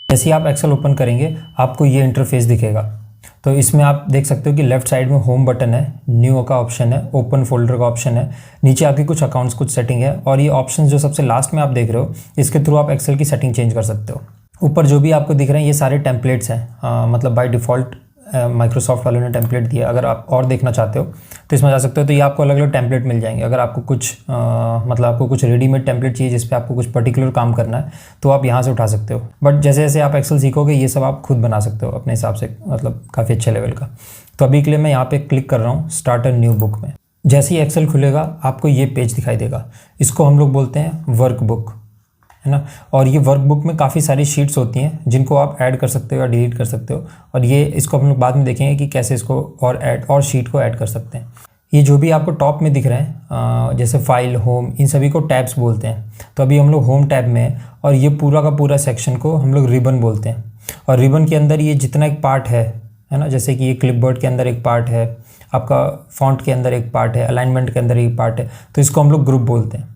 जैसे ही आप Excel open करेंगे आपको ये इंटरफेस दिखेगा। तो इसमें आप देख सकते हो कि लेफ्ट साइड में होम बटन है, न्यू का ऑप्शन है, ओपन फोल्डर का ऑप्शन है, नीचे आपकी कुछ अकाउंट्स कुछ सेटिंग है, और ये ऑप्शन जो सबसे लास्ट में आप देख रहे हो इसके थ्रू आप एक्सेल की सेटिंग चेंज कर सकते हो। ऊपर जो भी आपको दिख रहे हैं ये सारे टेम्पलेट्स हैं, मतलब बाय डिफ़ॉल्ट माइक्रोसॉफ्ट वालों ने टेम्पलेट दिया। अगर आप और देखना चाहते हो तो इसमें जा सकते हो। तो ये आपको अलग अलग टेम्पलेट मिल जाएंगे। अगर आपको कुछ मतलब आपको कुछ रेडीमेड टेम्पलेट चाहिए जिस पे आपको कुछ पर्टिकुलर काम करना है तो आप यहाँ से उठा सकते हो। बट जैसे जैसे आप एक्सेल सीखोगे ये सब आप खुद बना सकते हो अपने हिसाब से, मतलब काफ़ी अच्छे लेवल का। तो अभी के लिए मैं यहाँ पे क्लिक कर रहा हूँ स्टार्ट अ न्यू बुक में। जैसे ही एक्सेल खुलेगा आपको ये पेज दिखाई देगा। इसको हम लोग बोलते हैं वर्कबुक, है ना। और ये वर्कबुक में काफ़ी सारी शीट्स होती हैं जिनको आप ऐड कर सकते हो या डिलीट कर सकते हो। और ये इसको हम लोग बाद में देखेंगे कि कैसे इसको और शीट को ऐड कर सकते हैं। ये जो भी आपको टॉप में दिख रहे हैं जैसे फाइल, होम, इन सभी को टैब्स बोलते हैं। तो अभी हम लोग होम टैब में हैं और ये पूरा का पूरा सेक्शन को हम लोग रिबन बोलते हैं। और रिबन के अंदर ये जितना एक पार्ट है ना, जैसे कि ये क्लिपबोर्ड के अंदर एक पार्ट है, आपका फॉन्ट के अंदर एक पार्ट है, अलाइनमेंट के अंदर एक पार्ट है, तो इसको हम लोग ग्रुप बोलते हैं,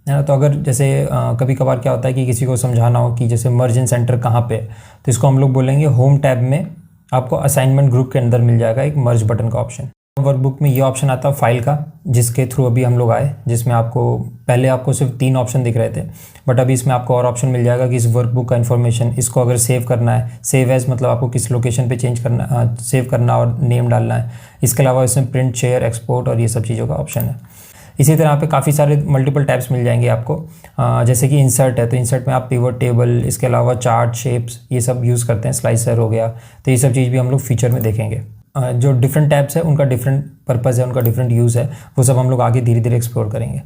है ना। तो अगर जैसे कभी कभार क्या होता है कि किसी को समझाना हो कि जैसे मर्ज इन सेंटर कहाँ पे है, तो इसको हम लोग बोलेंगे होम टैब में आपको असाइनमेंट ग्रुप के अंदर मिल जाएगा एक मर्ज बटन का ऑप्शन। वर्कबुक में ये ऑप्शन आता है फाइल का, जिसके थ्रू अभी हम लोग आए, जिसमें आपको पहले आपको सिर्फ 3 ऑप्शन दिख रहे थे, बट अभी इसमें आपको और ऑप्शन मिल जाएगा कि इस वर्कबुक का इन्फॉर्मेशन, इसको अगर सेव करना है, सेव एज मतलब आपको किस लोकेशन पे चेंज करना, सेव करना और नेम डालना है। इसके अलावा इसमें प्रिंट, शेयर, एक्सपोर्ट और ये सब चीज़ों का ऑप्शन है। इसी तरह यहाँ पे काफ़ी सारे मल्टीपल टैब्स मिल जाएंगे आपको, जैसे कि इंसर्ट है, तो इंसर्ट में आप पिवट टेबल, इसके अलावा चार्ट, शेप्स, ये सब यूज़ करते हैं, स्लाइसर हो गया। तो ये सब चीज़ भी हम लोग फीचर में देखेंगे। जो डिफरेंट टैब्स है उनका डिफरेंट पर्पज़ है, उनका डिफरेंट यूज़ है, वो सब हम लोग आगे धीरे धीरे एक्सप्लोर करेंगे।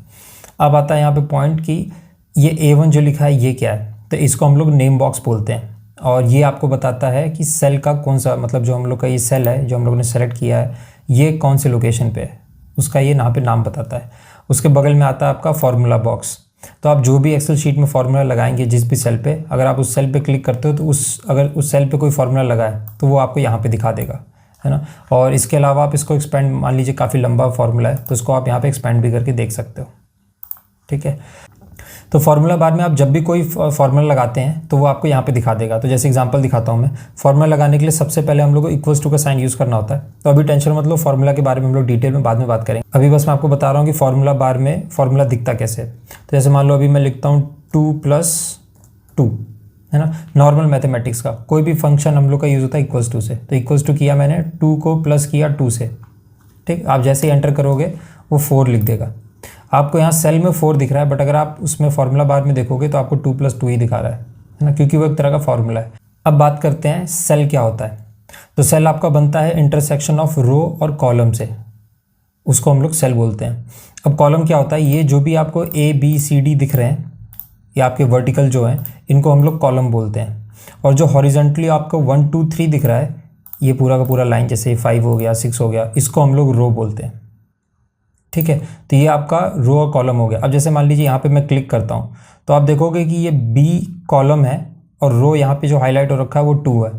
अब आता है यहाँ पे पॉइंट कि ये A1 जो लिखा है ये क्या है, तो इसको हम लोग नेम बॉक्स बोलते हैं। और ये आपको बताता है कि सेल का कौन सा, मतलब जो हम लोग का ये सेल है जो हम लोगों ने सेलेक्ट किया है ये कौन से लोकेशन पे है, उसका ये यहाँ पे नाम बताता है। उसके बगल में आता है आपका फार्मूला बॉक्स। तो आप जो भी एक्सेल शीट में फार्मूला लगाएंगे जिस भी सेल पे, अगर आप उस सेल पे क्लिक करते हो तो अगर उस सेल पे कोई फार्मूला लगा है तो वो आपको यहाँ पे दिखा देगा, है ना। और इसके अलावा आप इसको एक्सपेंड, मान लीजिए काफ़ी लंबा फार्मूला है तो इसको आप यहाँ पे एक्सपेंड भी करके देख सकते हो, ठीक है। तो फार्मूला बार में आप जब भी कोई फार्मूला लगाते हैं तो वो आपको यहाँ पे दिखा देगा। तो जैसे एग्जांपल दिखाता हूँ मैं, फार्मूला लगाने के लिए सबसे पहले हम लोग को इक्वल्स टू का साइन यूज़ करना होता है। तो अभी टेंशन मत लो, फार्मूला के बारे में हम लोग डिटेल में बाद में बात करेंगे। अभी बस मैं आपको बता रहा हूँ कि फार्मूला बार में फार्मूला दिखता कैसे है। तो जैसे मान लो अभी मैं लिखता हूँ 2 + 2, है ना। नॉर्मल मैथमेटिक्स का कोई भी फंक्शन हम लोग का यूज़ होता है इक्वल्स टू से। तो इक्वल्स टू किया मैंने, 2 को प्लस किया 2 से, ठीक। आप जैसे ही एंटर करोगे वो 4 लिख देगा। आपको यहाँ सेल में 4 दिख रहा है, बट अगर आप उसमें फार्मूला बार में देखोगे तो आपको 2 + 2 ही दिखा रहा है ना, क्योंकि वो एक तरह का फार्मूला है। अब बात करते हैं सेल क्या होता है। तो सेल आपका बनता है इंटरसेक्शन ऑफ रो और कॉलम से, उसको हम लोग सेल बोलते हैं। अब कॉलम क्या होता है, ये जो भी आपको ABCD दिख रहे हैं, ये आपके वर्टिकल जो हैं इनको हम लोग कॉलम बोलते हैं। और जो हॉरिजॉन्टली आपको 1 2 3 दिख रहा है, ये पूरा का पूरा लाइन, जैसे 5 हो गया, 6 हो गया, इसको हम लोग रो बोलते हैं, ठीक है। तो ये आपका रो और कॉलम हो गया। अब जैसे मान लीजिए यहाँ पे मैं क्लिक करता हूँ तो आप देखोगे कि ये B कॉलम है और रो यहाँ पे जो हाईलाइट हो रखा है वो 2 है।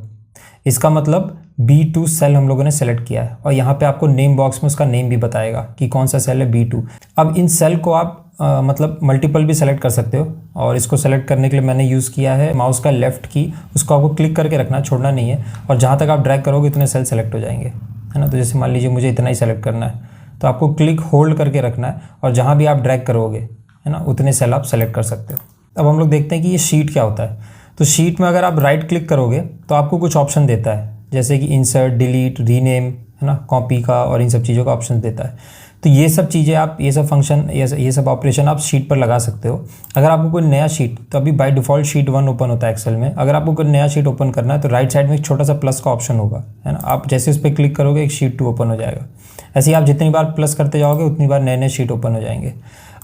इसका मतलब B2 सेल हम लोगों ने सेलेक्ट किया है। और यहाँ पे आपको नेम बॉक्स में उसका नेम भी बताएगा कि कौन सा सेल है, B2। अब इन सेल को आप मतलब मल्टीपल भी सेलेक्ट कर सकते हो। और इसको सेलेक्ट करने के लिए मैंने यूज़ किया है माउस का लेफ्ट की, उसको आपको क्लिक करके रखना है, छोड़ना नहीं है। और जहाँ तक आप ड्रैग करोगे इतने सेल सेलेक्ट हो जाएंगे, है ना। तो जैसे मान लीजिए मुझे इतना ही सेलेक्ट करना है तो आपको क्लिक होल्ड करके रखना है, और जहाँ भी आप ड्रैग करोगे, है ना, उतने सेल आप सेलेक्ट कर सकते हो। अब हम लोग देखते हैं कि ये शीट क्या होता है। तो शीट में अगर आप राइट क्लिक करोगे तो आपको कुछ ऑप्शन देता है, जैसे कि इंसर्ट, डिलीट, रीनेम, है ना, कॉपी का और इन सब चीज़ों का ऑप्शन देता है। तो ये सब चीज़ें आप, ये सब फंक्शन, ये सब ऑपरेशन आप शीट पर लगा सकते हो। अगर आपको कोई नया शीट, तो अभी बाय डिफ़ॉल्ट शीट 1 ओपन होता है एक्सेल में। अगर आपको कोई नया शीट ओपन करना है तो राइट साइड में एक छोटा सा प्लस का ऑप्शन होगा, है ना। आप जैसे उस पर क्लिक करोगे एक शीट 2 ओपन हो जाएगा। ऐसे ही आप जितनी बार प्लस करते जाओगे उतनी बार नए नए शीट ओपन हो जाएंगे।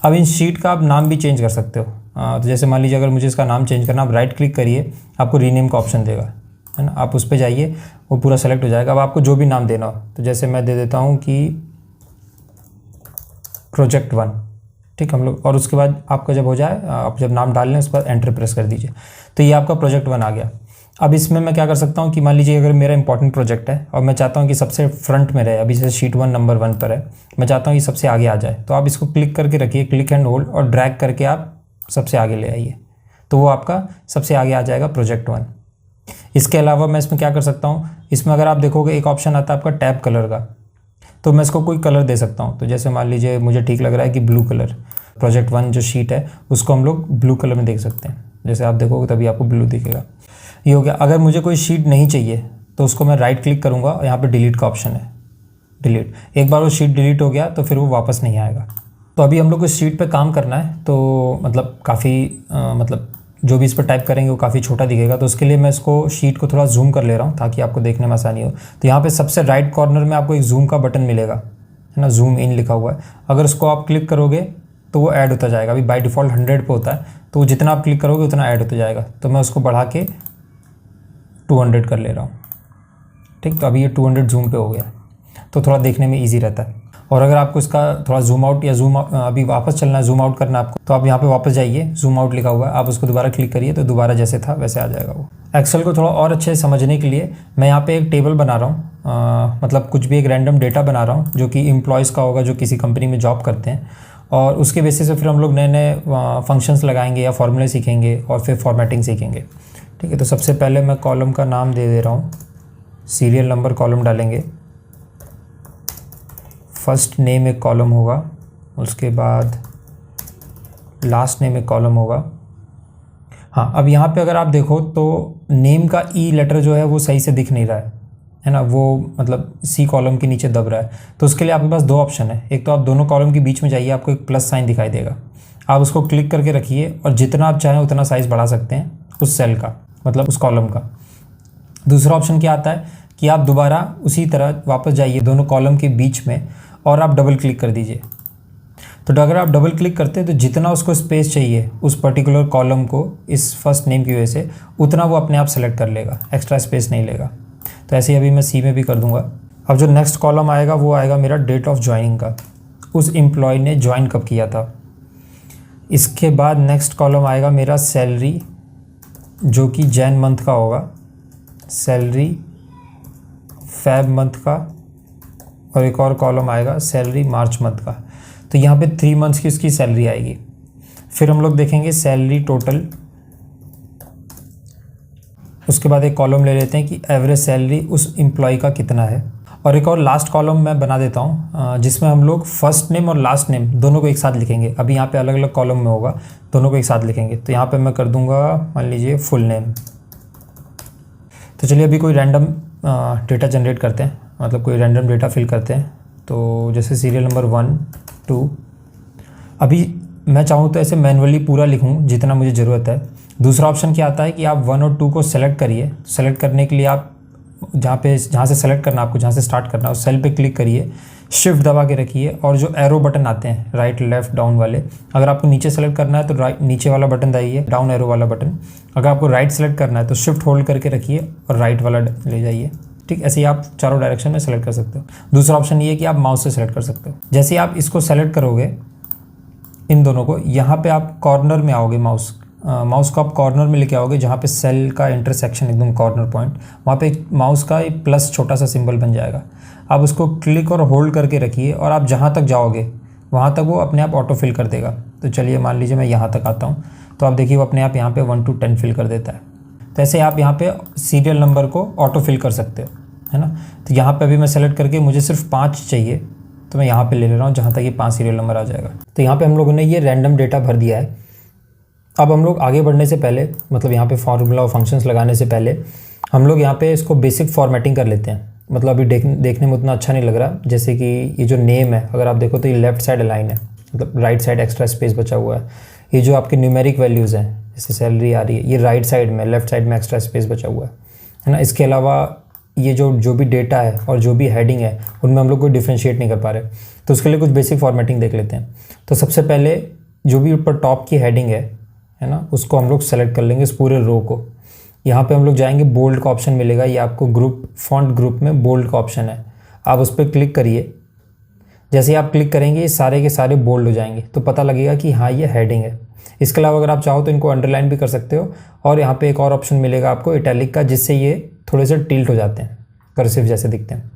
अब इन शीट का आप नाम भी चेंज कर सकते हो। तो जैसे मान लीजिए अगर मुझे इसका नाम चेंज करना, आप राइट क्लिक करिए, आपको रीनेम का ऑप्शन देगा, है ना। आप उस पर जाइए, वो पूरा सेलेक्ट हो जाएगा। अब आपको जो भी नाम देना हो, तो जैसे मैं दे देता हूँ कि प्रोजेक्ट 1, ठीक हम लोग। और उसके बाद आपका जब हो जाए, आप जब नाम डाल लें उसके बाद एंटर प्रेस कर दीजिए, तो ये आपका प्रोजेक्ट 1 आ गया। अब इसमें मैं क्या कर सकता हूँ कि मान लीजिए अगर मेरा इंपॉर्टेंट प्रोजेक्ट है और मैं चाहता हूँ कि सबसे फ्रंट में रहे, अभी जैसे शीट 1 नंबर 1 पर है, मैं चाहता हूँ कि सबसे आगे आ जाए, तो आप इसको क्लिक करके रखिए, क्लिक एंड होल्ड, और ड्रैग करके आप सबसे आगे ले आइए, तो वो आपका सबसे आगे आ जाएगा प्रोजेक्ट 1, इसके अलावा मैं इसमें क्या कर सकता हूँ, इसमें अगर आप देखोगे एक ऑप्शन आता है आपका टैब कलर का, तो मैं इसको कोई कलर दे सकता हूँ। तो जैसे मान लीजिए मुझे ठीक लग रहा है कि ब्लू कलर, प्रोजेक्ट 1 जो शीट है उसको हम लोग ब्लू कलर में देख सकते हैं। जैसे आप देखोगे तभी आपको ब्लू दिखेगा। ये हो गया। अगर मुझे कोई शीट नहीं चाहिए तो उसको मैं राइट क्लिक करूँगा और यहाँ पे डिलीट का ऑप्शन है, डिलीट। एक बार वो शीट डिलीट हो गया तो फिर वो वापस नहीं आएगा। तो अभी हम लोग को इस शीट पे काम करना है, तो मतलब काफ़ी मतलब जो भी इस पर टाइप करेंगे वो काफ़ी छोटा दिखेगा। तो उसके लिए मैं इसको शीट को थोड़ा जूम कर ले रहा हूँ ताकि आपको देखने में आसानी हो। तो यहाँ पे सबसे राइट कॉर्नर में आपको एक जूम का बटन मिलेगा, है ना, जूम इन लिखा हुआ है। अगर उसको आप क्लिक करोगे तो वो ऐड होता जाएगा। अभी बाय डिफ़ॉल्ट 100 पे होता है, तो जितना आप क्लिक करोगे उतना ऐड होता जाएगा। तो मैं उसको बढ़ा के 200 कर ले रहा हूँ, ठीक। तो अभी ये 200 जूम पे हो गया, तो थोड़ा देखने में ईजी रहता है। और अगर आपको इसका थोड़ा जूम आउट या अभी वापस चलना है, जूम आउट करना है आपको, तो आप यहाँ पे वापस जाइए, जूम आउट लिखा हुआ है, आप उसको दोबारा क्लिक करिए तो दोबारा जैसे था वैसे आ जाएगा वो। एक्सेल को थोड़ा और अच्छे से समझने के लिए मैं यहाँ पे एक टेबल बना रहा हूँ, मतलब कुछ भी एक रैंडम डेटा बना रहा हूँ जो कि एम्प्लॉयज़ का होगा जो किसी कंपनी में जॉब करते हैं, और उसके बेसिस से फिर हम लोग नए नए फंक्शंस लगाएंगे या फॉर्मूले सीखेंगे और फिर फॉर्मेटिंग सीखेंगे, ठीक है। तो सबसे पहले मैं कॉलम का नाम दे रहा हूँ, सीरियल नंबर कॉलम डालेंगे, फर्स्ट नेम एक कॉलम होगा, उसके बाद लास्ट नेम एक कॉलम होगा। हाँ, अब यहाँ पे अगर आप देखो तो नेम का ई लेटर जो है वो सही से दिख नहीं रहा है ना, वो मतलब सी कॉलम के नीचे दब रहा है। तो उसके लिए आपके पास दो ऑप्शन है। एक तो आप दोनों कॉलम के बीच में जाइए, आपको एक प्लस साइन दिखाई देगा, आप उसको क्लिक करके रखिए और जितना आप चाहें उतना साइज़ बढ़ा सकते हैं उस सेल का, मतलब उस कॉलम का। दूसरा ऑप्शन क्या आता है कि आप दोबारा उसी तरह वापस जाइए दोनों कॉलम के बीच में और आप डबल क्लिक कर दीजिए। तो अगर आप डबल क्लिक करते हैं तो जितना उसको स्पेस चाहिए उस पर्टिकुलर कॉलम को इस फर्स्ट नेम की वजह से, उतना वो अपने आप सेलेक्ट कर लेगा, एक्स्ट्रा स्पेस नहीं लेगा। तो ऐसे ही अभी मैं सी में भी कर दूंगा। अब जो नेक्स्ट कॉलम आएगा वो आएगा मेरा डेट ऑफ ज्वाइनिंग का, उस एम्प्लॉय ने ज्वाइन कब किया था। इसके बाद नेक्स्ट कॉलम आएगा मेरा सैलरी, जो कि जैन मंथ का होगा, सैलरी फेब मंथ का, और एक और कॉलम आएगा सैलरी मार्च मंथ का। तो यहाँ पे 3 मंथ्स की उसकी सैलरी आएगी। फिर हम लोग देखेंगे सैलरी टोटल, उसके बाद एक कॉलम ले लेते हैं कि एवरेज सैलरी उस एम्प्लॉय का कितना है। और एक और लास्ट कॉलम मैं बना देता हूँ जिसमें हम लोग फर्स्ट नेम और लास्ट नेम दोनों को एक साथ लिखेंगे। अभी यहाँ पे अलग अलग कॉलम में होगा, दोनों को एक साथ लिखेंगे। तो यहाँ पे मैं कर दूँगा मान लीजिए फुल नेम। तो चलिए अभी कोई रैंडम डेटा जनरेट करते हैं, मतलब कोई रैंडम डेटा फिल करते हैं। तो जैसे सीरियल नंबर 1 2, अभी मैं चाहूँ तो ऐसे मैनुअली पूरा लिखूँ जितना मुझे ज़रूरत है। दूसरा ऑप्शन क्या आता है कि आप 1 और 2 को सेलेक्ट करिए। सेलेक्ट करने के लिए आप जहाँ से सेलेक्ट करना, आपको जहाँ से स्टार्ट करना है उस सेल पे क्लिक करिए, शिफ्ट दबा के रखिए, और जो एरो बटन आते हैं राइट लेफ्ट डाउन वाले, अगर आपको नीचे सेलेक्ट करना है तो राइट नीचे वाला बटन दबाइए, डाउन एरो वाला बटन। अगर आपको राइट सेलेक्ट करना है तो शिफ्ट होल्ड करके रखिए और राइट वाला ले जाइए, ठीक। ऐसे ही आप चारों डायरेक्शन में सेलेक्ट कर सकते हो। दूसरा ऑप्शन ये है कि आप माउस से सेलेक्ट कर सकते हो। जैसे ही आप इसको सेलेक्ट करोगे इन दोनों को, यहाँ पे आप कॉर्नर में आओगे, माउस को आप कॉर्नर में लेके आओगे जहाँ पे सेल का इंटरसेक्शन एकदम कॉर्नर पॉइंट, वहाँ पे माउस का एक प्लस छोटा सा सिंबल बन जाएगा। आप उसको क्लिक और होल्ड करके रखिए और आप जहाँ तक जाओगे वहाँ तक वो अपने आप ऑटो फिल कर देगा। तो चलिए मान लीजिए मैं यहाँ तक आता हूँ, तो आप देखिए वो अपने आप यहाँ पे 1 to 10 फिल कर देता है। तो ऐसे आप यहाँ पे सीरियल नंबर को ऑटो फिल कर सकते हो, है ना। तो यहाँ पे अभी मैं सेलेक्ट करके मुझे सिर्फ 5 चाहिए, तो मैं यहाँ पे ले रहा हूँ जहाँ तक ये 5 सीरियल नंबर आ जाएगा। तो यहाँ पे हम लोगों ने ये रैंडम डेटा भर दिया है। अब हम लोग आगे बढ़ने से पहले, मतलब यहाँ पे फार्मूला और फंक्शंस लगाने से पहले, हम लोग यहाँ पे इसको बेसिक फॉर्मेटिंग कर लेते हैं। मतलब अभी देखने में उतना अच्छा नहीं लग रहा। जैसे कि ये जो नेम है, अगर आप देखो तो ये लेफ्ट साइड अलाइन है, मतलब राइट साइड एक्स्ट्रा स्पेस बचा हुआ है। ये जो आपके न्यूमेरिक वैल्यूज़ हैं, जैसे सैलरी आ रही है, ये राइट साइड में, लेफ्ट साइड में एक्स्ट्रा स्पेस बचा हुआ है ना। इसके अलावा ये जो भी डेटा है और जो भी हेडिंग है उनमें हम लोग कोई डिफ्रेंशिएट नहीं कर पा रहे। तो उसके लिए कुछ बेसिक फॉर्मेटिंग देख लेते हैं। तो सबसे पहले जो भी ऊपर टॉप की हेडिंग है ना, उसको हम लोग सेलेक्ट कर लेंगे, इस पूरे रो को। यहाँ पे हम लोग जाएंगे, बोल्ड का ऑप्शन मिलेगा, ये आपको ग्रुप फॉन्ट ग्रुप में बोल्ड का ऑप्शन है, आप उस पर क्लिक करिए। जैसे ही आप क्लिक करेंगे ये सारे के सारे बोल्ड हो जाएंगे, तो पता लगेगा कि हाँ ये हेडिंग है। इसके अलावा अगर आप चाहो तो इनको अंडरलाइन भी कर सकते हो, और यहाँ पे एक और ऑप्शन मिलेगा आपको इटैलिक का, जिससे ये थोड़े से टिल्ट हो जाते हैं, कर्सिव जैसे दिखते हैं।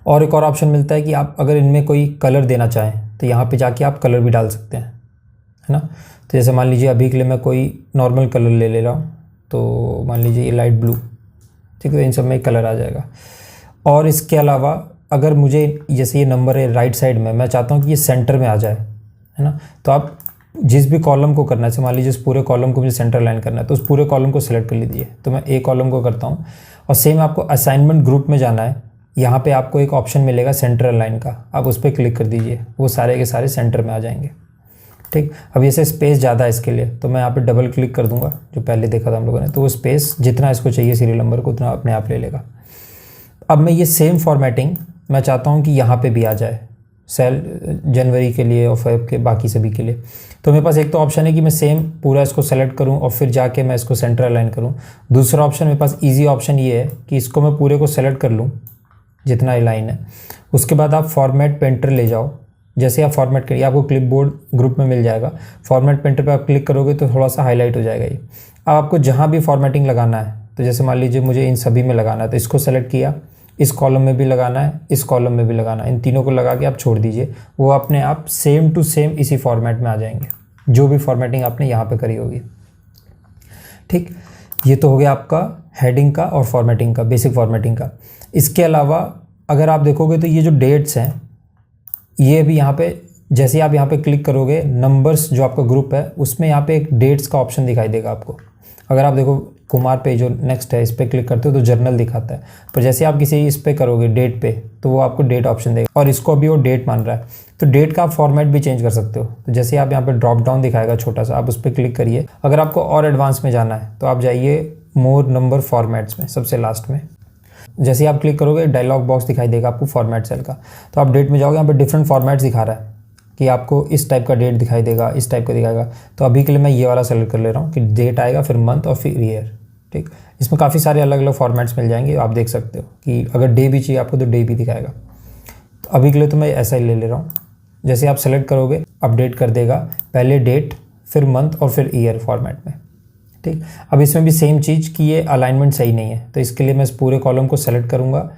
और एक और ऑप्शन मिलता है कि आप अगर इनमें कोई कलर देना चाहें तो यहाँ पे जाके आप कलर भी डाल सकते हैं, है ना। तो जैसे मान लीजिए अभी के लिए मैं कोई नॉर्मल कलर ले रहा हूँ, तो मान लीजिए ये लाइट ब्लू, ठीक है, तो इन सब में कलर आ जाएगा। और इसके अलावा अगर मुझे जैसे ये नंबर है राइट साइड में, मैं चाहता हूँ कि ये सेंटर में आ जाए, है ना, तो आप जिस भी कॉलम को करना है, मान लीजिए इस पूरे कॉलम को मुझे सेंटर लाइन करना है, तो उस पूरे कॉलम को सिलेक्ट कर लीजिए। तो मैं ए कॉलम को करता हूँ और सेम आपको असाइनमेंट ग्रुप में जाना है, यहाँ पे आपको एक ऑप्शन मिलेगा सेंटर लाइन का, आप उस पर क्लिक कर दीजिए, वो सारे के सारे सेंटर में आ जाएंगे। ठीक, अब जैसे स्पेस ज़्यादा है इसके लिए, तो मैं यहाँ पे डबल क्लिक कर दूंगा, जो पहले देखा था हम लोगों ने, तो वो स्पेस जितना इसको चाहिए सीरियल नंबर को उतना अपने आप ले लेगा। अब मैं ये सेम फॉर्मेटिंग मैं चाहता हूँ कि यहाँ पे भी आ जाए, सेल जनवरी के लिए और फेब के बाकी सभी के लिए। तो मेरे पास एक तो ऑप्शन है कि मैं सेम पूरा इसको सेलेक्ट करूँ और फिर जाके मैं इसको सेंटर अलाइन करूँ। दूसरा ऑप्शन मेरे पास ईजी ऑप्शन ये है कि इसको मैं पूरे को सेलेक्ट कर लूँ जितना लाइन है, उसके बाद आप फॉर्मेट पेंटर ले जाओ। जैसे आप फॉर्मेट करिए, आपको क्लिपबोर्ड ग्रुप में मिल जाएगा, फॉर्मेट पेंटर पे आप क्लिक करोगे तो थोड़ा सा हाईलाइट हो जाएगा ये। अब आपको जहाँ भी फॉर्मेटिंग लगाना है, तो जैसे मान लीजिए मुझे इन सभी में लगाना है, तो इसको सेलेक्ट किया, इस कॉलम में भी लगाना है, इस कॉलम में भी लगाना है, इन तीनों को लगा के आप छोड़ दीजिए, वो अपने आप सेम टू सेम इसी फॉर्मेट में आ जाएंगे, जो भी फॉर्मेटिंग आपने यहाँ पे करी होगी। ठीक, ये तो हो गया आपका हेडिंग का और फॉर्मेटिंग का, बेसिक फॉर्मेटिंग का। इसके अलावा अगर आप देखोगे तो ये जो डेट्स हैं, ये भी यहाँ पे जैसे आप यहाँ पे क्लिक करोगे, नंबर्स जो आपका ग्रुप है उसमें यहाँ पे एक डेट्स का ऑप्शन दिखाई देगा आपको। अगर आप देखो कुमार पे जो नेक्स्ट है, इस पर क्लिक करते हो तो जर्नल दिखाता है, पर जैसे आप किसी इस पर करोगे डेट पे, तो वो आपको डेट ऑप्शन देगा, और इसको अभी वो डेट मान रहा है, तो डेट का आप फॉर्मेट भी चेंज कर सकते हो। तो जैसे आप यहाँ पे ड्रॉप डाउन दिखाएगा छोटा सा, आप उस पर क्लिक करिए। अगर आपको और एडवांस में जाना है तो आप जाइए मोर नंबर फॉर्मेट्स में, सबसे लास्ट में। जैसे आप क्लिक करोगे डायलॉग बॉक्स दिखाई देगा आपको फॉर्मेट सेल का, तो आप डेट में जाओगे, यहाँ पे डिफरेंट फॉर्मेट्स दिखा रहा है कि आपको इस टाइप का डेट दिखाई देगा, इस टाइप का दिखाएगा। तो अभी के लिए मैं ये वाला सेलेक्ट कर ले रहा हूँ कि डेट आएगा, फिर मंथ और फिर ईयर। ठीक, इसमें काफ़ी सारे अलग अलग फॉर्मेट्स मिल जाएंगे, आप देख सकते हो कि अगर डे भी चाहिए आपको तो डे भी दिखाएगा। तो अभी के लिए तो मैं ऐसा ही ले रहा हूँ। जैसे आप सेलेक्ट करोगे अपडेट कर देगा, पहले डेट फिर मंथ और फिर ईयर फॉर्मेट में। ठीक, अब इसमें भी सेम चीज़ कि ये अलाइनमेंट सही नहीं है, तो इसके लिए मैं इस पूरे कॉलम को सेलेक्ट करूँगा,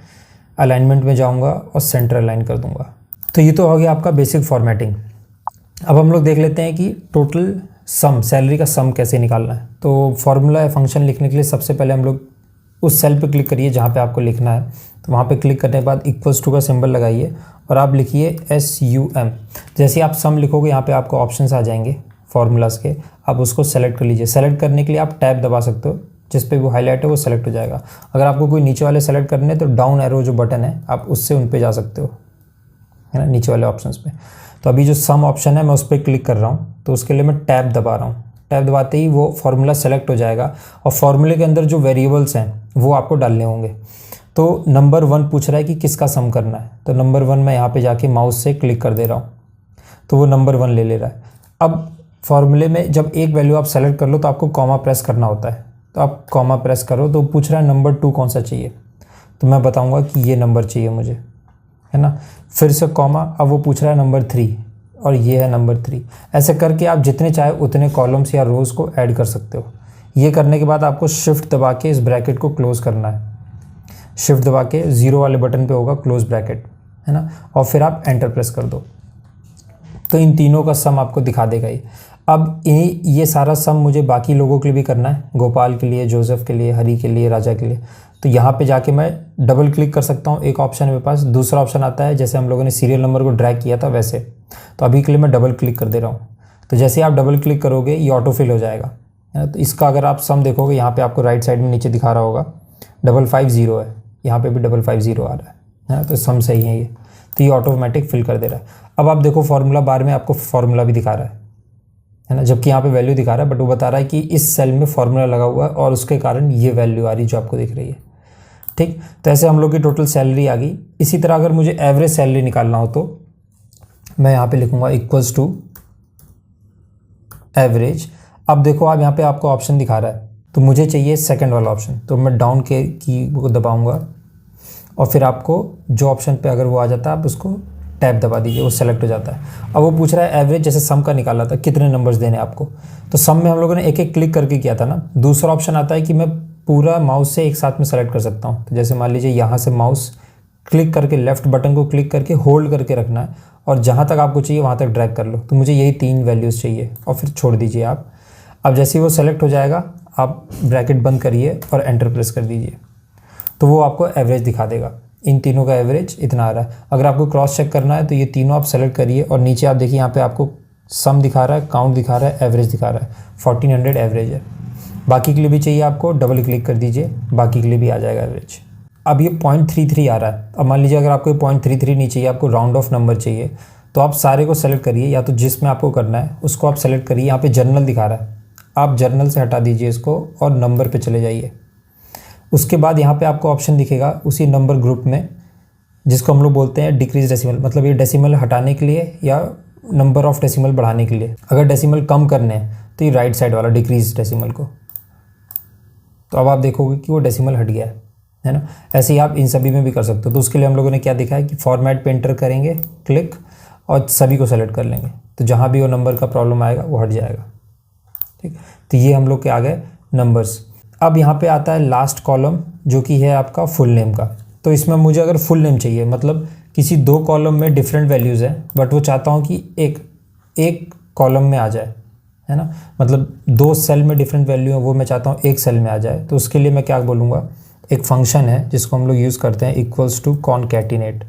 अलाइनमेंट में जाऊँगा और सेंटर अलाइन कर दूँगा। तो ये तो हो गया आपका बेसिक फॉर्मेटिंग। अब हम लोग देख लेते हैं कि टोटल सम, सैलरी का सम कैसे निकालना है। तो फॉर्मूला या फंक्शन लिखने के लिए सबसे पहले हम लोग उस सेल पे क्लिक करिए जहाँ पे आपको लिखना है, तो वहाँ पे क्लिक करने के बाद इक्वल्स टू का सिंबल लगाइए और आप लिखिए SUM। जैसे आप सम लिखोगे यहाँ पे आपको ऑप्शंस आ जाएंगे फार्मूलाज के, आप उसको सेलेक्ट कर लीजिए। सेलेक्ट करने के लिए आप टैब दबा सकते हो, जिस पे वो हाईलाइट है वो सेलेक्ट हो जाएगा। अगर आपको कोई नीचे वाले सेलेक्ट करने हैं तो डाउन एरो जो बटन है आप उससे उन पे जा सकते हो, है ना, नीचे वाले ऑप्शंस पे। तो अभी जो सम ऑप्शन है मैं उस पर क्लिक कर रहा हूँ, तो उसके लिए मैं टैब दबा रहा हूँ। टैब दबाते ही वो फार्मूला सेलेक्ट हो जाएगा और फार्मूले के अंदर जो वेरिएबल्स हैं वो आपको डालने होंगे। तो नंबर 1 पूछ रहा है कि किसका सम करना है, तो नंबर 1 मैं यहाँ पे जाके माउस से क्लिक कर दे रहा हूँ, तो वो नंबर 1 ले रहा है। अब फार्मूले में जब एक वैल्यू आप सेलेक्ट कर लो तो आपको कॉमा प्रेस करना होता है, तो आप कॉमा प्रेस करो तो पूछ रहा है नंबर 2 कौन सा चाहिए, तो मैं बताऊँगा कि ये नंबर चाहिए मुझे, है ना। फिर से कॉमा, अब वो पूछ रहा है नंबर 3 और ये है नंबर 3। ऐसे करके आप जितने चाहे उतने कॉलम्स या रोज़ को ऐड कर सकते हो। ये करने के बाद आपको शिफ्ट दबा के इस ब्रैकेट को क्लोज़ करना है। शिफ्ट दबा के 0 वाले बटन पे होगा क्लोज़ ब्रैकेट, है ना, और फिर आप एंटर प्रेस कर दो, तो इन तीनों का सम आपको दिखा देगा ही। अब ये सारा सम मुझे बाकी लोगों के लिए भी करना है, गोपाल के लिए, जोसेफ के लिए, हरी के लिए, राजा के लिए। तो यहाँ पे जाके मैं डबल क्लिक कर सकता हूँ, एक ऑप्शन मेरे पास। दूसरा ऑप्शन आता है जैसे हम लोगों ने सीरियल नंबर को ड्रैग किया था वैसे, तो अभी के लिए मैं डबल क्लिक कर दे रहा हूँ। तो जैसे आप डबल क्लिक करोगे ये ऑटो फिल हो जाएगा, है ना। तो इसका अगर आप सम देखोगे यहाँ पे आपको राइट साइड में नीचे दिखा रहा होगा 550 है, यहाँ पे भी 550 आ रहा है ना, तो सम सही है ये, तो ये ऑटोमेटिक फिल कर दे रहा है। अब आप देखो फार्मूला बार में आपको फार्मूला भी दिखा रहा है ना, जबकि यहाँ पे वैल्यू दिखा रहा है, बट वो बता रहा है कि इस सेल में फार्मूला लगा हुआ है और उसके कारण ये वैल्यू आ रही है जो आपको दिख रही है। ठीक, तो ऐसे हम लोग की टोटल सैलरी आ गई। इसी तरह अगर मुझे एवरेज सैलरी निकालना हो तो मैं यहाँ पे लिखूंगा इक्वल्स टू एवरेज। अब देखो आप यहाँ पे आपको ऑप्शन दिखा रहा है, तो मुझे चाहिए सेकंड वाला ऑप्शन, तो मैं डाउन के की को दबाऊंगा और फिर आपको जो ऑप्शन पे अगर वो आ जाता है आप उसको टैब दबा दीजिए, वो सेलेक्ट हो जाता है। अब वो पूछ रहा है एवरेज, जैसे सम का निकाला था कितने नंबर्स देने आपको, तो सम में हम लोगों ने एक एक क्लिक करके किया था ना। दूसरा ऑप्शन आता है कि मैं पूरा माउस से एक साथ में सेलेक्ट कर सकता हूँ। तो जैसे मान लीजिए यहाँ से माउस क्लिक करके लेफ्ट बटन को क्लिक करके होल्ड करके रखना है और जहाँ तक आपको चाहिए वहाँ तक ड्रैग कर लो। तो मुझे यही 3 वैल्यूज़ चाहिए और फिर छोड़ दीजिए आप। अब जैसे ही वो सेलेक्ट हो जाएगा आप ब्रैकेट बंद करिए और एंटर प्रेस कर दीजिए, तो वो आपको एवरेज दिखा देगा। इन तीनों का एवरेज इतना आ रहा है। अगर आपको क्रॉस चेक करना है तो ये तीनों आप सेलेक्ट करिए और नीचे आप देखिए यहाँ पे आपको सम दिखा रहा है, काउंट दिखा रहा है, एवरेज दिखा रहा है। 1400 एवरेज है। बाकी के लिए भी चाहिए आपको, डबल क्लिक कर दीजिए, बाकी के लिए भी आ जाएगा एवरेज। अब ये 0.33 आ रहा है। अब मान लीजिए अगर आपको 0.33 नहीं चाहिए, आपको राउंड ऑफ नंबर चाहिए, तो आप सारे को सेलेक्ट करिए, या तो जिसमें आपको करना है उसको आप सेलेक्ट करिए। यहाँ पे जर्नल दिखा रहा है, आप जर्नल से हटा दीजिए इसको और नंबर पे चले जाइए। उसके बाद यहाँ पे आपको ऑप्शन दिखेगा उसी नंबर ग्रुप में, जिसको हम लोग बोलते हैं डिक्रीज डेसिमल, मतलब ये डेसिमल हटाने के लिए या नंबर ऑफ डेसिमल बढ़ाने के लिए। अगर डेसिमल कम करने हैं तो ये राइट साइड वाला डिक्रीज डेसिमल को, तो अब आप देखोगे कि वो डेसिमल हट गया है ना। ऐसे ही आप इन सभी में भी कर सकते हो। तो उसके लिए हम लोगों ने क्या देखा है कि फॉर्मेट पे एंटर करेंगे, क्लिक, और सभी को सेलेक्ट कर लेंगे, तो जहाँ भी वो नंबर का प्रॉब्लम आएगा वो हट जाएगा। ठीक, तो ये हम लोग के आ गए नंबर्स। अब यहाँ पे आता है लास्ट कॉलम, जो कि है आपका फुल नेम का। तो इसमें मुझे अगर फुल नेम चाहिए, मतलब किसी 2 कॉलम में डिफरेंट वैल्यूज़ हैं, बट वो चाहता हूँ कि एक कॉलम में आ जाए, है ना। मतलब 2 सेल में डिफरेंट वैल्यू है, वो मैं चाहता हूँ एक सेल में आ जाए। तो उसके लिए मैं क्या बोलूँगा, एक फंक्शन है जिसको हम लोग यूज़ करते हैं, इक्वल्स टू कॉनकैटिनेट।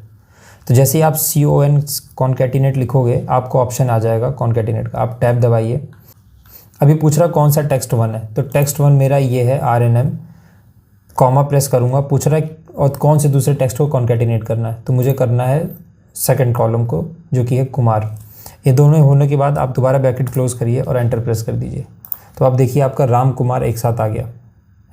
तो जैसे ही आप CON कॉनकैटिनेट लिखोगे, आपको ऑप्शन आ जाएगा कॉनकैटिनेट का। आप टैब दबाइए। अभी पूछ रहा कौन सा टेक्स्ट 1 है, तो टेक्स्ट 1 मेरा ये है RNM, कॉमा प्रेस करूँगा। पूछ रहा है और कौन से दूसरे टेक्स्ट को कॉनकैटिनेट करना है, तो मुझे करना है सेकंड कॉलम को, जो कि है कुमार। ये दोनों होने के बाद आप दोबारा ब्रैकेट क्लोज करिए और एंटर प्रेस कर दीजिए, तो आप देखिए आपका राम कुमार एक साथ आ गया,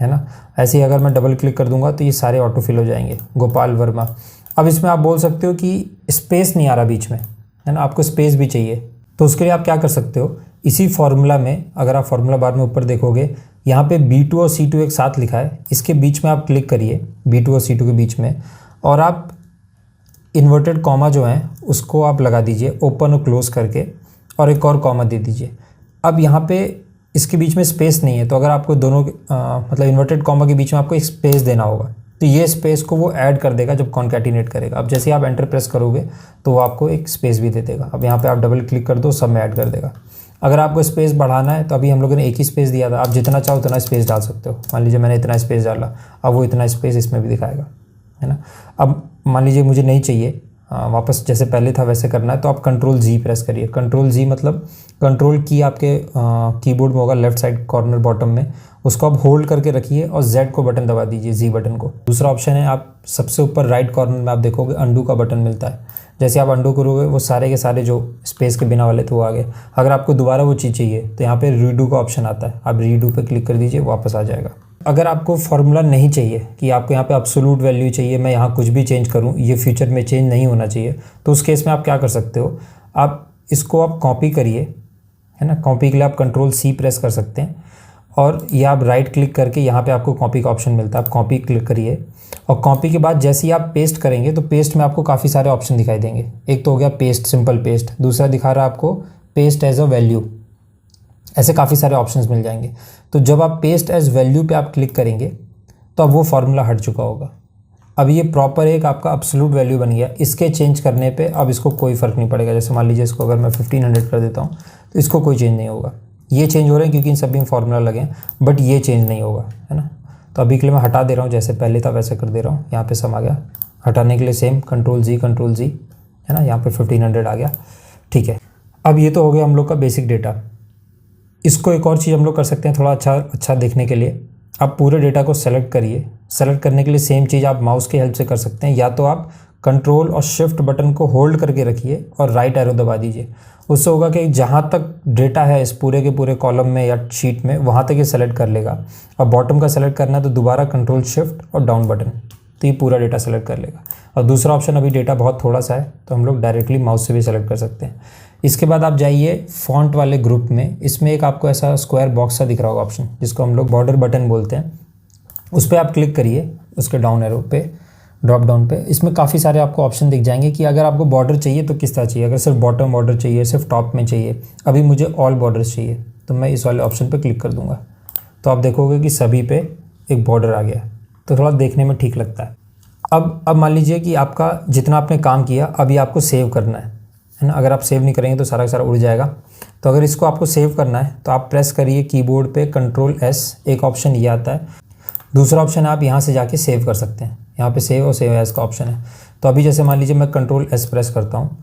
है ना। ऐसे ही अगर मैं डबल क्लिक कर दूंगा तो ये सारे ऑटो फिल हो जाएंगे। गोपाल वर्मा। अब इसमें आप बोल सकते हो कि स्पेस नहीं आ रहा बीच में, है ना, आपको स्पेस भी चाहिए। तो उसके लिए आप क्या कर सकते हो, इसी फॉर्मूला में, अगर आप फॉर्मूला बार में ऊपर देखोगे, यहाँ पे B2 और C2 एक साथ लिखा है, इसके बीच में आप क्लिक करिए, B2 और C2 के बीच में, और आप इन्वर्टेड कॉमा जो है उसको आप लगा दीजिए ओपन और क्लोज करके, और एक और कॉमा दे दीजिए। अब यहाँ पे इसके बीच में स्पेस नहीं है, तो अगर आपको दोनों मतलब इन्वर्टेड कॉमा के बीच में आपको एक स्पेस देना होगा, तो ये स्पेस को वो ऐड कर देगा जब कॉनकैटिनेट करेगा। अब जैसे आप एंटर प्रेस करोगे तो वो आपको एक स्पेस भी दे देगा। अब यहाँ पे आप डबल क्लिक कर दो, सब में ऐड कर देगा। अगर आपको स्पेस बढ़ाना है तो अभी हम लोगों ने एक ही स्पेस दिया था, आप जितना चाहो उतना स्पेस डाल सकते हो। मान लीजिए मैंने इतना स्पेस डाला, अब वो इतना स्पेस इसमें भी दिखाएगा, है ना। अब मान लीजिए मुझे नहीं चाहिए, वापस जैसे पहले था वैसे करना है, तो आप Ctrl+G प्रेस करिए। Ctrl+G मतलब कंट्रोल की आपके कीबोर्ड में होगा लेफ्ट साइड कॉर्नर बॉटम में, उसको आप होल्ड करके रखिए और Z को बटन दबा दीजिए, Z बटन को। दूसरा ऑप्शन है, आप सबसे ऊपर राइट कॉर्नर में आप देखोगे अंडू का बटन मिलता है। जैसे आप अंडू करोगे वो सारे के सारे जो स्पेस के बिना वाले थे वो आ गए। अगर आपको दोबारा वो चीज़ चाहिए तो यहाँ पे रीडू का ऑप्शन आता है, आप रीडू पे क्लिक कर दीजिए, वापस आ जाएगा। अगर आपको फार्मूला नहीं चाहिए कि आपको यहाँ पे एब्सोल्यूट वैल्यू चाहिए, मैं यहाँ कुछ भी चेंज करूँ, ये फ्यूचर में चेंज नहीं होना चाहिए, तो उस केस में आप क्या कर सकते हो, आप इसको आप कॉपी करिए, है ना। कॉपी के लिए आप Ctrl+C प्रेस कर सकते हैं, और ये आप राइट क्लिक करके यहाँ पे आपको कॉपी का ऑप्शन मिलता है, आप कॉपी क्लिक करिए। और कॉपी के बाद जैसे ही आप पेस्ट करेंगे तो पेस्ट में आपको काफ़ी सारे ऑप्शन दिखाई देंगे। एक तो हो गया पेस्ट, सिंपल पेस्ट, दूसरा दिखा रहा है आपको पेस्ट एज अ वैल्यू, ऐसे काफ़ी सारे ऑप्शंस मिल जाएंगे। तो जब आप पेस्ट एज वैल्यू पे आप क्लिक करेंगे तो अब वो फार्मूला हट चुका होगा। अब ये प्रॉपर एक आपका एब्सोल्यूट वैल्यू बन गया। इसके चेंज करने पे अब इसको कोई फ़र्क नहीं पड़ेगा। जैसे मान लीजिए इसको अगर मैं 1500 कर देता हूँ तो इसको कोई चेंज नहीं होगा। ये चेंज हो रहे हैं क्योंकि इन सभी में फार्मूला लगे हैं, बट ये चेंज नहीं होगा, है ना। तो अभी के लिए मैं हटा दे रहा हूँ, जैसे पहले था वैसे कर दे रहा हूँ। यहाँ पे सम आ गया, हटाने के लिए सेम Ctrl+G, है ना, यहाँ पे 1500 आ गया। ठीक है, अब ये तो हो गया हम लोग का बेसिक डेटा। इसको एक और चीज़ हम लोग कर सकते हैं थोड़ा अच्छा देखने के लिए। आप पूरे डेटा को सेलेक्ट करिए। सेलेक्ट करने के लिए सेम चीज़ आप माउस की हेल्प से कर सकते हैं, या तो आप कंट्रोल और शिफ्ट बटन को होल्ड करके रखिए और राइट एरो दबा दीजिए। उससे होगा कि जहाँ तक डेटा है इस पूरे के पूरे कॉलम में या शीट में, वहाँ तक ये सेलेक्ट कर लेगा। और बॉटम का सेलेक्ट करना है तो दोबारा कंट्रोल शिफ्ट और डाउन बटन, तो ये पूरा डेटा सेलेक्ट कर लेगा। और दूसरा ऑप्शन, अभी डेटा बहुत थोड़ा सा है तो हम लोग डायरेक्टली माउस से भी सेलेक्ट कर सकते हैं। इसके बाद आप जाइए फॉन्ट वाले ग्रुप में, इसमें एक आपको ऐसा स्क्वायर बॉक्स सा दिख रहा होगा ऑप्शन, जिसको हम लोग बॉर्डर बटन बोलते हैं। उस पर आप क्लिक करिए, उसके डाउन एरो पे, ड्रॉप डाउन पे। इसमें काफ़ी सारे आपको ऑप्शन दिख जाएंगे कि अगर आपको बॉर्डर चाहिए तो किस तरह चाहिए, अगर सिर्फ बॉटम बॉर्डर चाहिए, सिर्फ टॉप में चाहिए। अभी मुझे ऑल बॉर्डर्स चाहिए तो मैं इस वाले ऑप्शन पे क्लिक कर दूंगा, तो आप देखोगे कि सभी पे एक बॉर्डर आ गया, तो थोड़ा देखने में ठीक लगता है। अब मान लीजिए कि आपका जितना आपने काम किया अभी आपको सेव करना है ना। अगर आप सेव नहीं करेंगे तो सारा का सारा उड़ जाएगा। तो अगर इसको आपको सेव करना है तो आप प्रेस करिए कीबोर्ड पे Ctrl+S, एक ऑप्शन ये आता है। दूसरा ऑप्शन आप यहाँ से जाके सेव कर सकते हैं, यहाँ पे सेव और सेव एज का ऑप्शन है। तो अभी जैसे मान लीजिए मैं Ctrl+S प्रेस करता हूँ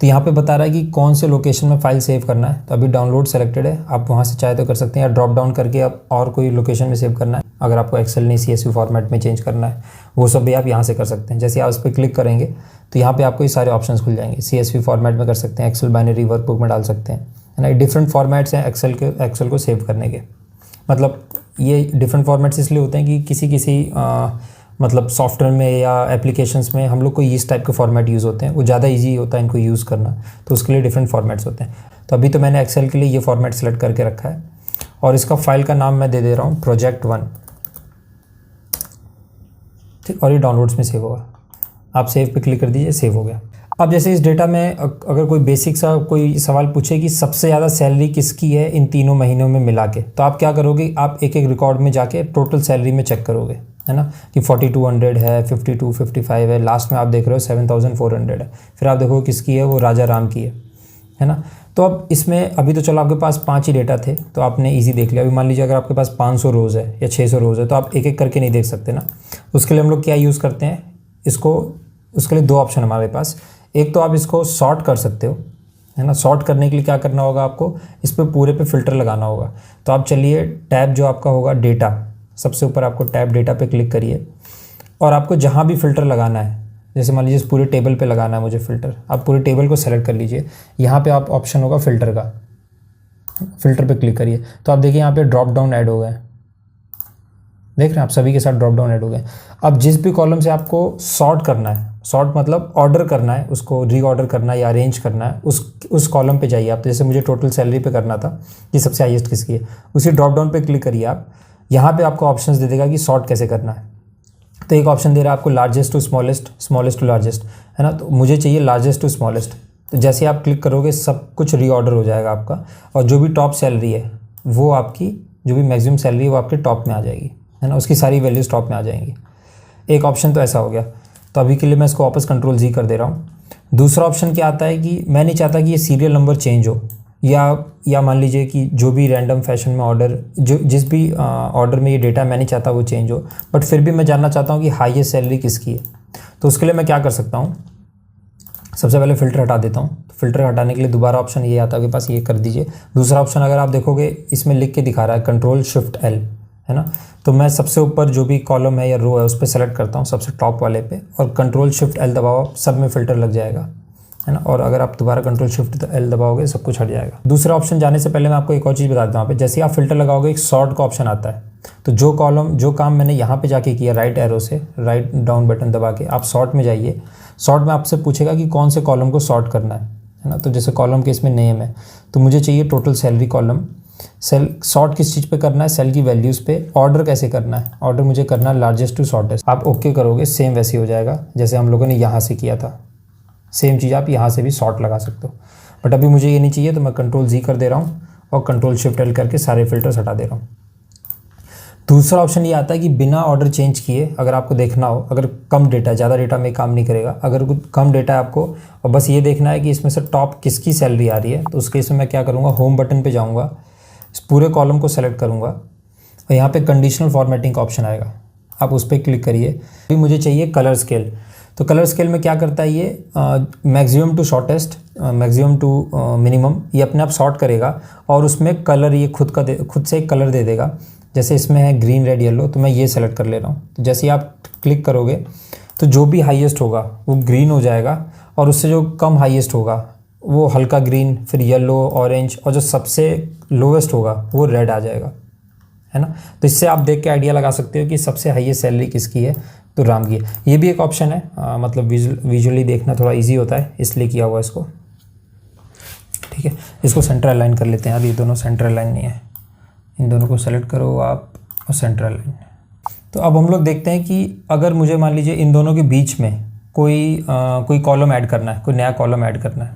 तो यहाँ पे बता रहा है कि कौन से लोकेशन में फ़ाइल सेव करना है। तो अभी डाउनलोड सेलेक्टेड है, आप वहाँ से चाहे तो कर सकते हैं, या ड्रॉप डाउन करके अब और कोई लोकेशन में सेव करना है। अगर आपको एक्सेल नहीं CSV फॉर्मेट में चेंज करना है वो सब भी आप यहाँ से कर सकते हैं। जैसे आप उस पर क्लिक करेंगे तो यहाँ पे आपको ये सारे ऑप्शंस खुल जाएंगे। CSV फॉर्मेट में कर सकते हैं, एक्सेल बाइनरी वर्कबुक में डाल सकते हैं, है ना। डिफरेंट फॉर्मेट्स हैं एक्सेल को सेव करने के। मतलब ये डिफरेंट फॉर्मेट्स इसलिए होते हैं कि किसी मतलब सॉफ्टवेयर में या एप्लीकेशंस में हम लोग को इस टाइप के फॉर्मेट यूज़ होते हैं, वो ज़्यादा इजी होता है इनको यूज़ करना, तो उसके लिए डिफरेंट फॉर्मेट्स होते हैं। तो अभी तो मैंने एक्सेल के लिए ये फॉर्मेट सेलेक्ट करके रखा है और इसका फाइल का नाम मैं दे दे रहा हूँ Project1, ठीक। और ये डाउनलोड्स में सेव होगा, आप सेव पे क्लिक कर दीजिए, सेव हो गया। अब जैसे इस डेटा में अगर कोई बेसिक सा कोई सवाल पूछे कि सबसे ज़्यादा सैलरी किसकी है इन तीनों महीनों में मिला के, तो आप क्या करोगे, आप एक एक रिकॉर्ड में जाके टोटल सैलरी में चेक करोगे, है ना, कि 4200 है, 52, 55 है, लास्ट में आप देख रहे हो 7400 है। फिर आप देखो किसकी है, वो राजा राम की है ना। तो अब इसमें अभी तो चलो आपके पास 5 ही डेटा थे तो आपने इजी देख लिया। अभी मान लीजिए अगर आपके पास 500 रोज़ है या 600 रोज़ है तो आप एक एक करके नहीं देख सकते ना। उसके लिए हम लोग क्या यूज़ करते हैं इसको, उसके लिए 2 ऑप्शन हमारे पास। एक तो आप इसको सॉर्ट कर सकते हो, है ना। सॉर्ट करने के लिए क्या करना होगा, आपको इस पर पूरे पे फ़िल्टर लगाना होगा। तो आप चलिए टैब जो आपका होगा डेटा, सबसे ऊपर आपको टैब डेटा पे क्लिक करिए और आपको जहाँ भी फ़िल्टर लगाना है, जैसे मान लीजिए इस पूरे टेबल पे लगाना है मुझे फ़िल्टर, आप पूरे टेबल को सेलेक्ट कर लीजिए। यहाँ पे आप ऑप्शन होगा फ़िल्टर का, फ़िल्टर पे क्लिक करिए तो आप देखिए यहाँ पे ड्रॉप डाउन ऐड हो गए, देख रहे हैं आप, सभी के साथ ड्रॉप डाउन ऐड हो गए। अब जिस भी कॉलम से आपको सॉर्ट करना है, सॉर्ट मतलब ऑर्डर करना है, उसको रीऑर्डर करना है या अरेंज करना है, उस कॉलम पे जाइए आप। तो जैसे मुझे टोटल सैलरी पे करना था कि सबसे हाईएस्ट किसकी है, उसी ड्रॉप डाउन पे क्लिक करिए आप। यहाँ पे आपको ऑप्शंस दे देगा कि सॉर्ट कैसे करना है। तो एक ऑप्शन दे रहा है आपको largest to smallest, smallest to largest, है ना। तो मुझे चाहिए लार्जेस्ट टू स्मॉलेस्ट। तो जैसे आप क्लिक करोगे सब कुछ रीऑर्डर हो जाएगा आपका, और जो भी टॉप सैलरी है वो आपकी, जो भी मैक्सिमम सैलरी है वो आपके टॉप में आ जाएगी, है ना। उसकी सारी वैल्यूज टॉप में आ जाएंगी। एक ऑप्शन तो ऐसा हो गया। तो अभी के लिए मैं इसको वापस Ctrl+Z कर दे रहा हूँ। दूसरा ऑप्शन क्या आता है कि मैं नहीं चाहता कि ये सीरियल नंबर चेंज हो, या मान लीजिए कि जो भी रैंडम फैशन में ऑर्डर, जो जिस भी ऑर्डर में ये डेटा मैं नहीं चाहता वो चेंज हो, बट फिर भी मैं जानना चाहता हूँ कि हाईएस्ट सैलरी किसकी है। तो उसके लिए मैं क्या कर सकता हूँ, सबसे पहले फ़िल्टर हटा देता हूँ। तो फ़िल्टर हटाने के लिए दोबारा ऑप्शन ये आता है आपके पास, ये कर दीजिए। दूसरा ऑप्शन अगर आप देखोगे इसमें लिख के दिखा रहा है Ctrl+Shift+L, है ना। तो मैं सबसे ऊपर जो भी कॉलम है या रो है उस पर सेलेक्ट करता हूँ, सबसे टॉप वाले पे, और Ctrl+Shift+L दबाओ, सब में फ़िल्टर लग जाएगा, है ना। और अगर आप दोबारा Ctrl+Shift+L दबाओगे सब कुछ हट जाएगा। दूसरा ऑप्शन जाने से पहले मैं आपको एक और चीज़ बता देता हूँ। यहाँ पे जैसे आप फ़िल्टर लगाओगे एक सॉर्ट का ऑप्शन आता है। तो जो कॉलम, जो काम मैंने यहाँ पे जाके किया, राइट एरो से राइट डाउन बटन दबा के आप सॉर्ट में जाइए। सॉर्ट में आपसे पूछेगा कि कौन से कॉलम को सॉर्ट करना है ना। तो जैसे कॉलम के इसमें नेम है, तो मुझे चाहिए total salary column. Cell sort किस चीज़ पे करना है, सेल की वैल्यूज़ पे। ऑर्डर कैसे करना है, ऑर्डर मुझे करना है लार्जेस्ट टू शॉर्टेस्ट। आप ओके करोगे, सेम वैसे ही हो जाएगा जैसे हम लोगों ने यहाँ से किया था। सेम चीज़ आप यहाँ से भी सॉर्ट लगा सकते हो, बट अभी मुझे ये नहीं चाहिए तो मैं Ctrl+Z कर दे रहा हूँ और Ctrl+Shift+L करके सारे फिल्टर्स हटा दे रहा हूँ। दूसरा ऑप्शन ये आता है कि बिना ऑर्डर चेंज किए, अगर आपको देखना हो, अगर कम डेटा है, ज़्यादा डेटा में काम नहीं करेगा, अगर कम डेटा है आपको और बस ये देखना है कि इसमें से टॉप किसकी सैलरी आ रही है, तो उस केस में मैं क्या करूँगा, होम बटन पे जाऊँगा, इस पूरे कॉलम को सेलेक्ट करूँगा और यहाँ पे कंडीशनल फॉर्मेटिंग का ऑप्शन आएगा, आप उस पर क्लिक करिए। अभी मुझे चाहिए कलर स्केल। तो कलर स्केल में क्या करता है ये, maximum to shortest, maximum to minimum, ये अपने आप सॉर्ट करेगा और उसमें कलर ये खुद से एक कलर दे देगा। जैसे इसमें है ग्रीन, रेड, येलो, तो मैं ये सेलेक्ट कर ले रहा हूँ। तो जैसे ही आप क्लिक करोगे तो जो भी हाईएस्ट होगा वो ग्रीन हो जाएगा और उससे जो कम हाईएस्ट होगा वो हल्का ग्रीन, फिर येलो, ऑरेंज, और जो सबसे लोवेस्ट होगा वो रेड आ जाएगा, है ना। तो इससे आप देख के आइडिया लगा सकते हो कि सबसे हाईएस्ट सैलरी किसकी है, तो राम की है। ये भी एक ऑप्शन है, मतलब विजुअली देखना थोड़ा इजी होता है इसलिए किया हुआ इसको, ठीक है। इसको सेंटर अलाइन कर लेते हैं यार, ये दोनों सेंटर अलाइन नहीं है, इन दोनों को सेलेक्ट करो आप और सेंटर अलाइन। तो अब हम लोग देखते हैं कि अगर मुझे मान लीजिए इन दोनों के बीच में कोई कॉलम ऐड करना है, कोई नया कॉलम ऐड करना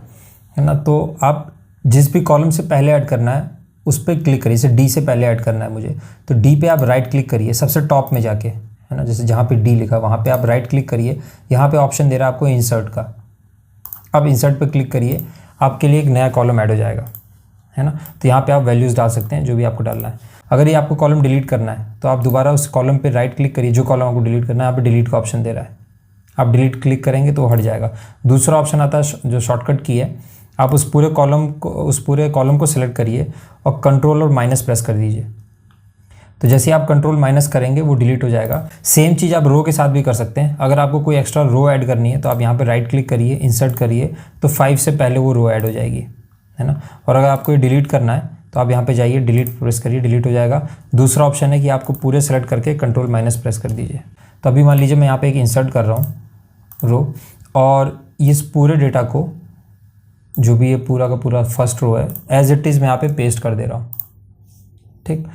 है ना। तो आप जिस भी कॉलम से पहले ऐड करना है उस पर क्लिक करिए। जैसे डी से पहले ऐड करना है मुझे, तो डी पे आप राइट क्लिक करिए सबसे टॉप में जाके, है ना। जैसे जहाँ पे डी लिखा वहाँ पे आप राइट क्लिक करिए। यहाँ पे ऑप्शन दे रहा है आपको इंसर्ट का, अब इंसर्ट पे क्लिक करिए, आपके लिए एक नया कॉलम ऐड हो जाएगा, है ना। तो यहाँ पे आप वैल्यूज़ डाल सकते हैं जो भी आपको डालना है। अगर ये आपको कॉलम डिलीट करना है तो आप दोबारा उस कॉलम पे राइट क्लिक करिए, जो कॉलम आपको डिलीट करना है, यहाँ पे डिलीट का ऑप्शन दे रहा है, आप डिलीट क्लिक करेंगे तो वो हट जाएगा। दूसरा ऑप्शन आता है जो शॉर्टकट की है, आप उस पूरे कॉलम को सिलेक्ट करिए और कंट्रोल और माइनस प्रेस कर दीजिए। तो जैसे आप कंट्रोल माइनस करेंगे वो डिलीट हो जाएगा। सेम चीज़ आप रो के साथ भी कर सकते हैं। अगर आपको कोई एक्स्ट्रा रो ऐड करनी है तो आप यहाँ पे राइट क्लिक करिए, इंसर्ट करिए, तो 5 से पहले वो रो ऐड हो जाएगी, है ना। और अगर आपको ये डिलीट करना है तो आप यहाँ पे जाइए, डिलीट प्रेस करिए, डिलीट हो जाएगा। दूसरा ऑप्शन है कि आपको पूरे सेलेक्ट करके कंट्रोल माइनस प्रेस कर दीजिए। तो अभी मान लीजिए मैं यहाँ पे एक इंसर्ट कर रहा हूँ रो, और इस पूरे डेटा को, जो भी ये पूरा का पूरा फर्स्ट रो है, एज इट इज़ मैं यहाँ पे पेस्ट कर दे रहा हूँ, ठीक।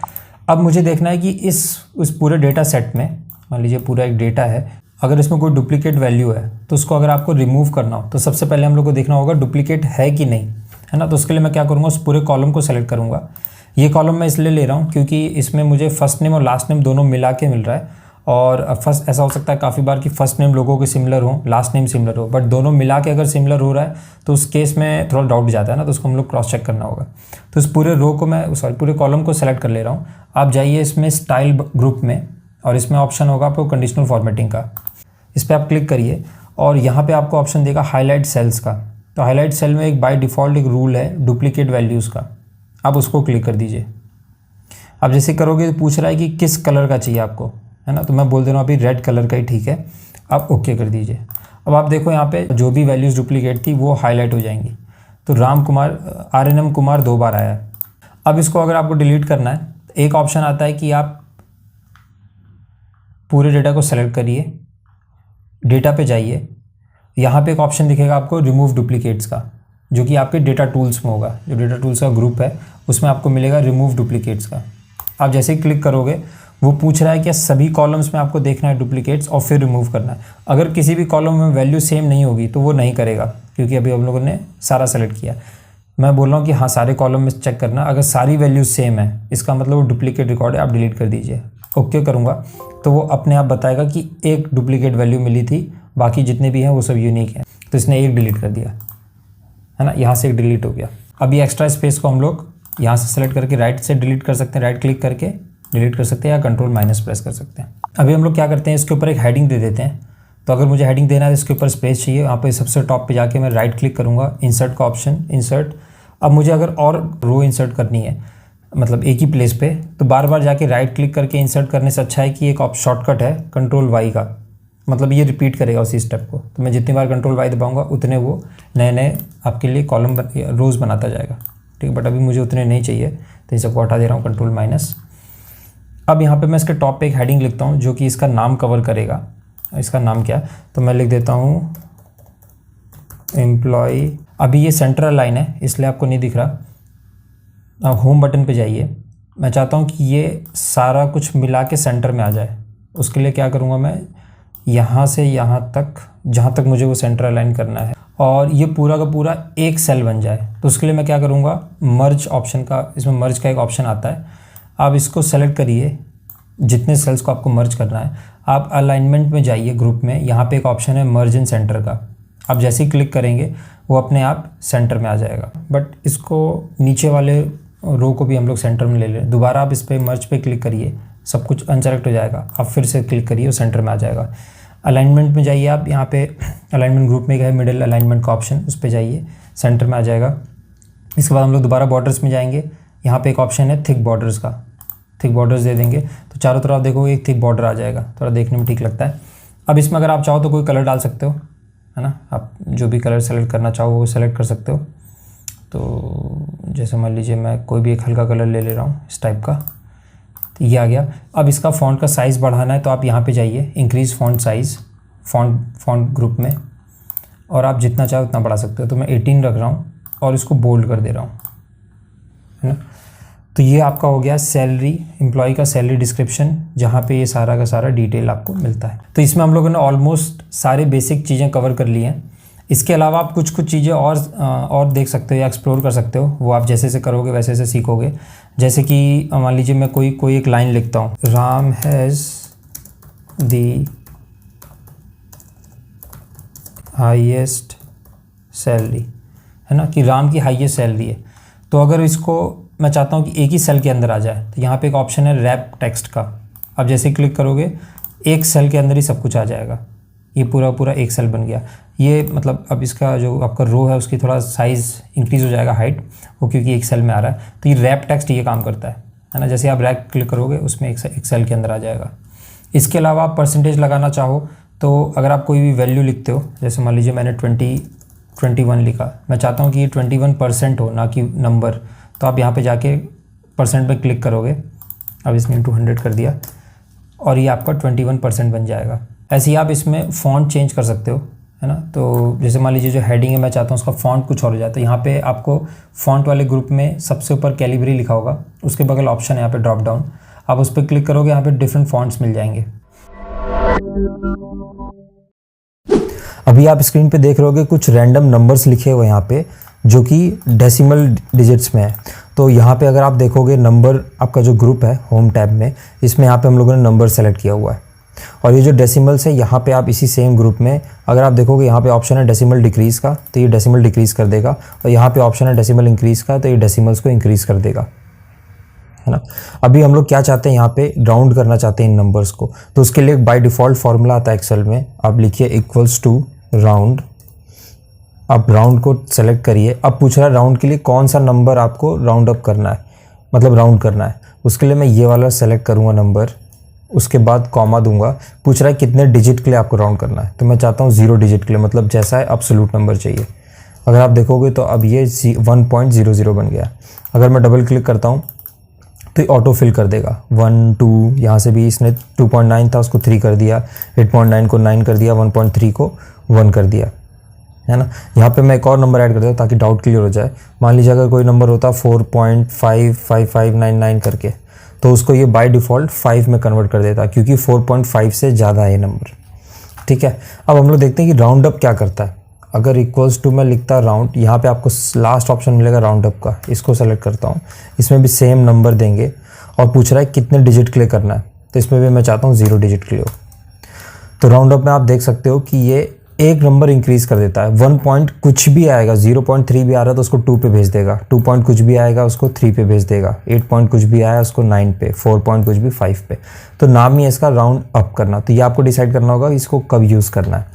अब मुझे देखना है कि उस पूरे डेटा सेट में, मान लीजिए पूरा एक डेटा है, अगर इसमें कोई डुप्लीकेट वैल्यू है तो उसको अगर आपको रिमूव करना हो तो सबसे पहले हम लोग को देखना होगा डुप्लीकेट है कि नहीं, है ना। तो उसके लिए मैं क्या करूँगा, उस पूरे कॉलम को सेलेक्ट करूँगा। ये कॉलम मैं इसलिए ले रहा हूँ क्योंकि इसमें मुझे फर्स्ट नेम और लास्ट नेम दोनों मिला के मिल रहा है। और फर्स्ट ऐसा हो सकता है काफ़ी बार कि फर्स्ट नेम लोगों के सिमिलर हो, लास्ट नेम सिमिलर हो, बट दोनों मिला के अगर सिमिलर हो रहा है तो उस केस में थोड़ा डाउट जाता है ना, तो उसको हम लोग क्रॉस चेक करना होगा। तो इस पूरे रो को मैं पूरे कॉलम को सेलेक्ट कर ले रहा हूँ। आप जाइए इसमें स्टाइल ग्रुप में, और इसमें ऑप्शन होगा आपको कंडीशनल फॉर्मेटिंग का, इस पर आप क्लिक करिए और यहाँ पे आपको ऑप्शन देगा हाईलाइट सेल्स का। तो हाईलाइट सेल में एक बाय डिफ़ॉल्ट एक रूल है डुप्लीकेट वैल्यूज़ का, आप उसको क्लिक कर दीजिए। आप जैसे करोगे तो पूछ रहा है कि किस कलर का चाहिए आपको, है ना। तो मैं बोल दे रहा हूँ अभी रेड कलर का ही ठीक है, आप ओके कर दीजिए। अब आप देखो यहाँ पे जो भी वैल्यूज़ डुप्लीकेट थी वो हाईलाइट हो जाएंगी। तो RNM कुमार 2 बार आया है। अब इसको अगर आपको डिलीट करना है, एक ऑप्शन आता है कि आप पूरे डेटा को सेलेक्ट करिए, डेटा पे जाइए, यहाँ पे एक ऑप्शन दिखेगा आपको रिमूव डुप्लीकेट्स का, जो कि आपके डेटा टूल्स में होगा। जो डेटा टूल्स का ग्रुप है उसमें आपको मिलेगा रिमूव डुप्लीकेट्स का। आप जैसे ही क्लिक करोगे वो पूछ रहा है कि सभी कॉलम्स में आपको देखना है डुप्लीकेट्स और फिर रिमूव करना है। अगर किसी भी कॉलम में वैल्यू सेम नहीं होगी तो वो नहीं करेगा, क्योंकि अभी हम लोगों ने सारा सेलेक्ट किया। मैं बोल रहा हूँ कि हाँ सारे कॉलम में चेक करना, अगर सारी वैल्यूज सेम है इसका मतलब वो डुप्लीकेट रिकॉर्ड है, आप डिलीट कर दीजिए। ओके करूँगा तो वो अपने आप बताएगा कि एक डुप्लीकेट वैल्यू मिली थी, बाकी जितने भी हैं वो सब यूनिक हैं। तो इसने एक डिलीट कर दिया, है ना, यहाँ से एक डिलीट हो गया। अभी एक्स्ट्रा स्पेस को हम लोग यहाँ से सेलेक्ट करके राइट से डिलीट कर सकते हैं, राइट क्लिक करके डिलीट कर सकते हैं या कंट्रोल माइनस प्रेस कर सकते हैं। अभी हम लोग क्या करते हैं, इसके ऊपर एक हेडिंग दे देते हैं। तो अगर मुझे हेडिंग देना है तो इसके ऊपर स्पेस चाहिए, वहाँ पे सबसे टॉप पे जाके मैं राइट क्लिक करूँगा, इंसर्ट का ऑप्शन, इंसर्ट। अब मुझे अगर और रो इंसर्ट करनी है, मतलब एक ही प्लेस पे, तो बार बार जाके राइट क्लिक करके इंसर्ट करने से अच्छा है कि एक शॉर्टकट है कंट्रोल वाई का, मतलब ये रिपीट करेगा उसी स्टेप को। तो मैं जितनी बार कंट्रोल वाई दबाऊंगा उतने वो नए नए आपके लिए कॉलम रोज़ बनाता जाएगा, ठीक है। बट अभी मुझे उतने नहीं चाहिए तो इन सबको हटा दे रहा हूँ, कंट्रोल माइनस। अब यहाँ पे मैं इसके टॉप पे एक हेडिंग लिखता हूँ जो कि इसका नाम कवर करेगा। इसका नाम क्या, तो मैं लिख देता हूँ एम्प्लॉय। अभी ये सेंट्रल लाइन है इसलिए आपको नहीं दिख रहा। आप होम बटन पे जाइए, मैं चाहता हूँ कि ये सारा कुछ मिला के सेंटर में आ जाए। उसके लिए क्या करूँगा, मैं यहाँ से यहाँ तक, जहाँ तक मुझे वो सेंटर अलाइन करना है, और ये पूरा का पूरा एक सेल बन जाए। तो उसके लिए मैं क्या करूँगा, मर्ज ऑप्शन का, इसमें मर्ज का एक ऑप्शन आता है, आप इसको सेलेक्ट करिए जितने सेल्स को आपको मर्ज करना है। आप अलाइनमेंट में जाइए ग्रुप में, यहाँ पे एक ऑप्शन है मर्ज इन सेंटर का, आप जैसे ही क्लिक करेंगे वो अपने आप सेंटर में आ जाएगा। बट इसको नीचे वाले रो को भी हम लोग सेंटर में ले लें। दोबारा आप इस पर मर्ज पे क्लिक करिए, सब कुछ अनसेलेक्ट हो जाएगा, आप फिर से क्लिक करिए वो सेंटर में आ जाएगा। अलाइनमेंट में जाइए आप, यहाँ पे अलाइनमेंट ग्रुप में है मिडिल अलाइनमेंट का ऑप्शन, उस पर जाइए, सेंटर में आ जाएगा। इसके बाद हम लोग दोबारा बॉर्डर्स में जाएंगे, यहाँ पे एक ऑप्शन है थिक बॉर्डर्स का, थिक बॉर्डर्स दे देंगे तो चारों तरफ देखो एक थिक बॉर्डर आ जाएगा, थोड़ा देखने में ठीक लगता है। अब इसमें अगर आप चाहो तो कोई कलर डाल सकते हो, है ना, आप जो भी कलर सेलेक्ट करना चाहो वो सेलेक्ट कर सकते हो। तो जैसे मान लीजिए मैं कोई भी एक हल्का कलर ले रहा हूँ इस टाइप का, तो ये आ गया। अब इसका फ़ॉन्ट का साइज़ बढ़ाना है तो आप यहाँ पे जाइए increase font size, font group में, और आप जितना चाहो उतना बढ़ा सकते हो। तो मैं 18 रख रहा हूँ और इसको बोल्ड कर दे रहा हूँ, है ना। तो ये आपका हो गया सैलरी, एम्प्लॉय का सैलरी डिस्क्रिप्शन, जहाँ पे ये सारा का सारा डिटेल आपको मिलता है। तो इसमें हम लोगों ने ऑलमोस्ट सारे बेसिक चीज़ें कवर कर ली हैं। इसके अलावा आप कुछ चीज़ें और देख सकते हो या एक्सप्लोर कर सकते हो, वो आप जैसे करोगे वैसे वैसे सीखोगे। जैसे कि मान लीजिए मैं कोई एक लाइन लिखता हूँ, Ram has the highest salary, है ना, कि राम की हाईएस्ट सैलरी है। तो अगर इसको मैं चाहता हूँ कि एक ही सेल के अंदर आ जाए, तो यहाँ पे एक ऑप्शन है रैप टेक्स्ट का। अब जैसे क्लिक करोगे एक सेल के अंदर ही सब कुछ आ जाएगा, ये पूरा पूरा एक सेल बन गया। ये मतलब अब इसका जो आपका रो है उसकी थोड़ा साइज़ इंक्रीज़ हो जाएगा, हाइट, वो क्योंकि एक सेल में आ रहा है। तो ये रैप टेक्स्ट ये काम करता है ना। जैसे आप रैप क्लिक करोगे उसमें एक सेल के अंदर आ जाएगा। इसके अलावा आप परसेंटेज लगाना चाहो तो अगर आप कोई भी वैल्यू लिखते हो, जैसे मान लीजिए मैंने 21 लिखा, मैं चाहता हूँ कि ये 21% हो ना कि नंबर, तो आप यहाँ पे जाके परसेंट पे क्लिक करोगे। अब इसने इंटू 100 कर दिया और ये आपका 21% बन जाएगा। ऐसे ही आप इसमें फ़ॉन्ट चेंज कर सकते हो, है ना। तो जैसे मान लीजिए जो हेडिंग है मैं चाहता हूँ उसका फ़ॉन्ट कुछ और हो जाए, तो यहाँ पे आपको फ़ॉन्ट वाले ग्रुप में सबसे ऊपर कैलिब्री लिखा होगा, उसके बगल ऑप्शन है यहाँ पे ड्रॉप डाउन, आप उस पर क्लिक करोगे, यहाँ पे डिफरेंट फ़ॉन्ट्स मिल जाएंगे। अभी आप स्क्रीन पे देख रहे होगे कुछ रैंडम नंबर्स लिखे हुए यहाँ पे जो कि डेसिमल डिजिट्स में है। तो यहाँ पे अगर आप देखोगे नंबर आपका जो ग्रुप है होम टैब में, इसमें यहाँ पे हम लोगों ने नंबर सेलेक्ट किया हुआ है और ये जो डेसिमल्स है यहाँ पे आप इसी सेम ग्रुप में अगर आप देखोगे यहाँ पे ऑप्शन है डेसिमल डिक्रीज़ का, तो ये डेसिमल डिक्रीज़ कर देगा, और यहाँ पे ऑप्शन है डेसिमल इंक्रीज़ का, तो ये डेसिमल्स को इंक्रीज़ कर देगा, है ना। अभी हम लोग क्या चाहते हैं, यहाँ पे राउंड करना चाहते हैं इन नंबर्स को, तो उसके लिए बाय डिफ़ॉल्ट फार्मूला आता है एक्सेल में, आप लिखिए इक्वल्स टू राउंड। आप राउंड को सेलेक्ट करिए। अब पूछ रहा है राउंड के लिए कौन सा नंबर आपको राउंड अप करना है, मतलब राउंड करना है। उसके लिए मैं ये वाला सेलेक्ट करूँगा नंबर, उसके बाद कॉमा दूंगा। पूछ रहा है कितने डिजिट के लिए आपको राउंड करना है, तो मैं चाहता हूँ 0 डिजिट के लिए, मतलब जैसा है एब्सोल्यूट नंबर चाहिए। अगर आप देखोगे तो अब ये 1.00 बन गया। अगर मैं डबल क्लिक करता हूँ तो ये ऑटो फिल कर देगा 1 2, यहाँ से भी इसने 2.9 था उसको 3 कर दिया, 8.9 को 9 कर दिया, 1.3 को 1 कर दिया, है ना। यहाँ पे मैं एक और नंबर ऐड कर देता हूँ ताकि डाउट क्लियर हो जाए। मान लीजिए अगर कोई नंबर होता 4.55599 करके, तो उसको ये बाय डिफ़ॉल्ट 5 में कन्वर्ट कर देता क्योंकि 4.5 से ज़्यादा है ये नंबर, ठीक है। अब हम लोग देखते हैं कि राउंड अप क्या करता है। अगर इक्वल्स टू में लिखता राउंड, यहाँ पे आपको लास्ट ऑप्शन मिलेगा राउंड अप का, इसको सेलेक्ट करता हूँ। इसमें भी सेम नंबर देंगे और पूछ रहा है कितने डिजिट के लिए करना है, तो इसमें भी मैं चाहता हूँ 0 डिजिट के लिए हो। तो राउंड अप में आप देख सकते हो कि ये एक नंबर इंक्रीज़ कर देता है। 1 पॉइंट कुछ भी आएगा, 0.3 भी आ रहा है तो उसको 2 पे भेज देगा, 2 पॉइंट कुछ भी आएगा उसको 3 पे भेज देगा, 8 पॉइंट कुछ भी आया उसको 9 पे, 4 पॉइंट कुछ भी 5 पे। तो नाम ही है इसका राउंड अप करना। तो ये आपको डिसाइड करना होगा इसको कब यूज़ करना है।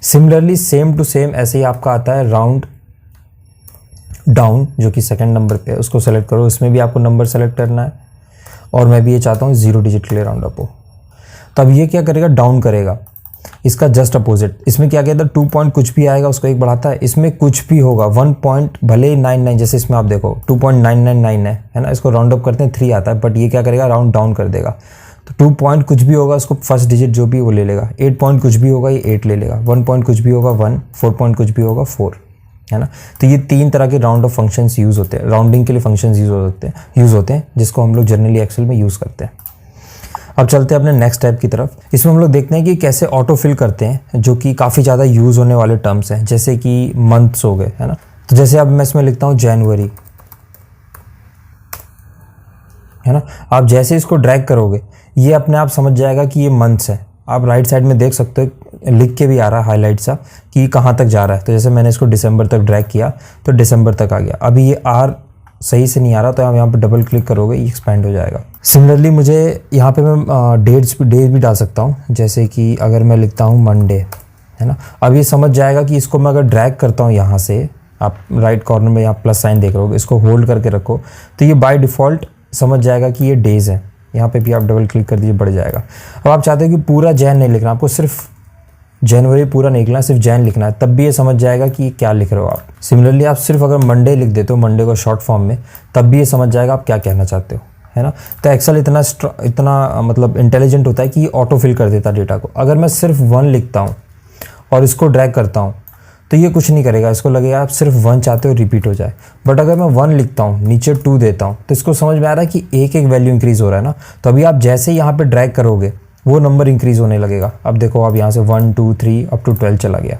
सिमिलरली सेम टू सेम ऐसे ही आपका आता है राउंड डाउन, जो कि सेकंड नंबर पे है, उसको सेलेक्ट करो। इसमें भी आपको नंबर सेलेक्ट करना है और मैं भी ये चाहता हूँ 0 डिजिट के लिए राउंड अप हो। तब ये क्या करेगा, डाउन करेगा। इसका जस्ट अपोजिट, इसमें क्या कहता है 2 पॉइंट कुछ भी आएगा उसको 1 बढ़ाता है, इसमें कुछ भी होगा 1 पॉइंट भले ही 99, जैसे इसमें आप देखो 2.999 है ना, इसको राउंड अप करते हैं 3 आता है, बट ये क्या करेगा राउंड डाउन कर देगा। तो 2 पॉइंट कुछ भी होगा उसको फर्स्ट डिजिट जो भी वो ले लेगा, 8 पॉइंट कुछ भी होगा ये 8 ले लेगा, 1 पॉइंट कुछ भी होगा 1, 4 पॉइंट कुछ भी होगा 4, है ना। तो ये 3 तरह के राउंड ऑफ फंक्शंस यूज़ होते हैं, राउंडिंग के लिए फंक्शंस यूज़ होते हैं जिसको हम लोग जनरली एक्सेल में यूज़ करते हैं। अब चलते हैं अपने नेक्स्ट टैब की तरफ। इसमें हम लोग देखते हैं कि कैसे ऑटो फिल करते हैं, जो कि काफ़ी ज़्यादा यूज़ होने वाले टर्म्स हैं, जैसे कि मंथ्स हो गए, है ना। तो जैसे अब मैं इसमें लिखता हूँ जनवरी, है ना। आप जैसे इसको ड्रैग करोगे ये अपने आप समझ जाएगा कि ये मंथ्स है। आप राइट साइड में देख सकते हो लिख के भी आ रहा है हाईलाइट सा कि कहाँ तक जा रहा है। तो जैसे मैंने इसको दिसंबर तक ड्रैग किया तो दिसंबर तक आ गया। अभी ये आर सही से नहीं आ रहा तो आप यहाँ पे डबल क्लिक करोगे ये एक्सपैंड हो जाएगा। सिमिलरली मुझे यहाँ पे मैं डेट भी डाल सकता हूँ, जैसे कि अगर मैं लिखता हूँ मंडे, है ना। अब ये समझ जाएगा कि इसको मैं अगर ड्रैग करता हूँ यहाँ से, आप राइट कॉर्नर में यहाँ प्लस साइन देख रहे हो, इसको होल्ड करके रखो तो ये बाय डिफ़ॉल्ट समझ जाएगा कि ये डेज़ है। यहाँ पे भी आप डबल क्लिक कर दीजिए बढ़ जाएगा। अब आप चाहते हो कि पूरा जैन नहीं लिखना, आपको सिर्फ जनवरी पूरा नहीं लिखना, सिर्फ जैन लिखना है, तब भी ये समझ जाएगा कि क्या लिख रहे हो आप। सिमिलरली आप सिर्फ अगर मंडे लिख देते हो, मंडे को शॉर्ट फॉर्म में, तब भी ये समझ जाएगा आप क्या कहना चाहते हो, है ना। तो एक्सेल इतना मतलब इंटेलिजेंट होता है कि ये ऑटो फिल कर देता है डेटा को। अगर मैं सिर्फ 1 लिखता हूँ और इसको ड्रैग करता हूँ तो ये कुछ नहीं करेगा, इसको लगेगा आप सिर्फ 1 चाहते हो रिपीट हो जाए। बट अगर मैं 1 लिखता हूँ नीचे 2 देता हूँ तो इसको समझ में आ रहा है कि एक एक वैल्यू इंक्रीज हो रहा है ना। तो अभी आप जैसे ही यहाँ पे ड्रैग करोगे वो नंबर इंक्रीज होने लगेगा। अब देखो आप यहाँ से 1 2 3 अप टू 12 चला गया,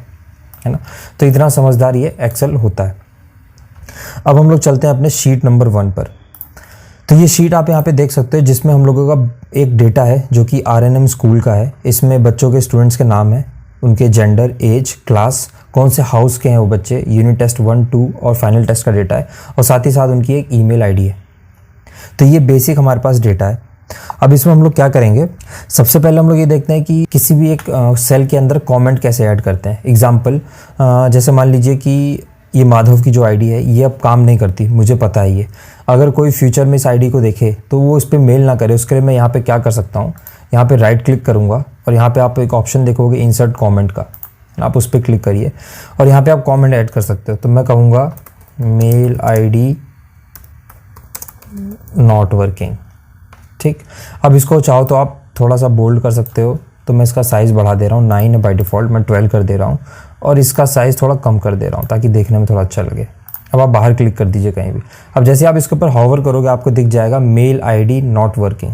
है ना। तो इतना समझदार ये एक्सेल होता है। अब हम लोग चलते हैं अपने शीट नंबर 1 पर। तो ये शीट आप यहाँ पे देख सकते हो जिसमें हम लोगों का एक डेटा है जो कि RNM स्कूल का है। इसमें बच्चों के स्टूडेंट्स के नाम है, उनके जेंडर, एज, क्लास, कौन से हाउस के हैं वो बच्चे, यूनिट टेस्ट 1, 2 और फाइनल टेस्ट का डेटा है, और साथ ही साथ उनकी एक ईमेल आईडी है। तो ये बेसिक हमारे पास डेटा है। अब इसमें हम लोग क्या करेंगे, सबसे पहले हम लोग ये देखते हैं कि किसी भी एक सेल के अंदर कमेंट कैसे ऐड करते हैं। एग्जांपल, जैसे मान लीजिए कि ये माधव की जो आईडी है ये अब काम नहीं करती, मुझे पता है ये। अगर कोई फ्यूचर में इस आईडी को देखे तो वो इस पर मेल ना करे, उसके लिए मैं यहाँ पे क्या कर सकता हूँ, यहाँ पे राइट क्लिक करूँगा और यहाँ पे आप एक ऑप्शन देखोगे इंसर्ट कमेंट का, आप उस पर क्लिक करिए और यहाँ पे आप कमेंट ऐड कर सकते हो। तो मैं कहूँगा मेल आईडी नॉट वर्किंग, ठीक। अब इसको चाहो तो आप थोड़ा सा बोल्ड कर सकते हो, तो मैं इसका साइज़ बढ़ा दे रहा हूँ, 9 है बाय डिफ़ॉल्ट, मैं 12 कर दे रहा हूँ और इसका साइज़ थोड़ा कम कर दे रहा हूँ ताकि देखने में थोड़ा अच्छा लगे। अब आप बाहर क्लिक कर दीजिए कहीं भी। अब जैसे आप इसके ऊपर हॉवर करोगे आपको दिख जाएगा मेल आईडी नॉट वर्किंग,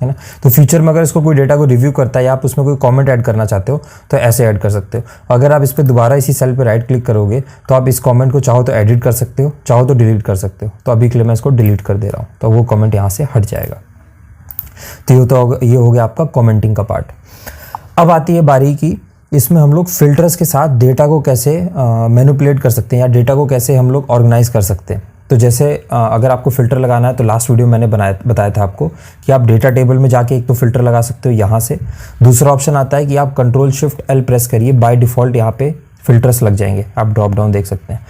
है ना। तो फ्यूचर में अगर इसको कोई डेटा को रिव्यू करता है या आप उसमें कोई कमेंट ऐड करना चाहते हो तो ऐसे ऐड कर सकते हो। अगर आप इस पर दोबारा इसी सेल पे राइट क्लिक करोगे तो आप इस कमेंट को चाहो तो एडिट कर सकते हो, चाहो तो डिलीट कर सकते हो। तो अभी के लिए मैं इसको डिलीट कर दे रहा हूँ, तो वो कमेंट यहाँ से हट जाएगा। तो ये हो गया आपका कमेंटिंग का पार्ट। अब आती है बारी की, इसमें हम लोग फिल्टर्स के साथ डेटा को कैसे मैनिपुलेट कर सकते हैं या डेटा को कैसे हम लोग ऑर्गेनाइज कर सकते हैं। तो जैसे अगर आपको फ़िल्टर लगाना है तो लास्ट वीडियो मैंने बताया था आपको कि आप डेटा टेबल में जाके एक तो फ़िल्टर लगा सकते हो यहाँ से। दूसरा ऑप्शन आता है कि आप Ctrl+Shift+L प्रेस करिए, बाय डिफ़ॉल्ट यहाँ पे फ़िल्टर्स लग जाएंगे, आप ड्रॉप डाउन देख सकते हैं।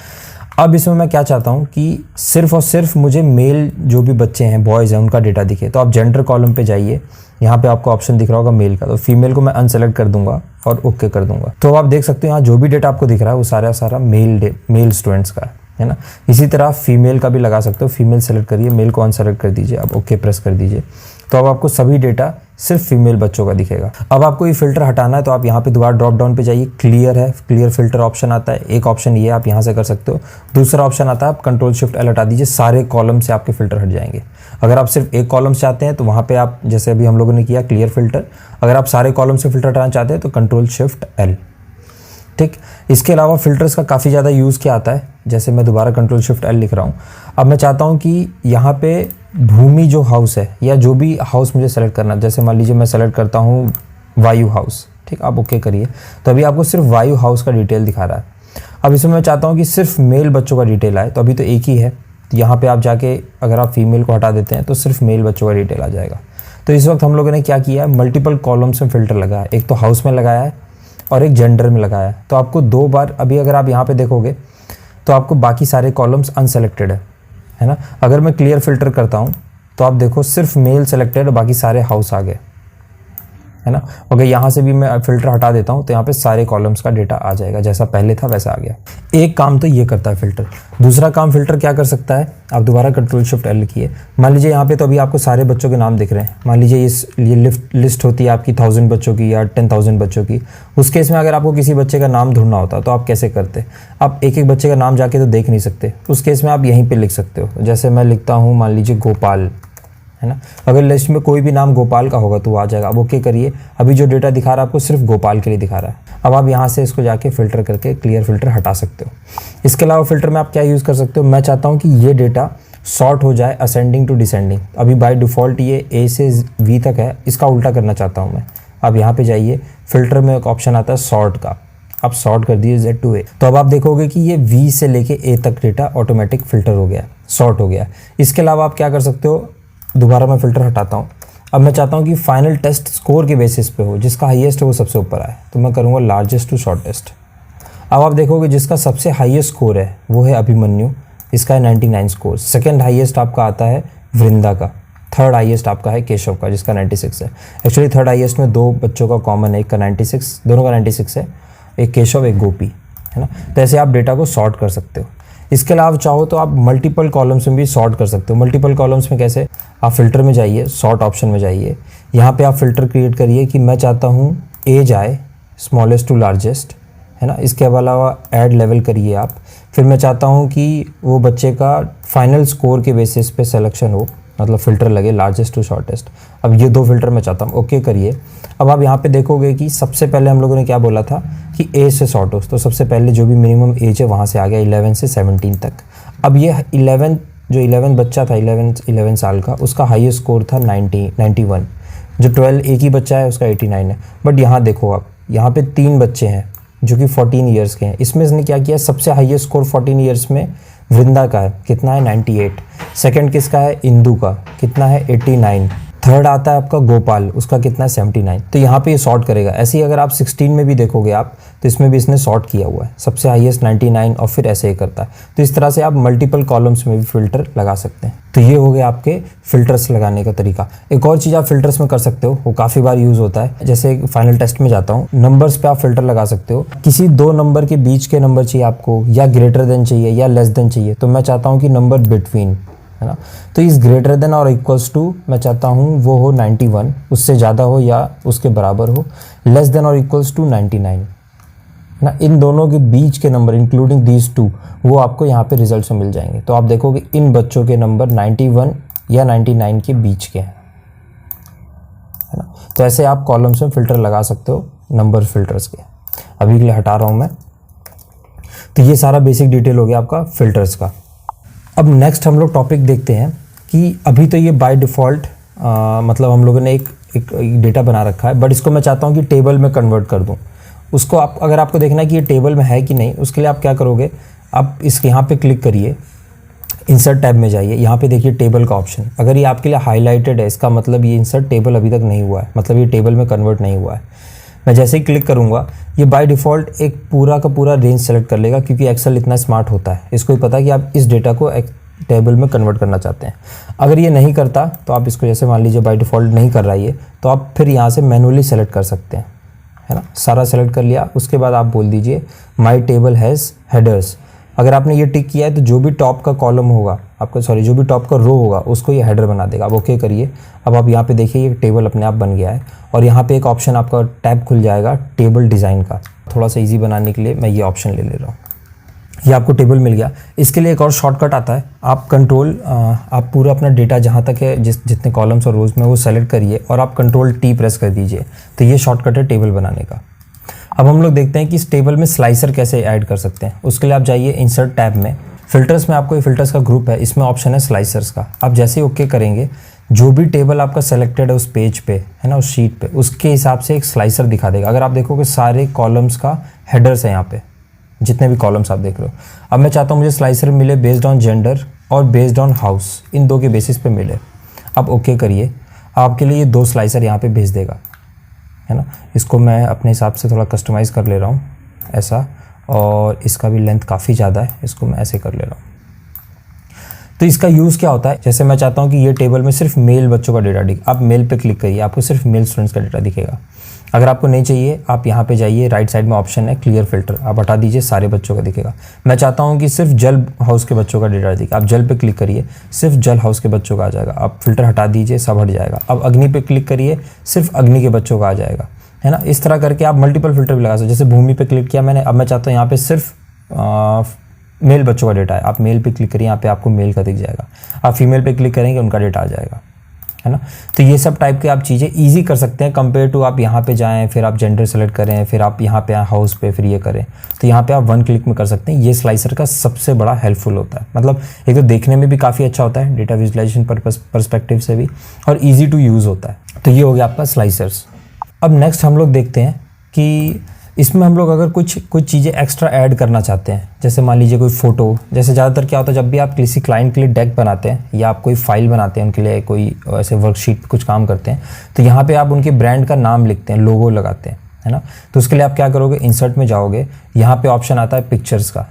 अब इसमें मैं क्या चाहता हूँ कि सिर्फ और सिर्फ मुझे मेल जो भी बच्चे हैं, बॉयज़ हैं, उनका डेटा दिखे। तो आप जेंडर कॉलम पे जाइए, यहाँ पे आपको ऑप्शन दिख रहा होगा मेल का, तो फीमेल को मैं अनसेलेक्ट कर दूंगा और ओके कर दूंगा। तो आप देख सकते हो यहाँ जो भी डेटा आपको दिख रहा है वो सारा मेल स्टूडेंट्स का है ना। इसी तरह फीमेल का भी लगा सकते हो, फीमेल सेलेक्ट करिए, मेल को अनसेलेक्ट कर दीजिए, अब ओके प्रेस कर दीजिए। तो अब आपको सभी डेटा सिर्फ फीमेल बच्चों का दिखेगा। अब आपको ये फिल्टर हटाना है तो आप यहाँ पे दोबारा ड्रॉप डाउन पे जाइए, क्लियर है, क्लियर फिल्टर ऑप्शन आता है। एक ऑप्शन ये आप यहाँ से कर सकते हो। दूसरा ऑप्शन आता है आप Ctrl+Shift+L हटा दीजिए, सारे कॉलम से आपके फिल्टर हट जाएंगे। अगर आप सिर्फ एक कॉलम से चाहते हैं तो वहाँ पे आप जैसे अभी हम लोगों ने किया क्लियर फिल्टर। अगर आप सारे कॉलम से फिल्टर हटाना चाहते हैं तो Ctrl+Shift+L, ठीक। इसके अलावा फिल्टर्स का काफ़ी ज़्यादा यूज़ क्या आता है, जैसे मैं दोबारा Ctrl+Shift+L लिख रहा हूँ। अब मैं चाहता हूँ कि यहाँ पे भूमि जो हाउस है या जो भी हाउस मुझे सेलेक्ट करना, जैसे मान लीजिए मैं सेलेक्ट करता हूँ वायु हाउस, ठीक। आप ओके करिए, तो अभी आपको सिर्फ वायु हाउस का डिटेल दिखा रहा है। अब इसमें मैं चाहता हूँ कि सिर्फ मेल बच्चों का डिटेल आए, तो अभी तो एक ही है। तो यहाँ पे आप जाके अगर आप फीमेल को हटा देते हैं तो सिर्फ मेल बच्चों का डिटेल आ जाएगा। तो इस वक्त हम लोगों ने क्या किया है, मल्टीपल कॉलम्स में फ़िल्टर लगाया, एक तो हाउस में लगाया है और एक जेंडर में लगाया है। तो आपको 2 बार, अभी अगर आप यहाँ पे देखोगे तो आपको बाकी सारे कॉलम्स अनसेलेक्टेड है ना। अगर मैं क्लियर फिल्टर करता हूँ तो आप देखो सिर्फ मेल सेलेक्टेड और बाकी सारे हाउस आ गए, है ना। अगर यहाँ से भी मैं फिल्टर हटा देता हूँ तो यहाँ पे सारे कॉलम्स का डेटा आ जाएगा, जैसा पहले था वैसा आ गया। एक काम तो ये करता है फिल्टर। दूसरा काम फिल्टर क्या कर सकता है, आप दोबारा Ctrl+Shift+L किए। मान लीजिए यहाँ पे तो अभी आपको सारे बच्चों के नाम दिख रहे हैं। मान लीजिए ये लिस्ट होती है आपकी 1000 बच्चों की या 10,000 बच्चों की। उस केस में अगर आपको किसी बच्चे का नाम ढूंढना होता तो आप कैसे करते, आप एक एक बच्चे का नाम जाके तो देख नहीं सकते। उस केस में आप यहीं पर लिख सकते हो, जैसे मैं लिखता हूँ मान लीजिए गोपाल, है ना। अगर लिस्ट में कोई भी नाम गोपाल का होगा तो आ जाएगा। अब ओके करिए, अभी जो डेटा दिखा रहा है आपको सिर्फ गोपाल के लिए दिखा रहा है। अब आप यहाँ से इसको जाके फ़िल्टर करके क्लियर फिल्टर हटा सकते हो। इसके अलावा फ़िल्टर में आप क्या यूज़ कर सकते हो, मैं चाहता हूँ कि ये डेटा सॉर्ट हो जाए असेंडिंग टू डिसेंडिंग। अभी बाय डिफ़ॉल्ट ये A से V तक है, इसका उल्टा करना चाहता हूँ मैं। अब यहाँ पर जाइए, फ़िल्टर में एक ऑप्शन आता है सॉर्ट का, आप सॉर्ट कर दीजिए Z to A। तो अब आप देखोगे कि ये V से लेके A तक डेटा ऑटोमेटिक फ़िल्टर हो गया, सॉर्ट हो गया। इसके अलावा आप क्या कर सकते हो, दोबारा मैं फ़िल्टर हटाता हूँ। अब मैं चाहता हूँ कि फाइनल टेस्ट स्कोर के बेसिस पे हो, जिसका हाईएस्ट है वो सबसे ऊपर आए, तो मैं करूँगा लार्जेस्ट टू शॉर्टेस्ट। अब आप देखोगे जिसका सबसे हाईएस्ट स्कोर है वो है अभिमन्यु, इसका है 99 स्कोर। सेकंड हाईएस्ट आपका आता है वृंदा का, थर्ड हाईएस्ट आपका है केशव का जिसका 96 है। एक्चुअली थर्ड हाईएस्ट में 2 बच्चों का कॉमन है, एक का 96, दोनों का 96 है, एक केशव एक गोपी, है ना। तो ऐसे आप डेटा को सॉर्ट कर सकते हो। इसके अलावा चाहो तो आप मल्टीपल कॉलम्स में भी सॉर्ट कर सकते हो। मल्टीपल कॉलम्स में कैसे, आप फिल्टर में जाइए, सॉर्ट ऑप्शन में जाइए, यहाँ पे आप फिल्टर क्रिएट करिए कि मैं चाहता हूँ एज आए स्मॉलेस्ट टू लार्जेस्ट, है ना। इसके अलावा ऐड लेवल करिए आप। फिर मैं चाहता हूँ कि वो बच्चे का फाइनल स्कोर के बेसिस पे सिलेक्शन हो, मतलब फ़िल्टर लगे लार्जेस्ट टू शॉर्टेस्ट। अब ये 2 फिल्टर मैं चाहता हूँ, ओके करिए। अब आप यहाँ पे देखोगे कि सबसे पहले हम लोगों ने क्या बोला था कि एज से सॉर्ट हो, तो सबसे पहले जो भी मिनिमम एज है वहाँ से आ गया 11 से 17 तक। अब ये 11 बच्चा था 11 साल का, उसका हाईएस्ट स्कोर था 91। जो 12 एक ही बच्चा है उसका 89 है। बट यहाँ देखो आप, यहाँ पे 3 बच्चे हैं जो कि 14 ईयर्स के हैं। इसमें इसने क्या किया, सबसे हाईएस्ट स्कोर 14 ईयर्स में वृंदा का है, कितना है 98। सेकंड किसका है, इंदू का, कितना है 89। थर्ड आता है आपका गोपाल, उसका कितना है 79। तो यहाँ पे ये सॉर्ट करेगा। ऐसे ही अगर आप 16 में भी देखोगे आप, तो इसमें भी इसने सॉर्ट किया हुआ है, सबसे हाईएस्ट 99 और फिर ऐसे ही करता है। तो इस तरह से आप मल्टीपल कॉलम्स में भी फिल्टर लगा सकते हैं। तो ये हो गया आपके फिल्टर्स लगाने का तरीका। एक और चीज़ आप फिल्टर्स में कर सकते हो, वो काफ़ी बार यूज़ होता है। जैसे फाइनल टेस्ट में जाता हूँ, नंबर्स पे आप फिल्टर लगा सकते हो। किसी 2 नंबर के बीच के नंबर चाहिए आपको, या ग्रेटर देन चाहिए या लेस देन चाहिए, तो मैं चाहता हूँ कि नंबर बिटवीन, है ना। तो इस ग्रेटर देन और इक्वल्स टू मैं चाहता हूँ वो हो 91, उससे ज़्यादा हो या उसके बराबर हो। लेस देन और इक्वल्स टू 99, है ना। इन दोनों के बीच के नंबर इंक्लूडिंग दीज 2 वो आपको यहाँ पे रिजल्ट में मिल जाएंगे। तो आप देखोगे इन बच्चों के नंबर 91 या 99 के बीच के हैं, है ना। तो ऐसे आप कॉलम्स में फिल्टर लगा सकते हो नंबर फिल्टर्स के। अभी के लिए हटा रहा हूँ मैं। तो ये सारा बेसिक डिटेल हो गया आपका फिल्टर्स का। अब नेक्स्ट हम लोग टॉपिक देखते हैं कि अभी तो ये बाय डिफ़ॉल्ट मतलब हम लोगों ने एक डेटा बना रखा है, बट इसको मैं चाहता हूँ कि टेबल में कन्वर्ट कर दूँ। उसको आप, अगर आपको देखना है कि ये टेबल में है कि नहीं, उसके लिए आप क्या करोगे, आप इसके यहाँ पे क्लिक करिए, इंसर्ट टैब में जाइए, यहाँ पे देखिए टेबल का ऑप्शन। अगर ये आपके लिए हाईलाइटेड है, इसका मतलब ये इंसर्ट टेबल अभी तक नहीं हुआ है, मतलब ये टेबल में कन्वर्ट नहीं हुआ है। मैं जैसे ही क्लिक करूँगा, ये बाय डिफ़ॉल्ट एक पूरा का पूरा रेंज सेलेक्ट कर लेगा, क्योंकि एक्सेल इतना स्मार्ट होता है, इसको भी पता है कि आप इस डेटा को एक टेबल में कन्वर्ट करना चाहते हैं। अगर ये नहीं करता तो आप इसको, जैसे मान लीजिए बाय डिफ़ॉल्ट नहीं कर रहा है ये, तो आप फिर यहाँ से मैनुअली सेलेक्ट कर सकते हैं, है ना। सारा सेलेक्ट कर लिया, उसके बाद आप बोल दीजिए माई टेबल हैज़ हेडर्स। अगर आपने ये टिक किया है तो जो भी टॉप का कॉलम होगा आपका, सॉरी जो भी टॉप का रो होगा उसको ये हेडर बना देगा। अब ओके करिए। अब आप यहाँ पे देखिए ये टेबल अपने आप बन गया है, और यहाँ पे एक ऑप्शन आपका टैब खुल जाएगा टेबल डिज़ाइन का। थोड़ा सा ईजी बनाने के लिए मैं ये ऑप्शन ले रहा हूँ। ये आपको टेबल मिल गया। इसके लिए एक और शॉर्टकट आता है, आप आप पूरा अपना डेटा जहाँ तक है, जितने कॉलम्स और रोज़ में, वो सेलेक्ट करिए और आप कंट्रोल टी प्रेस कर दीजिए। तो ये शॉर्टकट है टेबल बनाने का। अब हम लोग देखते हैं कि इस टेबल में स्लाइसर कैसे ऐड कर सकते हैं। उसके लिए आप जाइए इंसर्ट टैब में, फिल्टर्स में आपको ये फिल्टर्स का ग्रुप है, इसमें ऑप्शन है स्लाइसर्स का। आप जैसे ही ओके करेंगे, जो भी टेबल आपका सेलेक्टेड है उस पेज पे, है ना, उस शीट पे, उसके हिसाब से एक स्लाइसर दिखा देगा। अगर आप देखोगे सारे कॉलम्स का हेडर्स है यहाँ पे, जितने भी कॉलम्स आप देख रहे हो। अब मैं चाहता हूँ मुझे स्लाइसर मिले बेस्ड ऑन जेंडर और बेस्ड ऑन हाउस, इन 2 के बेसिस पे मिले। अब ओके करिए, आपके लिए ये 2 स्लाइसर यहाँ पे भेज देगा, है ना। इसको मैं अपने हिसाब से थोड़ा कस्टमाइज़ कर ले रहा हूँ ऐसा, और इसका भी लेंथ काफ़ी ज़्यादा है, इसको मैं ऐसे कर ले रहा हूँ। तो इसका यूज़ क्या होता है, जैसे मैं चाहता हूँ कि ये टेबल में सिर्फ मेल बच्चों का डेटा दिखे, आप मेल पे क्लिक करिए, आपको सिर्फ मेल स्टूडेंट्स का डेटा दिखेगा। अगर आपको नहीं चाहिए, आप यहाँ पे जाइए, राइट साइड में ऑप्शन है क्लियर फिल्टर, आप हटा दीजिए, सारे बच्चों का दिखेगा। मैं चाहता हूँ कि सिर्फ जल हाउस के बच्चों का डेटा दिखे, आप जल पे क्लिक करिए, सिर्फ जल हाउस के बच्चों का आ जाएगा। आप फिल्टर हटा दीजिए, सब हट जाएगा। अब अग्नि पे क्लिक करिए, सिर्फ अग्नि के बच्चों का आ जाएगा, है ना। इस तरह करके आप मल्टीपल फिल्टर भी लगा सकते हो। जैसे भूमि पे क्लिक किया मैंने, अब मैं चाहता हूँ यहाँ पे सिर्फ मेल बच्चों का डेटा है, आप मेल पे क्लिक करिए, यहाँ पे आपको मेल का दिख जाएगा। आप फीमेल पे क्लिक करेंगे, उनका डेटा आ जाएगा, है ना। तो ये सब टाइप के आप चीज़ें ईजी कर सकते हैं कंपेयर टू आप यहाँ पे जाएं, फिर आप जेंडर सेलेक्ट करें, फिर आप यहाँ पे आए हाउस पे, फिर ये करें। तो यहाँ पे आप 1 क्लिक में कर सकते हैं। ये स्लाइसर का सबसे बड़ा हेल्पफुल होता है, मतलब एक तो देखने में भी काफ़ी अच्छा होता है, डेटा विजुलाइजेशन परस्पेक्टिव से भी, और ईजी टू यूज़ होता है। तो ये हो गया आपका स्लाइसर्स। अब नेक्स्ट हम लोग देखते हैं कि इसमें हम लोग अगर कुछ चीज़ें एक्स्ट्रा ऐड करना चाहते हैं, जैसे मान लीजिए कोई फ़ोटो। जैसे ज़्यादातर क्या होता है, जब भी आप किसी क्लाइंट के लिए डेक बनाते हैं या आप कोई फाइल बनाते हैं उनके लिए, कोई ऐसे वर्कशीट कुछ काम करते हैं, तो यहाँ पे आप उनके ब्रांड का नाम लिखते हैं, लोगो लगाते हैं, है ना। तो उसके लिए आप क्या करोगे, इंसर्ट में जाओगे, यहाँ पे ऑप्शन आता है पिक्चर्स का।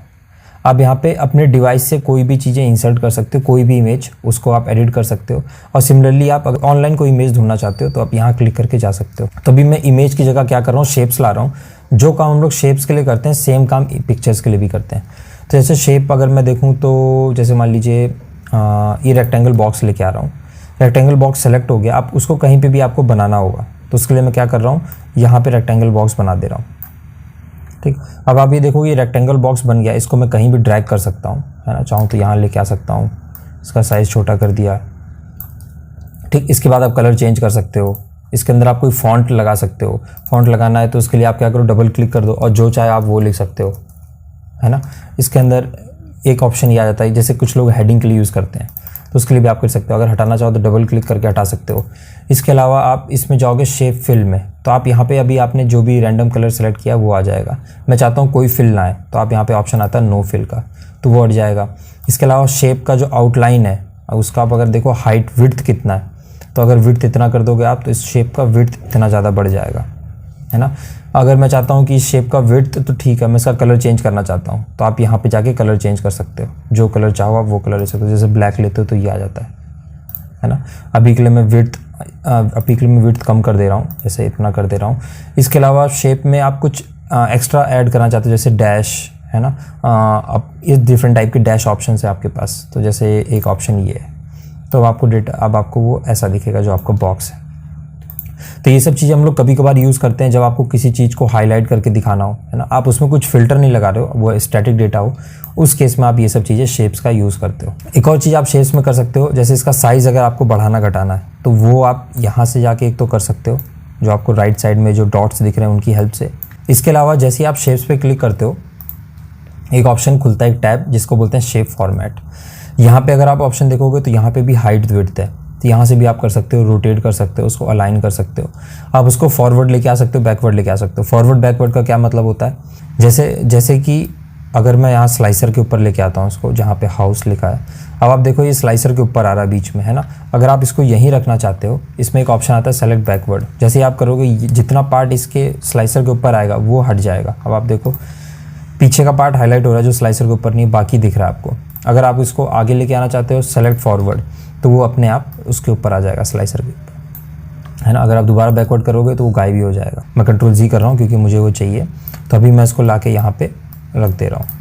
आप यहाँ पे अपने डिवाइस से कोई भी चीज़ें इंसर्ट कर सकते हो, कोई भी इमेज, उसको आप एडिट कर सकते हो। और सिमिलरली आप अगर ऑनलाइन कोई इमेज ढूंढना चाहते हो तो आप यहाँ क्लिक करके जा सकते हो। तो अभी मैं इमेज की जगह क्या कर रहा हूँ, शेप्स ला रहा हूँ। जो काम हम लोग शेप्स के लिए करते हैं, सेम काम पिक्चर्स के लिए भी करते हैं। तो जैसे शेप अगर मैं देखूँ तो जैसे मान लीजिए ये रेक्टेंगल बॉक्स लेके आ रहा हूँ। रेक्टेंगल बॉक्स सेलेक्ट हो गया। आप उसको कहीं पर भी आपको बनाना होगा, तो उसके लिए मैं क्या कर रहा हूँ, यहाँ पर रेक्टेंगल बॉक्स बना दे रहा हूँ। ठीक, अब आप ये देखो ये रेक्टेंगल बॉक्स बन गया। इसको मैं कहीं भी ड्रैग कर सकता हूँ, है ना। चाहूँ तो यहाँ लेके आ सकता हूँ, इसका साइज़ छोटा कर दिया। ठीक, इसके बाद आप कलर चेंज कर सकते हो। इसके अंदर आप कोई फॉन्ट लगा सकते हो। फॉन्ट लगाना है तो उसके लिए आप क्या करो, डबल क्लिक कर दो और जो चाहे आप वो लिख सकते हो, है ना। इसके अंदर एक ऑप्शन ये आ जाता है, जैसे कुछ लोग हेडिंग के लिए यूज़ करते हैं, तो उसके लिए भी आप कर सकते हो। अगर हटाना चाहो तो डबल क्लिक करके हटा सकते हो। इसके अलावा आप इसमें जाओगे शेप फिल में, तो आप यहाँ पे अभी आपने जो भी रैंडम कलर सेलेक्ट किया वो आ जाएगा। मैं चाहता हूँ कोई फिल ना आए, तो आप यहाँ पे ऑप्शन आता है नो फिल का, तो वो हट जाएगा। इसके अलावा शेप का जो आउटलाइन है उसका आप अगर देखो हाइट विड्थ कितना है, तो अगर विड्थ इतना कर दोगे आप तो इस शेप का विड्थ इतना ज़्यादा बढ़ जाएगा, है ना। अगर मैं चाहता हूँ कि इस शेप का विड्थ तो ठीक है, मैं इसका कलर चेंज करना चाहता हूँ, तो आप यहाँ पे जाके कलर चेंज कर सकते हो, जो कलर चाहो आप वो कलर ले सकते हो। जैसे ब्लैक लेते हो तो ये आ जाता है ना। अभी के लिए मैं विड्थ कम कर दे रहा हूँ, जैसे इतना कर दे रहा हूँ। इसके अलावा शेप में आप कुछ एक्स्ट्रा ऐड करना चाहते हो, जैसे डैश, है ना। अब इस डिफरेंट टाइप के डैश ऑप्शन है आपके पास, तो जैसे एक ऑप्शन ये है, तो आपको डेटा अब आपको वो ऐसा दिखेगा जो आपका बॉक्स है। तो ये सब चीज़ें हम लोग कभी कभार यूज़ करते हैं जब आपको किसी चीज़ को हाईलाइट करके दिखाना हो, है ना। आप उसमें कुछ फिल्टर नहीं लगा रहे हो, वो स्टैटिक डेटा हो, उस केस में आप ये सब चीज़ें शेप्स का यूज़ करते हो। एक और चीज़ आप शेप्स में कर सकते हो, जैसे इसका साइज़ अगर आपको बढ़ाना घटाना है तो वो आप यहाँ से जाके एक तो कर सकते हो, जो आपको राइट साइड में जो डॉट्स दिख रहे हैं उनकी हेल्प से। इसके अलावा जैसे ही आप शेप्स पे क्लिक करते हो एक ऑप्शन खुलता है, एक टैब जिसको बोलते हैं शेप फॉर्मेट। यहाँ पे अगर आप ऑप्शन देखोगे तो यहाँ पे भी हाइट विड्थ है, तो यहाँ से भी आप कर सकते हो, रोटेट कर सकते हो, उसको अलाइन कर सकते हो। आप उसको फॉरवर्ड लेके आ सकते हो, बैकवर्ड लेके आ सकते हो। फॉरवर्ड बैकवर्ड का क्या मतलब होता है, जैसे कि अगर मैं यहाँ स्लाइसर के ऊपर लेके आता हूँ इसको, जहाँ पे हाउस लिखा है, अब आप देखो ये स्लाइसर के ऊपर आ रहा है बीच में, है ना। अगर आप इसको यहीं रखना चाहते हो, इसमें एक ऑप्शन आता है सेलेक्ट बैकवर्ड। जैसे ही आप करोगे जितना पार्ट इसके स्लाइसर के ऊपर आएगा वो हट जाएगा। अब आप देखो पीछे का पार्ट हाईलाइट हो रहा है जो स्लाइसर के ऊपर नहीं, बाकी दिख रहा है आपको। अगर आप इसको आगे लेके आना चाहते हो सेलेक्ट फॉरवर्ड, तो वो अपने आप उसके ऊपर आ जाएगा, स्लाइसर के ऊपर, है ना। अगर आप दोबारा बैकवर्ड करोगे तो वो गायब ही हो जाएगा। मैं कंट्रोल जी कर रहा हूँ क्योंकि मुझे वो चाहिए, तो अभी मैं इसको लाके यहाँ पे रख दे रहा हूँ।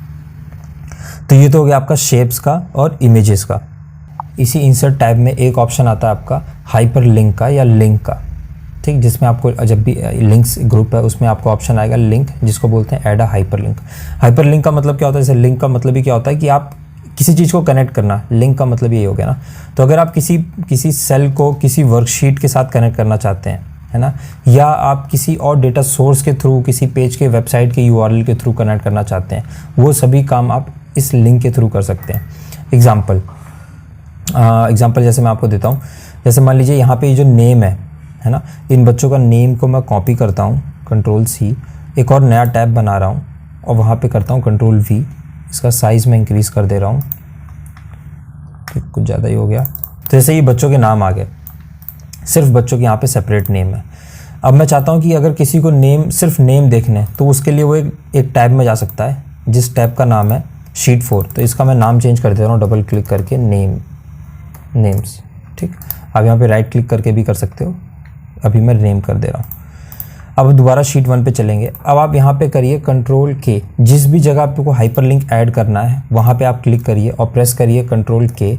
तो ये तो हो गया आपका शेप्स का और इमेजेस का। इसी इंसर्ट टैब में एक ऑप्शन आता है आपका हाइपर लिंक का या लिंक का, ठीक, जिसमें आपको जब भी लिंक्स ग्रुप है उसमें आपको ऑप्शन आएगा लिंक, जिसको बोलते हैं add a hyper link. Hyper link का मतलब क्या होता है, जैसे लिंक का मतलब ही क्या होता है कि आप किसी चीज़ को कनेक्ट करना, लिंक का मतलब यही हो गया ना। तो अगर आप किसी सेल को किसी वर्कशीट के साथ कनेक्ट करना चाहते हैं, है ना, या आप किसी और डेटा सोर्स के थ्रू किसी पेज के वेबसाइट के URL के थ्रू कनेक्ट करना चाहते हैं, वो सभी काम आप इस लिंक के थ्रू कर सकते हैं। एग्जाम्पल जैसे मैं आपको देता हूँ, जैसे मान लीजिए यहाँ पे ये जो नेम है ना, इन बच्चों का नेम को मैं कॉपी करता हूँ, कंट्रोल C, एक और नया टैब बना रहा हूँ और वहाँ पे करता हूँ कंट्रोल V, इसका साइज़ मैं इंक्रीज़ कर दे रहा हूँ, कुछ ज़्यादा ही हो गया। तो जैसे ये बच्चों के नाम आ गए, सिर्फ बच्चों के यहाँ पे सेपरेट नेम है। अब मैं चाहता हूँ कि अगर किसी को सिर्फ नेम देखने, तो उसके लिए वो एक टैब में जा सकता है जिस टैब का नाम है शीट 4। तो इसका मैं नाम चेंज कर दे रहा हूँ, डबल क्लिक करके नेम्स, ठीक। आप यहाँ पे राइट क्लिक करके भी कर सकते हो, अभी मैं नेम कर दे रहा हूँ। अब दोबारा शीट 1 पे चलेंगे। अब आप यहाँ पे करिए कंट्रोल K, जिस भी जगह आपको हाइपर लिंक ऐड करना है वहाँ पे आप क्लिक करिए और प्रेस करिए कंट्रोल K,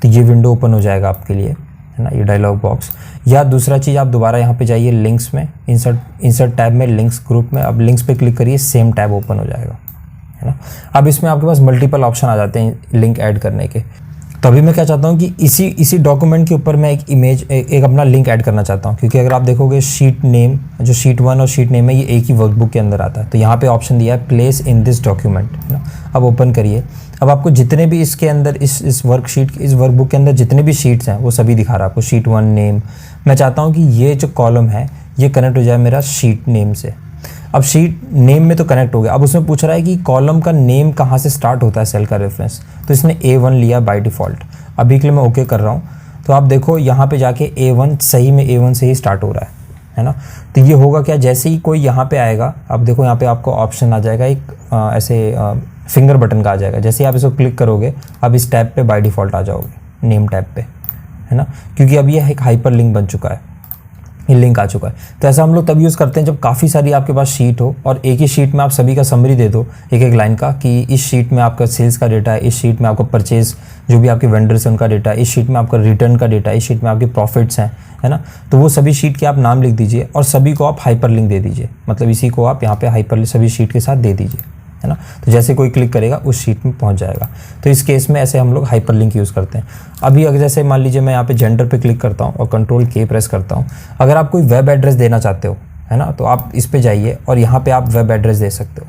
तो ये विंडो ओपन हो जाएगा आपके लिए, है ना, ये डायलॉग बॉक्स। या दूसरा चीज़ आप दोबारा यहाँ पे जाइए लिंक्स में, इंसर्ट टैब में लिंक्स ग्रुप में, अब लिंक्स पे क्लिक करिए, सेम टैब ओपन हो जाएगा, है ना। अब इसमें आपके पास मल्टीपल ऑप्शन आ जाते हैं लिंक ऐड करने के। तो अभी मैं क्या चाहता हूँ कि इसी डॉक्यूमेंट के ऊपर मैं एक अपना लिंक ऐड करना चाहता हूँ, क्योंकि अगर आप देखोगे शीट नेम, जो शीट 1 और शीट नेम है, ये एक ही वर्कबुक के अंदर आता है। तो यहाँ पे ऑप्शन दिया है प्लेस इन दिस डॉक्यूमेंट, है ना। अब ओपन करिए, अब आपको जितने भी इसके अंदर इस वर्कबुक के अंदर जितने भी शीट्स हैं वो सभी दिखा रहा है आपको। शीट 1 नेम, मैं चाहता हूँ कि ये जो कॉलम है ये कनेक्ट हो जाए मेरा शीट नेम से। अब शीट नेम में तो कनेक्ट हो गया। अब उसमें पूछ रहा है कि कॉलम का नेम कहाँ से स्टार्ट होता है, सेल का रेफरेंस, तो इसने A1 लिया बाय डिफ़ॉल्ट। अभी के लिए मैं ओके कर रहा हूँ, तो आप देखो यहाँ पे जाके A1 सही में A1 से ही स्टार्ट हो रहा है ना। तो ये होगा क्या, जैसे ही कोई यहाँ पे आएगा, अब देखो यहाँ पे आपको ऑप्शन आ जाएगा एक ऐसे फिंगर बटन का आ जाएगा। जैसे ही आप इसको क्लिक करोगे अब इस टैब पे बाय डिफ़ॉल्ट आ जाओगे, नेम टैब पे, है ना, क्योंकि अब ये एक हाइपर लिंक बन चुका है, ये लिंक आ चुका है। तो ऐसा हम लोग तब यूज़ करते हैं जब काफ़ी सारी आपके पास शीट हो और एक ही शीट में आप सभी का समरी दे दो एक लाइन का, कि इस शीट में आपका सेल्स का डेटा है, इस शीट में आपका परचेज जो भी आपके वेंडर्स हैं उनका डेटा है, इस शीट में आपका रिटर्न का डेटा है, इस शीट में आपके प्रॉफिट्स हैं, है ना। तो वो सभी शीट के आप नाम लिख दीजिए और सभी को आप हाइपर लिंक दे दीजिए, मतलब इसी को आप यहाँ पे हाइपर सभी शीट के साथ दे दीजिए, है ना। तो जैसे कोई क्लिक करेगा उस शीट में पहुंच जाएगा। तो इस केस में ऐसे हम लोग हाइपर लिंक यूज़ करते हैं। अभी अगर जैसे मान लीजिए मैं यहाँ पे जेंडर पे क्लिक करता हूँ और कंट्रोल K प्रेस करता हूँ, अगर आप कोई वेब एड्रेस देना चाहते हो, है ना, तो आप इस पे जाइए और यहाँ पे आप वेब एड्रेस दे सकते हो,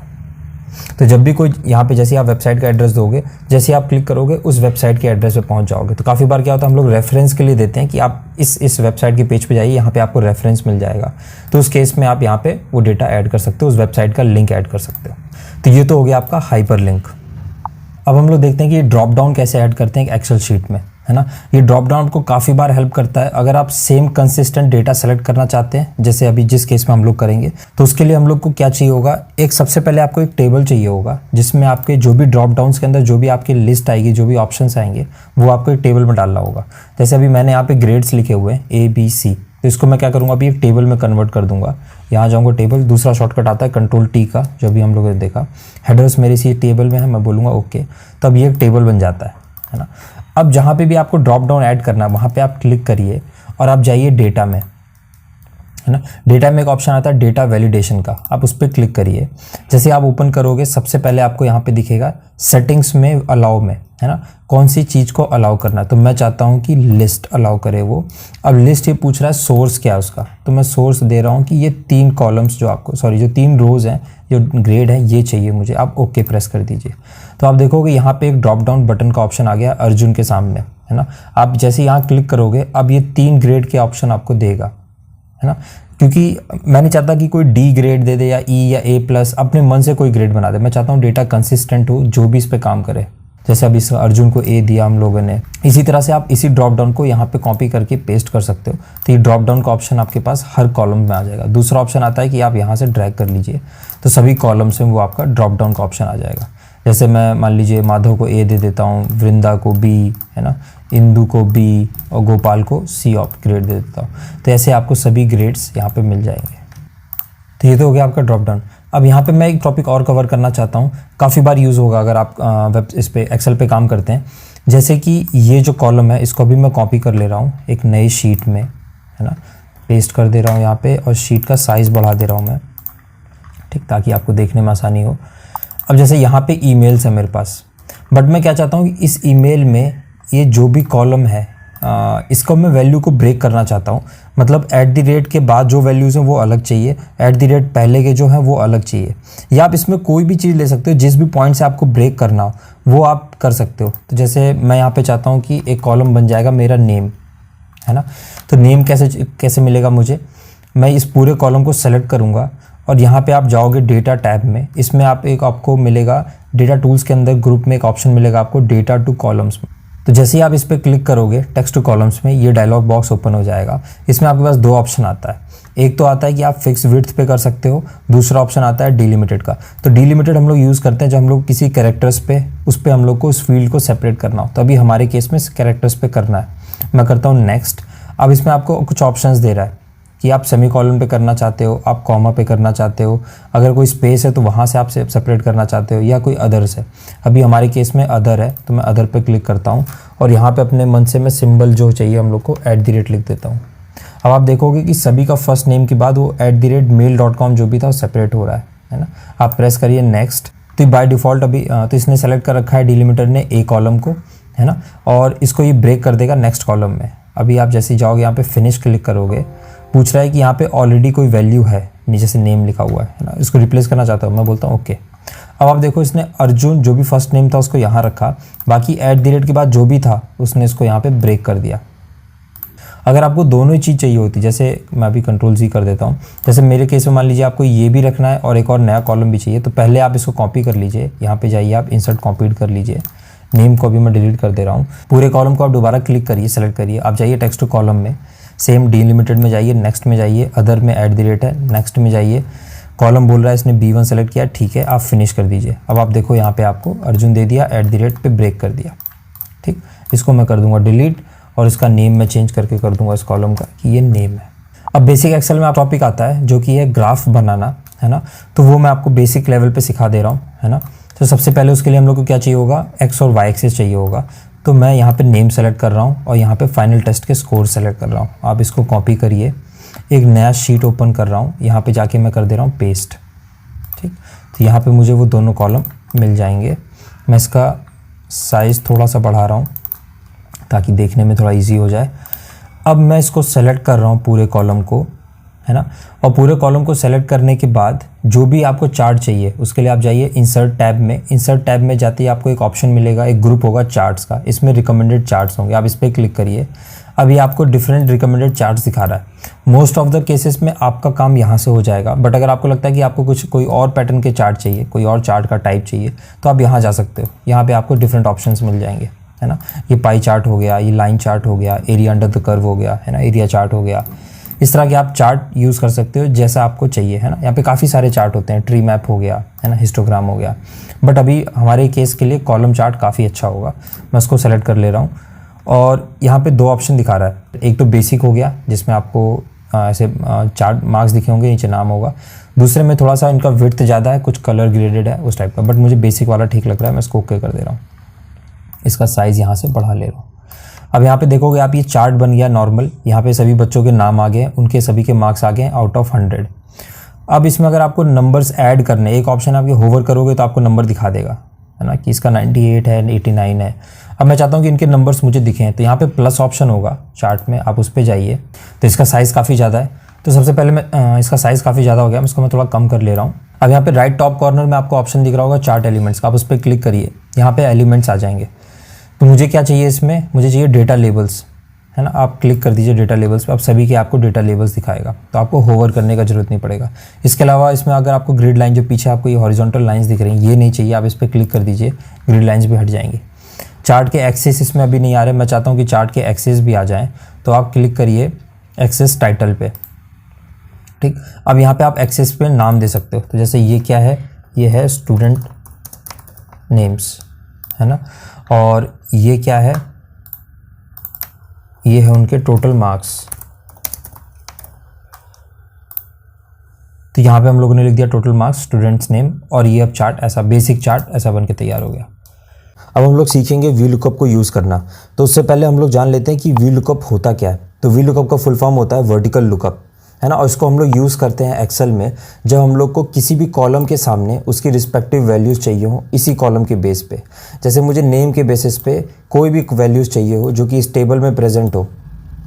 तो जब भी कोई यहाँ पे जैसे आप वेबसाइट का एड्रेस दोगे, जैसे आप क्लिक करोगे उस वेबसाइट के एड्रेस पे पहुँच जाओगे। तो काफ़ी बार क्या होता है, हम लोग रेफरेंस के लिए देते हैं कि आप इस वेबसाइट के पेज पे जाइए, यहाँ पे आपको रेफरेंस मिल जाएगा। तो उस केस में आप यहाँ पे वो डेटा ऐड कर सकते हो, उस वेबसाइट का लिंक ऐड कर सकते हो। तो ये तो हो गया आपका हाइपर लिंक। अब हम लोग देखते हैं कि ड्रॉप डाउन कैसे ऐड करते हैं एक एक्सेल शीट में, है ना। ये ड्रॉप डाउन आपको काफ़ी बार हेल्प करता है। अगर आप सेम कंसिस्टेंट डेटा सेलेक्ट करना चाहते हैं, जैसे अभी जिस केस में हम लोग करेंगे, तो उसके लिए हम लोग को क्या चाहिए होगा, एक सबसे पहले आपको एक टेबल चाहिए होगा जिसमें आपके जो भी ड्रॉप डाउन्स के अंदर जो भी आपकी लिस्ट आएगी, जो भी ऑप्शंस आएंगे, वो आपको एक टेबल में डालना होगा। जैसे अभी मैंने यहाँ पे ग्रेड्स लिखे हुए हैं ABC, तो इसको मैं क्या करूँगा, अभी एक टेबल में कन्वर्ट कर दूंगा। यहाँ जाऊँगा टेबल, दूसरा शॉर्टकट आता है Ctrl+T का, जो भी हम लोगों ने देखा। हेडर्स मेरे इसी टेबल में है, मैं बोलूँगा ओके, तब ये एक टेबल बन जाता है ना। अब जहाँ पे भी आपको ड्रॉप डाउन ऐड करना है वहाँ पे आप क्लिक करिए और आप जाइए डेटा में, है ना। डेटा में एक ऑप्शन आता है डेटा वैलिडेशन का, आप उस पर क्लिक करिए। जैसे आप ओपन करोगे, सबसे पहले आपको यहाँ पे दिखेगा सेटिंग्स में अलाउ में, है ना, कौन सी चीज़ को अलाउ करना है। तो मैं चाहता हूँ कि लिस्ट अलाउ करे वो। अब लिस्ट ये पूछ रहा है सोर्स क्या है उसका, तो मैं सोर्स दे रहा हूँ कि ये 3 कॉलम्स जो आपको, सॉरी जो 3 रोज़ हैं, जो ग्रेड है, ये चाहिए मुझे। आप ओके प्रेस कर दीजिए। तो आप देखोगे यहाँ पे एक ड्रॉप डाउन बटन का ऑप्शन आ गया अर्जुन के सामने, है ना। आप जैसे यहाँ क्लिक करोगे, अब ये 3 ग्रेड के ऑप्शन आपको देगा, है ना। क्योंकि मैं नहीं चाहता कि कोई D ग्रेड दे दे या E या A+, अपने मन से कोई ग्रेड बना दे। मैं चाहता हूँ डेटा कंसिस्टेंट हो, जो भी इस पे काम करे। जैसे अभी इस अर्जुन को A दिया हम लोगों ने, इसी तरह से आप इसी ड्रॉप डाउन को यहाँ पे कॉपी करके पेस्ट कर सकते हो। तो ये ड्रॉप डाउन का ऑप्शन आपके पास हर कॉलम में आ जाएगा। दूसरा ऑप्शन आता है कि आप यहाँ से ड्रैग कर लीजिए, तो सभी कॉलम्स में वो आपका ड्रॉप डाउन का ऑप्शन आ जाएगा। जैसे मैं मान लीजिए माधव को A दे देता हूँ, वृंदा को B, है ना, इंदु को B और गोपाल को C ग्रेड दे देता हूँ। तो ऐसे आपको सभी ग्रेड्स यहाँ पे मिल जाएंगे। तो ये तो हो गया आपका ड्रॉप डाउन। अब यहाँ पे मैं एक टॉपिक और कवर करना चाहता हूँ, काफ़ी बार यूज़ होगा अगर आप वेब इस पे एक्सेल पे काम करते हैं। जैसे कि ये जो कॉलम है, इसको भी मैं कॉपी कर ले रहा हूँ एक नई शीट में, है ना, पेस्ट कर दे रहा हूँ यहाँ पे, और शीट का साइज़ बढ़ा दे रहा हूँ मैं, ठीक, ताकि आपको देखने में आसानी हो। अब जैसे यहाँ पे ईमेल्स है मेरे पास, बट मैं क्या चाहता हूँ कि इस ईमेल में ये जो भी कॉलम है, इसको मैं वैल्यू को ब्रेक करना चाहता हूँ। मतलब @ के बाद जो वैल्यूज़ हैं वो अलग चाहिए, @ पहले के जो हैं वो अलग चाहिए। या आप इसमें कोई भी चीज़ ले सकते हो, जिस भी पॉइंट से आपको ब्रेक करना हो वो आप कर सकते हो। तो जैसे मैं यहाँ पे चाहता हूँ कि एक कॉलम बन जाएगा मेरा नेम, है ना। तो नेम कैसे मिलेगा मुझे, मैं इस पूरे कॉलम को सेलेक्ट करूँगा और यहाँ पे आप जाओगे डेटा टैब में, इसमें आपको मिलेगा डेटा टूल्स के अंदर ग्रुप में एक ऑप्शन मिलेगा आपको डेटा टू कॉलम्स में। तो जैसे ही आप इस पर क्लिक करोगे टेक्स्ट टू कॉलम्स में, ये डायलॉग बॉक्स ओपन हो जाएगा। इसमें आपके पास 2 ऑप्शन आता है। एक तो आता है कि आप फिक्स विड्थ पे कर सकते हो, दूसरा ऑप्शन आता है डिलिमिटेड का। तो डिलिमिटेड हम लोग यूज़ करते हैं जब हम लोग किसी कैरेक्टर्स पे, उस पर हम लोग को उस फील्ड को सेपरेट करना हो। तो अभी हमारे केस में कैरेक्टर्स पे करना है। मैं करता हूँ नेक्स्ट। अब इसमें आपको कुछ ऑप्शंस दे रहा है कि आप सेमीकोलन पे करना चाहते हो, आप कॉमा पे करना चाहते हो, अगर कोई स्पेस है तो वहाँ से आप सेपरेट करना चाहते हो, या कोई अदर्स है। अभी हमारे केस में अदर है, तो मैं अदर पे क्लिक करता हूँ और यहाँ पे अपने मन से मैं सिंबल जो चाहिए हम लोग को @ लिख देता हूँ। अब आप देखोगे कि सभी का फर्स्ट नेम के बाद वो @mail.com जो भी था वो सेपरेट हो रहा है ना। आप प्रेस करिए नेक्स्ट। तो बाय डिफ़ॉल्ट अभी तो इसने सेलेक्ट कर रखा है डिलिमिटर ने A कॉलम को, है ना, और इसको ये ब्रेक कर देगा नेक्स्ट कॉलम में। अभी आप जैसे जाओगे यहाँ पे फिनिश क्लिक करोगे, पूछ रहा है कि यहाँ पे ऑलरेडी कोई वैल्यू है, नीचे से नेम लिखा हुआ है ना, इसको रिप्लेस करना चाहता हूँ। मैं बोलता हूँ ओके। अब आप देखो इसने अर्जुन जो भी फर्स्ट नेम था उसको यहाँ रखा, बाकी @ के बाद जो भी था उसने इसको यहाँ पे ब्रेक कर दिया। अगर आपको दोनों ही चीज़ चाहिए होती, जैसे मैं अभी Ctrl+Z कर देता हूँ, जैसे मेरे केस में मान लीजिए आपको ये भी रखना है और एक और नया कॉलम भी चाहिए, तो पहले आप इसको कॉपी कर लीजिए, यहाँ पे जाइए आप इंसर्ट कॉपीड कर लीजिए। नेम को भी मैं डिलीट कर दे रहा हूँ। पूरे कॉलम को आप दोबारा क्लिक करिए, सेलेक्ट करिए, आप जाइए टेक्स्ट टू कॉलम में, सेम डिलिमिटेड में जाइए, नेक्स्ट में जाइए, अदर में @ है, नेक्स्ट में जाइए, कॉलम बोल रहा है इसने B1 सेलेक्ट किया, ठीक है, आप फिनिश कर दीजिए। अब आप देखो यहाँ पे आपको अर्जुन दे दिया, @ पे ब्रेक कर दिया, ठीक। इसको मैं कर दूंगा डिलीट और इसका नेम मैं चेंज करके कर दूंगा इस कॉलम का कि ये नेम है। अब बेसिक एक्सेल में आप टॉपिक आता है जो कि है ग्राफ बनाना, है ना, तो वो मैं आपको बेसिक लेवल पे सिखा दे रहा हूँ, है ना। तो सबसे पहले उसके लिए हम लोग को क्या चाहिए होगा, X और Y एक्सिस चाहिए होगा। तो मैं यहाँ पे नेम सेलेक्ट कर रहा हूँ और यहाँ पे फाइनल टेस्ट के स्कोर सेलेक्ट कर रहा हूँ। आप इसको कॉपी करिए, एक नया शीट ओपन कर रहा हूँ, यहाँ पे जाके मैं कर दे रहा हूँ पेस्ट, ठीक। तो यहाँ पे मुझे वो दोनों कॉलम मिल जाएंगे। मैं इसका साइज़ थोड़ा सा बढ़ा रहा हूँ ताकि देखने में थोड़ा इजी हो जाए। अब मैं इसको सेलेक्ट कर रहा हूँ पूरे कॉलम को, है ना। और पूरे कॉलम को सेलेक्ट करने के बाद जो भी आपको चार्ट चाहिए उसके लिए आप जाइए इंसर्ट टैब में। इंसर्ट टैब में जाते ही आपको एक ऑप्शन मिलेगा, एक ग्रुप होगा चार्ट्स का, इसमें रिकमेंडेड चार्ट्स होंगे, आप इस पर क्लिक करिए। अभी आपको डिफरेंट रिकमेंडेड चार्ट्स दिखा रहा है। मोस्ट ऑफ द केसेस में आपका काम यहाँ से हो जाएगा, बट अगर आपको लगता है कि आपको कोई और पैटर्न के चार्ट चाहिए, कोई और चार्ट का टाइप चाहिए, तो आप यहाँ जा सकते हो। यहाँ पे आपको डिफरेंट ऑप्शंस मिल जाएंगे, है ना। ये पाई चार्ट हो गया, ये लाइन चार्ट हो गया, एरिया अंडर द कर्व हो गया, है ना, एरिया चार्ट हो गया। इस तरह के आप चार्ट यूज़ कर सकते हो जैसा आपको चाहिए, है ना। यहाँ पे काफ़ी सारे चार्ट होते हैं, ट्री मैप हो गया, है ना, हिस्टोग्राम हो गया, बट अभी हमारे केस के लिए कॉलम चार्ट काफ़ी अच्छा होगा। मैं उसको सेलेक्ट कर ले रहा हूँ और यहाँ पे 2 ऑप्शन दिखा रहा है। एक तो बेसिक हो गया जिसमें आपको ऐसे चार्ट मार्क्स दिखे होंगे, नीचे नाम होगा। दूसरे में थोड़ा सा इनका विड्थ ज़्यादा है, कुछ कलर ग्रेडेड है उस टाइप का, बट मुझे बेसिक वाला ठीक लग रहा है, मैं इसको ओके कर दे रहा हूँ। इसका साइज़ यहाँ से बढ़ा ले रहा हूँ। अब यहाँ पे देखोगे आप, ये चार्ट बन गया नॉर्मल। यहाँ पे सभी बच्चों के नाम आ गए, उनके सभी के मार्क्स आ गए आउट ऑफ 100। अब इसमें अगर आपको नंबर्स ऐड करने, एक ऑप्शन आपके होवर करोगे तो आपको नंबर दिखा देगा, है ना, कि इसका 98 है, 89 है। अब मैं चाहता हूँ कि इनके नंबर्स मुझे दिखें, तो यहाँ पे प्लस ऑप्शन होगा चार्ट में, आप उस पर जाइए। तो इसका साइज़ काफ़ी ज़्यादा है, तो सबसे पहले मैं इसका साइज़ काफ़ी ज़्यादा हो गया, इसको मैं थोड़ा कम कर ले रहा हूँ। अब यहाँ पे राइट टॉप कॉर्नर में आपको ऑप्शन दिख रहा होगा चार्ट एलिमेंट्स का, आप उस पर क्लिक करिए। यहाँ पे एलिमेंट्स आ जाएंगे। तो मुझे क्या चाहिए इसमें, मुझे चाहिए डेटा लेबल्स, है ना। आप क्लिक कर दीजिए डेटा लेबल्स पे, आप सभी के आपको डेटा लेबल्स दिखाएगा, तो आपको होवर करने का जरूरत नहीं पड़ेगा। इसके अलावा इसमें अगर आपको ग्रिड लाइन, जो पीछे आपको ये हॉरिजॉन्टल लाइंस दिख रही हैं, ये नहीं चाहिए, आप इस पर क्लिक कर दीजिए, ग्रिड लाइंस भी हट जाएंगी। चार्ट के एक्सेस इसमें अभी नहीं आ रहे, मैं चाहता हूँ कि चार्ट के एक्सेस भी आ जाएँ, तो आप क्लिक करिए एक्सेस टाइटल पे, ठीक। अब यहाँ पे आप एक्सेस पे नाम दे सकते हो, तो जैसे ये क्या है, ये है स्टूडेंट नेम्स, है ना। और ये क्या है, ये है उनके टोटल मार्क्स। तो यहाँ पे हम लोगों ने लिख दिया टोटल मार्क्स, स्टूडेंट्स नेम, और ये अब चार्ट ऐसा बेसिक चार्ट ऐसा बन के तैयार हो गया। अब हम लोग सीखेंगे वी लुकअप को यूज़ करना। तो उससे पहले हम लोग जान लेते हैं कि वी लुकअप होता क्या है। तो वी लुकअप का फुल फॉर्म होता है वर्टिकल लुकअप, है ना। और इसको हम लोग यूज़ करते हैं एक्सेल में, जब हम लोग को किसी भी कॉलम के सामने उसकी रिस्पेक्टिव वैल्यूज़ चाहिए हो इसी कॉलम के बेस पे। जैसे मुझे नेम के बेसिस पे कोई भी वैल्यूज़ चाहिए हो जो कि इस टेबल में प्रेजेंट हो,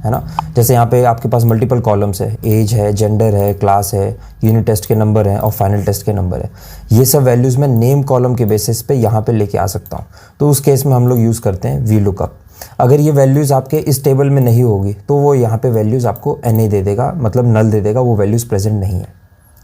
है ना। जैसे यहाँ पे आपके पास मल्टीपल कॉलम्स है, एज है, जेंडर है, क्लास है, यूनिट टेस्ट के नंबर हैं और फाइनल टेस्ट के नंबर है। ये सब वैल्यूज़ मैं नेम कॉलम के बेसिस पे यहाँ पे लेके आ सकता हूँ। तो उस केस में हम लोग यूज़ करते हैं वी लुकअप। अगर ये वैल्यूज़ आपके इस टेबल में नहीं होगी तो वो यहाँ पे वैल्यूज़ आपको NA दे देगा, मतलब नल दे देगा, वो वैल्यूज़ प्रेजेंट नहीं है,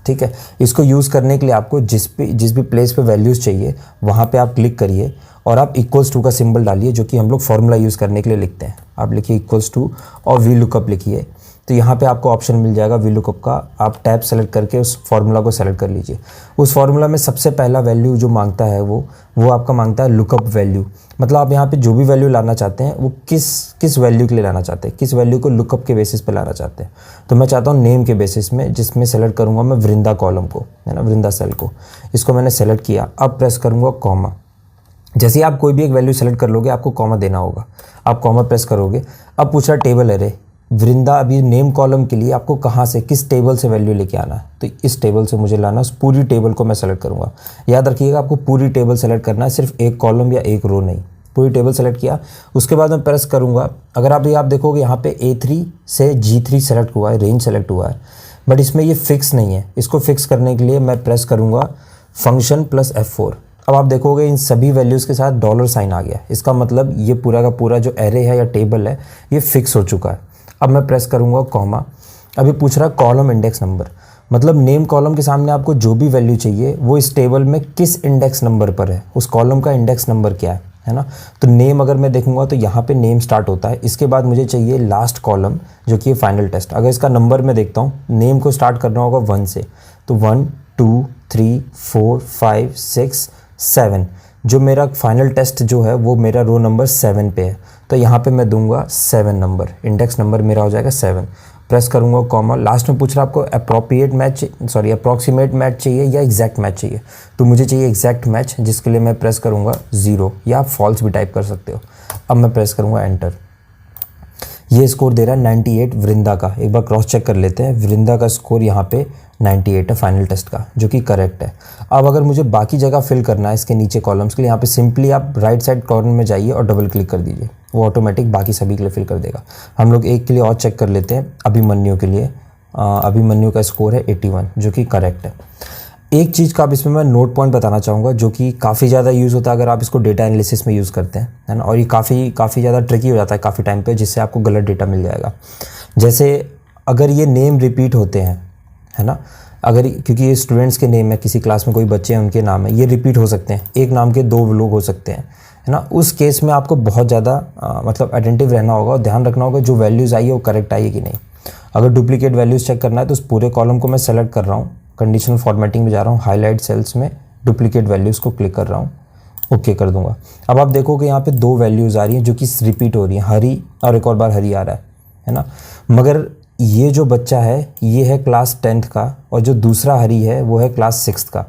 ठीक है। इसको यूज़ करने के लिए आपको जिस भी प्लेस पे वैल्यूज़ चाहिए वहाँ पे आप क्लिक करिए और आप इक्वल्स टू का सिंबल डालिए, जो कि हम लोग फॉर्मूला यूज़ करने के लिए लिखते हैं। आप लिखिए इक्वल्स टू और वी लुकअप लिखिए, तो यहाँ पे आपको ऑप्शन मिल जाएगा वी लुकअप का। आप टैब सेलेक्ट करके उस फार्मूला को सेलेक्ट कर लीजिए। उस फार्मूला में सबसे पहला वैल्यू जो मांगता है वो आपका मांगता है लुकअप वैल्यू। मतलब आप यहाँ पे जो भी वैल्यू लाना चाहते हैं वो किस वैल्यू के लिए लाना चाहते हैं, किस वैल्यू को लुकअप के बेसिस पे लाना चाहते हैं। तो मैं चाहता हूँ नेम के बेसिस में, जिसमें सेलेक्ट करूँगा मैं वृंदा कॉलम को, है ना, वृंदा सेल को। इसको मैंने सेलेक्ट किया, अब प्रेस करूँगा कॉमा। जैसे ही आप कोई भी एक वैल्यू सेलेक्ट कर लोगे आपको कॉमा देना होगा, आप कॉमा प्रेस करोगे। अब पूछ रहा टेबल एरे, वृंदा अभी नेम कॉलम के लिए आपको कहाँ से, किस टेबल से वैल्यू लेके आना है, तो इस टेबल से मुझे लाना, उस पूरी टेबल को मैं सेलेक्ट करूँगा। याद रखिएगा आपको पूरी टेबल सेलेक्ट करना है, सिर्फ एक कॉलम या एक रो नहीं, पूरी टेबल सेलेक्ट किया। उसके बाद मैं प्रेस करूँगा। अगर आप देखोगे यहाँ पे A3 से G3 सेलेक्ट हुआ है, रेंज सेलेक्ट हुआ है, बट इसमें ये फिक्स नहीं है। इसको फिक्स करने के लिए मैं प्रेस करूँगा फंक्शन प्लस F4। अब आप देखोगे इन सभी वैल्यूज़ के साथ डॉलर साइन आ गया। इसका मतलब ये पूरा का पूरा जो एरे है या टेबल है ये फिक्स हो चुका है। अब मैं प्रेस करूँगा कॉमा। अभी पूछ रहा कॉलम इंडेक्स नंबर, मतलब नेम कॉलम के सामने आपको जो भी वैल्यू चाहिए वो इस टेबल में किस इंडेक्स नंबर पर है, उस कॉलम का इंडेक्स नंबर क्या है ना। तो नेम अगर मैं देखूंगा तो यहाँ पे नेम स्टार्ट होता है। इसके बाद मुझे चाहिए लास्ट कॉलम जो कि फाइनल टेस्ट। अगर इसका नंबर मैं देखता हूँ, नेम को स्टार्ट करना होगा 1 से, तो 1 2 3 4 5 6 7। जो मेरा फाइनल टेस्ट जो है वो मेरा रो नंबर 7 पे है, तो यहाँ पे मैं दूंगा 7 नंबर, इंडेक्स नंबर मेरा हो जाएगा 7। प्रेस करूँगा कॉमा। लास्ट में पूछ रहा आपको अप्रॉक्सीमेट मैच चाहिए या एग्जैक्ट मैच चाहिए, तो मुझे चाहिए एग्जैक्ट मैच, जिसके लिए मैं प्रेस करूँगा 0 या आप फॉल्स भी टाइप कर सकते हो। अब मैं प्रेस करूँगा एंटर। ये स्कोर दे रहा है 98 वृंदा का। एक बार क्रॉस चेक कर लेते हैं। वृंदा का स्कोर यहाँ पे 98 है फाइनल टेस्ट का, जो कि करेक्ट है। अब अगर मुझे बाकी जगह फिल करना है इसके नीचे कॉलम्स के लिए, यहाँ पे सिंपली आप राइट साइड कॉर्नर में जाइए और डबल क्लिक कर दीजिए, वो ऑटोमेटिक बाकी सभी के लिए फिल कर देगा। हम लोग एक के लिए और चेक कर लेते हैं, अभिमन्यु के लिए। अभिमन्यु का स्कोर है 81, जो कि करेक्ट है। एक चीज़ का अब इसमें मैं नोट पॉइंट बताना चाहूँगा, जो कि काफ़ी ज़्यादा यूज़ होता है अगर आप इसको डेटा एनालिसिस में यूज़ करते हैं, है ना, और ये काफ़ी ज़्यादा ट्रिकी हो जाता है काफ़ी टाइम पे, जिससे आपको गलत डेटा मिल जाएगा। जैसे अगर ये नेम रिपीट होते हैं, है ना, अगर क्योंकि ये स्टूडेंट्स के नेम है, किसी क्लास में कोई बच्चे हैं उनके नाम है, ये रिपीट हो सकते हैं, एक नाम के 2 लोग हो सकते हैं, है ना, उस केस में आपको बहुत ज़्यादा मतलब अटेंटिव रहना होगा और ध्यान रखना होगा जो वैल्यूज़ आई है वो करेक्ट आई है कि नहीं। अगर डुप्लीकेट वैल्यूज़ चेक करना है तो उस पूरे कॉलम को मैं सेलेक्ट कर रहा हूँ, कंडीशनल फॉर्मेटिंग में जा रहा हूँ, हाईलाइट सेल्स में डुप्लीकेट वैल्यूज़ को क्लिक कर रहा हूँ, ओके कर दूंगा। अब आप देखोगे यहाँ पे 2 वैल्यूज़ आ रही हैं जो कि रिपीट हो रही हैं, हरी और एक और बार हरी आ रहा है ना, मगर ये जो बच्चा है ये है क्लास 10th का और जो दूसरा हरी है वो है क्लास 6th का,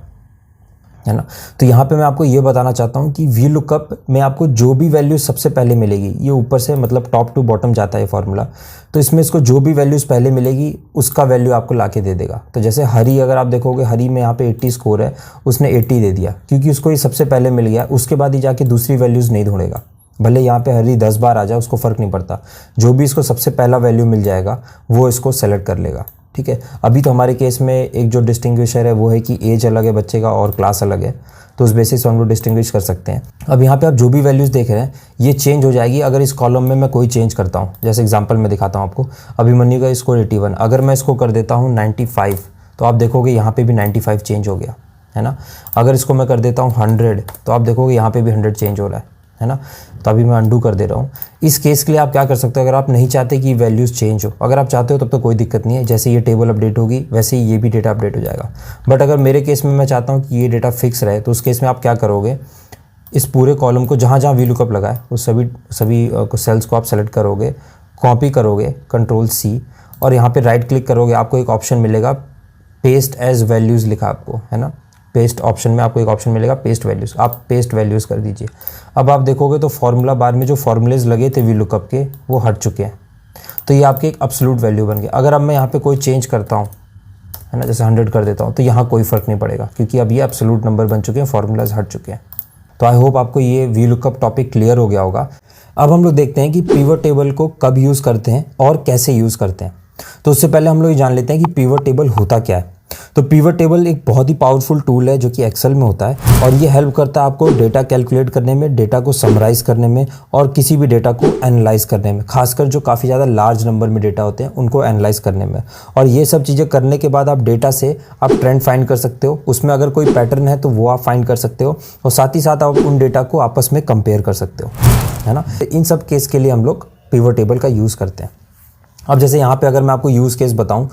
है ना। तो यहाँ पे मैं आपको ये बताना चाहता हूँ कि वी लुकअप में आपको जो भी वैल्यू सबसे पहले मिलेगी, ये ऊपर से मतलब टॉप टू बॉटम जाता है फॉर्मूला, तो इसमें इसको जो भी वैल्यूज़ पहले मिलेगी उसका वैल्यू आपको ला के दे देगा। तो जैसे हरी, अगर आप देखोगे हरी में यहाँ पे 80 स्कोर है, उसने 80 दे दिया क्योंकि उसको ये सबसे पहले मिल गया, उसके बाद ही जाके दूसरी वैल्यूज़ नहीं ढूंढेगा। भले यहाँ पे हरी 10 बार आ जाए उसको फ़र्क नहीं पड़ता, जो भी इसको सबसे पहला वैल्यू मिल जाएगा वो इसको सेलेक्ट कर लेगा, ठीक है। अभी तो हमारे केस में एक जो डिस्टिंग्विशर है वो है कि एज अलग है बच्चे का और क्लास अलग है, तो उस बेसिस पे हम लोग डिस्टिंग्विश कर सकते हैं। अब यहाँ पे आप जो भी वैल्यूज़ देख रहे हैं ये चेंज हो जाएगी अगर इस कॉलम में मैं कोई चेंज करता हूँ। जैसे एग्जांपल में दिखाता हूँ आपको, अभिमन्यु का स्कोर 81, अगर मैं इसको कर देता हूँ 95 तो आप देखोगे यहाँ पे भी 95 चेंज हो गया, है ना। अगर इसको मैं कर देता हूँ 100 तो आप देखोगे यहाँ पे भी 100 चेंज हो रहा है ना। तो अभी मैं अंडू कर दे रहा हूँ। इस केस के लिए आप क्या कर सकते हो, अगर आप नहीं चाहते कि वैल्यूज़ चेंज हो, अगर आप चाहते हो तब तो कोई दिक्कत नहीं है, जैसे ये टेबल अपडेट होगी वैसे ही ये भी डेटा अपडेट हो जाएगा। बट अगर मेरे केस में मैं चाहता हूँ कि ये डेटा फिक्स रहे, तो उस केस में आप क्या करोगे, इस पूरे कॉलम को जहाँ जहाँ वी लुकअप लगा है उस सभी सेल्स को आप सेलेक्ट करोगे, कॉपी करोगे Ctrl+C और यहाँ पर राइट क्लिक करोगे, आपको एक ऑप्शन मिलेगा पेस्ट एज वैल्यूज़ लिखा आपको, है ना। पेस्ट ऑप्शन में आपको एक ऑप्शन मिलेगा पेस्ट वैल्यूज़, आप पेस्ट वैल्यूज़ कर दीजिए। अब आप देखोगे तो फॉर्मूला बार में जो फॉर्मूलेज लगे थे वी लुकअप के वो हट चुके हैं, तो ये आपके एक एब्सोल्यूट वैल्यू बन गया। अगर अब मैं यहाँ पे कोई चेंज करता हूँ, है ना, जैसे 100 कर देता हूँ, तो यहाँ कोई फ़र्क नहीं पड़ेगा क्योंकि अब ये एब्सोल्यूट नंबर बन चुके हैं, फॉर्मूलाज हट चुके हैं। तो आई होप आपको ये वी लुकअप टॉपिक क्लियर हो गया होगा। अब हम लोग देखते हैं कि पिवट टेबल को कब यूज़ करते हैं और कैसे यूज़ करते हैं। तो उससे पहले हम लोग ये जान लेते हैं कि पिवट टेबल होता क्या है। तो पिवट टेबल एक बहुत ही पावरफुल टूल है जो कि एक्सेल में होता है और ये हेल्प करता है आपको डेटा कैलकुलेट करने में, डेटा को समराइज़ करने में और किसी भी डेटा को एनालाइज करने में, खासकर जो काफ़ी ज़्यादा लार्ज नंबर में डेटा होते हैं उनको एनालाइज करने में। और ये सब चीज़ें करने के बाद आप डेटा से आप ट्रेंड फाइंड कर सकते हो, उसमें अगर कोई पैटर्न है तो वो आप फाइंड कर सकते हो और साथ ही साथ आप उन डेटा को आपस में कंपेयर कर सकते हो, है ना। इन सब केस के लिए हम लोग पिवट टेबल का यूज़ करते हैं। अब जैसे यहाँ पे अगर मैं आपको यूज़ केस बताऊँ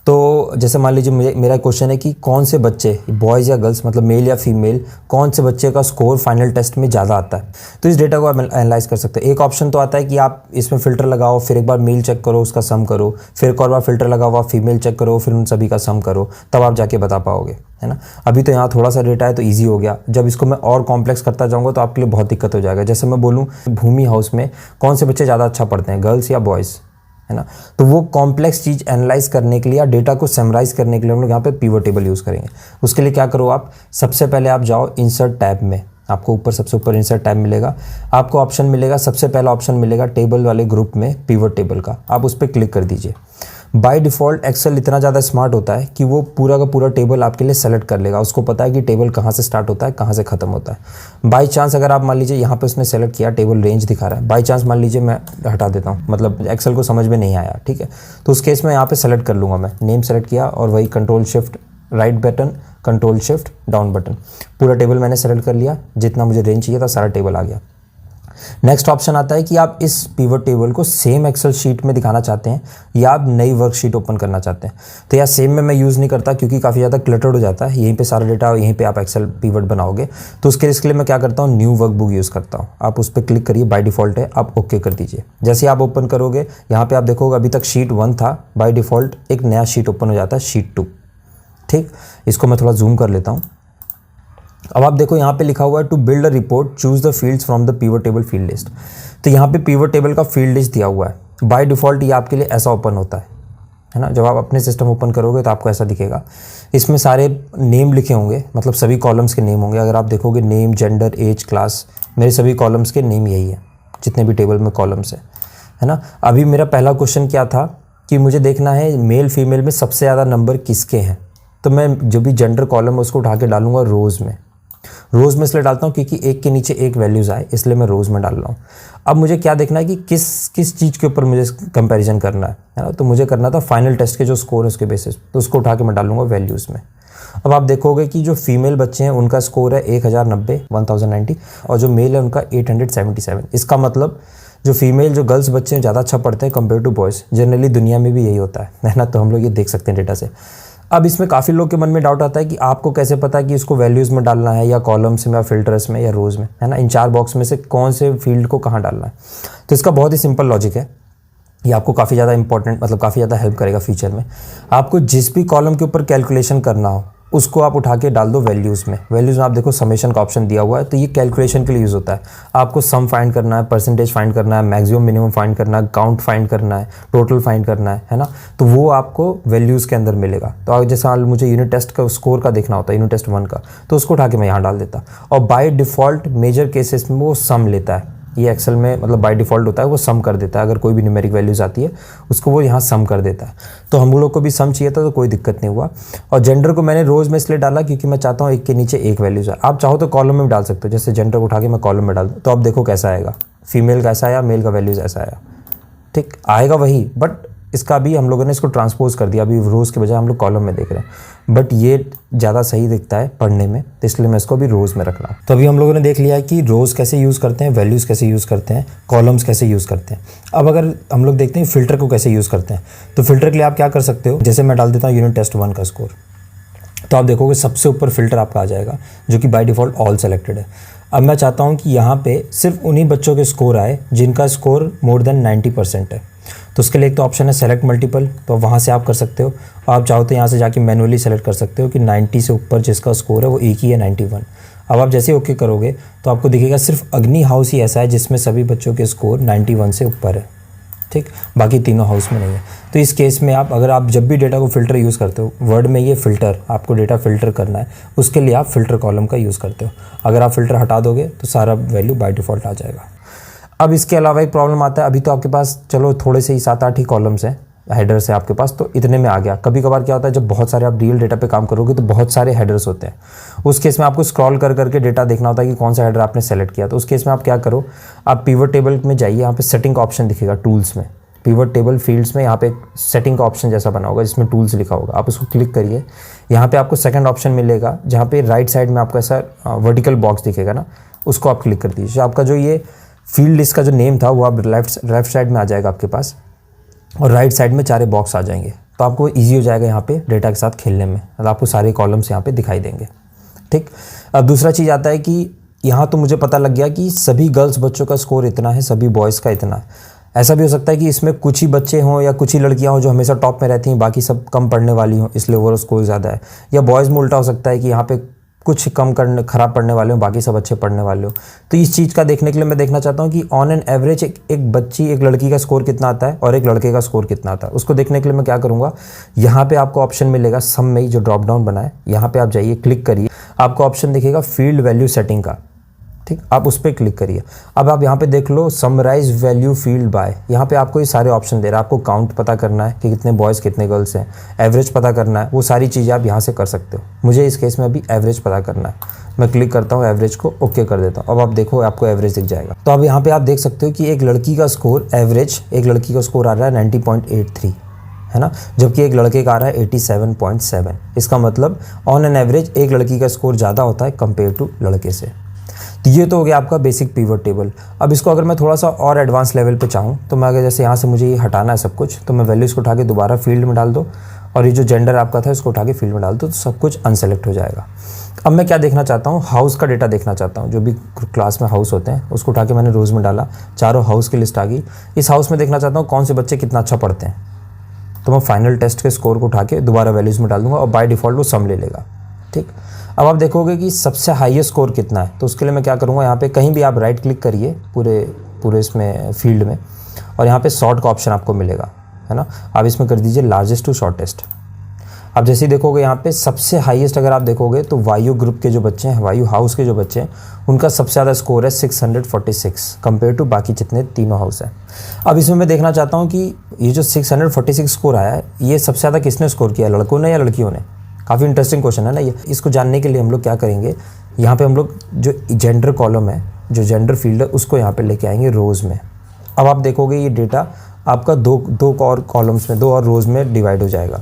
तो जैसे मान लीजिए मेरा क्वेश्चन है कि कौन से बच्चे, बॉयज़ या गर्ल्स, मतलब मेल या फीमेल, कौन से बच्चे का स्कोर फाइनल टेस्ट में ज़्यादा आता है, तो इस डेटा को आप एनालाइज कर सकते हैं। एक ऑप्शन तो आता है कि आप इसमें फ़िल्टर लगाओ, फिर एक बार मेल चेक करो उसका सम करो, फिर एक और बार फ़िल्टर लगाओ आप फीमेल चेक करो, फिर उन सभी का सम करो, तब आप जाके बता पाओगे, है ना। अभी तो यहाँ थोड़ा सा डेटा है तो ईजी हो गया, जब इसको मैं और कॉम्प्लेक्स करता जाऊँगा तो आपके लिए बहुत दिक्कत हो जाएगा। जैसे मैं बोलूँ भूमि हाउस में कौन से बच्चे ज़्यादा अच्छा पढ़ते हैं, गर्ल्स या बॉयज़, है ना। तो वो कॉम्प्लेक्स चीज़ एनालाइज करने के लिए या डेटा को समराइज करने के लिए हम लोग यहाँ पे पिवट टेबल यूज़ करेंगे। उसके लिए क्या करो, आप सबसे पहले आप जाओ इंसर्ट टैब में, आपको ऊपर सबसे ऊपर इंसर्ट टैब मिलेगा, आपको ऑप्शन मिलेगा, सबसे पहला ऑप्शन मिलेगा टेबल वाले ग्रुप में पिवट टेबल का, आप उस पर क्लिक कर दीजिए। बाय डिफ़ॉल्ट एक्सेल इतना ज़्यादा स्मार्ट होता है कि वो पूरा का पूरा टेबल आपके लिए सेलेक्ट कर लेगा, उसको पता है कि टेबल कहाँ से स्टार्ट होता है कहाँ से ख़त्म होता है। बाई चांस अगर आप मान लीजिए यहाँ पे उसने सेलेक्ट किया, टेबल रेंज दिखा रहा है, बाई चांस मान लीजिए मैं हटा देता हूँ, मतलब एक्सेल को समझ में नहीं आया, ठीक है, तो उस केस में यहाँ पे सेलेक्ट कर लूँगा, मैं नेम सेलेक्ट किया और वही Ctrl+Shift+राइट बटन, Ctrl+Shift+डाउन बटन, पूरा टेबल मैंने सेलेक्ट कर लिया, जितना मुझे रेंज चाहिए था सारा टेबल आ गया। नेक्स्ट ऑप्शन आता है कि आप इस पिवट टेबल को सेम एक्सेल शीट में दिखाना चाहते हैं या आप नई वर्कशीट ओपन करना चाहते हैं। तो यार सेम में मैं यूज़ नहीं करता क्योंकि काफ़ी ज़्यादा क्लटर्ड हो जाता है, यहीं पे सारा डेटा, यहीं पे आप एक्सेल पिवट बनाओगे, तो उसके लिए मैं क्या करता हूँ, न्यू वर्कबुक यूज़ करता हूँ। आप उस पर क्लिक करिए, बाय डिफ़ॉल्ट है, आप ओके कर दीजिए। जैसे आप ओपन करोगे यहाँ पर आप देखोगे अभी तक शीट 1 था, बाय डिफ़ॉल्ट एक नया शीट ओपन हो जाता है, शीट 2, ठीक। इसको मैं थोड़ा जूम कर लेता हूँ। अब आप देखो यहाँ पे लिखा हुआ है to build a report choose the fields from the pivot table field list. तो यहाँ पे पिवट टेबल का फील्ड लिस्ट दिया हुआ है, बाय डिफ़ॉल्ट ये आपके लिए ऐसा ओपन होता है ना। जब आप अपने सिस्टम ओपन करोगे तो आपको ऐसा दिखेगा, इसमें सारे नेम लिखे होंगे, मतलब सभी कॉलम्स के नेम होंगे। अगर आप देखोगे नेम, जेंडर, एज, क्लास, मेरे सभी कॉलम्स के नेम यही है, जितने भी टेबल में कॉलम्स है ना। अभी मेरा पहला क्वेश्चन क्या था कि मुझे देखना है मेल फीमेल में सबसे ज़्यादा नंबर किसके हैं, तो मैं जो भी जेंडर कॉलम है उसको उठा के डालूंगा रोज़ में। रोज़ में इसलिए डालता हूँ क्योंकि एक के नीचे एक वैल्यूज़ आए, इसलिए मैं रोज़ में डाल रहा हूँ। अब मुझे क्या देखना है कि किस चीज़ के ऊपर मुझे कंपैरिजन करना है ना, तो मुझे करना था फाइनल टेस्ट के जो स्कोर है उसके बेसिस, तो उसको उठा के मैं डालूंगा वैल्यूज़ में। अब आप देखोगे कि जो फीमेल बच्चे हैं उनका स्कोर है 1090 और जो मेल है उनका 877। इसका मतलब जो फीमेल जो गर्ल्स बच्चे हैं ज़्यादा अच्छा पढ़ते हैं कंपेयर टू बॉयज़। जनरली दुनिया में भी यही होता है ना, तो हम लोग ये देख सकते हैं डेटा से। अब इसमें काफ़ी लोग के मन में डाउट आता है कि आपको कैसे पता है कि इसको वैल्यूज़ में डालना है या कॉलम्स में या फिल्टर्स में या रोज़ में, है ना, इन 4 बॉक्स में से कौन से फील्ड को कहाँ डालना है। तो इसका बहुत ही सिंपल लॉजिक है, ये आपको काफ़ी ज़्यादा इंपॉर्टेंट मतलब काफ़ी ज़्यादा हेल्प करेगा फ्यूचर में। आपको जिस भी कॉलम के ऊपर कैलकुलेशन करना हो उसको आप उठा के डाल दो वैल्यूज़ में। वैल्यूज़ में आप देखो समेशन का ऑप्शन दिया हुआ है, तो ये कैलकुलेशन के लिए यूज़ होता है। आपको सम फाइंड करना है, परसेंटेज फाइंड करना है, मैक्सिमम मिनिमम फाइंड करना है, काउंट फाइंड करना है, टोटल फाइंड करना है ना, तो वो आपको वैल्यूज़ के अंदर मिलेगा। तो आप जैसे मुझे यूनिट टेस्ट का स्कोर का देखना होता है, यूनिट टेस्ट 1 का, तो उसको उठा के मैं यहाँ डाल देता। और बाय डिफ़ॉल्ट मेजर केसेस में वो सम लेता है, ये एक्सेल में मतलब बाय डिफ़ॉल्ट होता है, वो सम कर देता है। अगर कोई भी न्यूमेरिक वैल्यूज़ आती है उसको वो यहाँ सम कर देता है। तो हम लोग को भी सम चाहिए था, तो कोई दिक्कत नहीं हुआ। और जेंडर को मैंने रोज़ में इसलिए डाला क्योंकि मैं चाहता हूँ एक के नीचे एक वैल्यूज़ है। आप चाहो तो कॉलम में भी डाल सकते हो, जैसे जेंडर को उठा के मैं कॉलम में डाल दूँ, तो आप देखो कैसा आएगा, फीमेल का ऐसा आया, मेल का वैल्यूज़ ऐसा आया, ठीक आएगा वही, बट इसका भी हम लोगों ने इसको ट्रांसपोज कर दिया। अभी रोज़ के बजाय हम लोग कॉलम में देख रहे हैं, बट ये ज़्यादा सही दिखता है पढ़ने में, तो इसलिए मैं इसको अभी रोज़ में रख रहा हूँ। तो अभी हम लोगों ने देख लिया है कि रोज़ कैसे यूज़ करते हैं, वैल्यूज़ कैसे यूज़ करते हैं, कॉलम्स कैसे यूज़ करते हैं। अब अगर हम लोग देखते हैं फ़िल्टर को कैसे यूज़ करते हैं, तो फ़िल्टर के लिए आप क्या कर सकते हो, जैसे मैं डाल देता हूँ यूनिट टेस्ट 1 का स्कोर, तो आप देखोगे सबसे ऊपर फ़िल्टर आपका आ जाएगा जो कि बाय डिफ़ॉल्ट ऑल सेलेक्टेड है। अब मैं चाहता हूँ कि यहाँ पे सिर्फ उन्हीं बच्चों के स्कोर आए जिनका स्कोर मोर देन 90% है। तो उसके लिए एक तो ऑप्शन है सेलेक्ट मल्टीपल, तो वहाँ से आप कर सकते हो। आप चाहो तो यहाँ से जाके मैनुअली सेलेक्ट कर सकते हो कि 90 से ऊपर जिसका स्कोर है वो एक ही है 91। अब आप जैसे ओके करोगे तो आपको दिखेगा सिर्फ अग्नि हाउस ही ऐसा है जिसमें सभी बच्चों के स्कोर 91 से ऊपर है, ठीक, बाकी तीनों हाउस में नहीं है। तो इस केस में अगर आप जब भी डेटा को फ़िल्टर यूज़ करते हो, वर्ड में ये फ़िल्टर, आपको डेटा फ़िल्टर करना है, उसके लिए आप फ़िल्टर कॉलम का यूज़ करते हो। अगर आप फ़िल्टर हटा दोगे तो सारा वैल्यू बाय डिफ़ॉल्ट आ जाएगा। अब इसके अलावा एक प्रॉब्लम आता है, अभी तो आपके पास चलो थोड़े से ही 7-8 ही कॉलम्स हैं, हेडर्स है आपके पास, तो इतने में आ गया। कभी कभार क्या होता है जब बहुत सारे आप रियल डेटा पे काम करोगे तो बहुत सारे हेडर्स होते हैं। उस केस में आपको स्क्रॉल कर करके डेटा देखना होता है कि कौन सा हेडर आपने सेलेक्ट किया। तो उस केस में आप क्या करो, आप पिवट टेबल में जाइए, यहाँ पे सेटिंग का ऑप्शन दिखेगा टूल्स में, पिवट टेबल फील्ड्स में यहाँ पे सेटिंग का ऑप्शन जैसा बना होगा जिसमें टूल्स लिखा होगा, आप उसको क्लिक करिए। यहाँ पे आपको सेकंड ऑप्शन मिलेगा जहाँ पे राइट साइड में आपको ऐसा वर्टिकल बॉक्स दिखेगा ना, उसको आप क्लिक कर दीजिए। आपका जो ये फील्ड लिस्ट का जो नेम था वो आप लेफ्ट साइड में आ जाएगा आपके पास, और राइट साइड में 4 बॉक्स आ जाएंगे। तो आपको ईजी हो जाएगा यहाँ पे डेटा के साथ खेलने में, मतलब आपको सारे कॉलम्स यहाँ पे दिखाई देंगे, ठीक। अब दूसरा चीज़ आता है कि यहाँ तो मुझे पता लग गया कि सभी गर्ल्स बच्चों का स्कोर इतना है, सभी बॉयज़ का इतना है। ऐसा भी हो सकता है कि इसमें कुछ ही बच्चे हों या कुछ ही लड़कियां हों जो हमेशा टॉप में रहती हैं, बाकी सब कम पढ़ने वाली हों, इसलिए ओवरऑल स्कोर ज़्यादा है। या बॉयज़ में उल्टा हो सकता है कि यहाँ पे कुछ कम खराब पढ़ने वाले हों, बाकी सब अच्छे पढ़ने वाले हों। तो इस चीज़ का देखने के लिए मैं देखना चाहता हूँ कि ऑन एन एवरेज एक लड़की का स्कोर कितना आता है और एक लड़के का स्कोर कितना आता है। उसको देखने के लिए मैं क्या करूँगा, यहाँ पे आपको ऑप्शन मिलेगा सम में, जो ड्रॉप डाउन बना है, यहाँ पे आप जाइए, क्लिक करिए, आपको ऑप्शन दिखेगा फील्ड वैल्यू सेटिंग का, ठीक, आप उस पर क्लिक करिए। अब आप यहाँ पे देख लो समराइज वैल्यू फील्ड बाय, यहाँ पे आपको ये सारे ऑप्शन दे रहा है। आपको काउंट पता करना है कि कितने बॉयज़ कितने गर्ल्स हैं, एवरेज पता करना है, वो सारी चीज़ें आप यहाँ से कर सकते हो। मुझे इस केस में अभी एवरेज पता करना है, मैं क्लिक करता हूँ, एवरेज को ओके कर देता हूँ। अब आप देखो आपको एवरेज दिख जाएगा। तो अब यहाँ पे आप देख सकते हो कि एक लड़की का स्कोर एवरेज, एक लड़की का स्कोर आ रहा है 90.83, है ना, जबकि एक लड़के का आ रहा है 87.7। इसका मतलब ऑन एन एवरेज एक लड़की का स्कोर ज़्यादा होता है कंपेयर टू लड़के से। तो ये तो हो गया आपका बेसिक पिवट टेबल। अब इसको अगर मैं थोड़ा सा और एडवांस लेवल पे चाहूँ तो मैं अगर जैसे यहाँ से मुझे ये हटाना है सब कुछ, तो मैं वैल्यूज़ को उठा के दोबारा फील्ड में डाल दो, और ये जो जेंडर आपका था इसको उठा के फील्ड में डाल दो, तो सब कुछ अनसेलेक्ट हो जाएगा। अब मैं क्या देखना चाहता हूँ, हाउस का डेटा देखना चाहता हूँ। जो भी क्लास में हाउस होते हैं उसको उठा के मैंने रोज़ में डाला, चारों हाउस की लिस्ट आ गई। इस हाउस में देखना चाहता हूँ कौन से बच्चे कितना अच्छा पढ़ते हैं, तो मैं फाइनल टेस्ट के स्कोर को उठा के दोबारा वैल्यूज़ में डाल दूँगा और बाय डिफ़ॉल्ट वो सम ले लेगा, ठीक। अब आप देखोगे कि सबसे हाईएस्ट स्कोर कितना है, तो उसके लिए मैं क्या करूँगा, यहाँ पे कहीं भी आप राइट क्लिक करिए पूरे इसमें फील्ड में, और यहाँ पे सॉर्ट का ऑप्शन आपको मिलेगा, है ना। आप इसमें कर दीजिए लार्जेस्ट टू शॉर्टेस्ट। अब जैसे ही देखोगे यहाँ पे सबसे हाईएस्ट अगर आप देखोगे तो वायु ग्रुप के जो बच्चे हैं, वायु हाउस के जो बच्चे हैं, उनका सबसे ज़्यादा स्कोर है 646 कंपेयर टू बाकी जितने तीनों हाउस हैं। अब इसमें मैं देखना चाहता हूँ कि ये जो 646 स्कोर आया है, ये सबसे ज़्यादा किसने स्कोर किया, लड़कों ने या लड़कियों ने? काफ़ी इंटरेस्टिंग क्वेश्चन है ना ये। इसको जानने के लिए हम लोग क्या करेंगे, यहाँ पे हम लोग जो जेंडर कॉलम है, जो जेंडर फील्ड है, उसको यहाँ पे लेके आएंगे रोज़ में। अब आप देखोगे ये डेटा आपका दो और कॉलम्स में, 2 और रोज़ में डिवाइड हो जाएगा।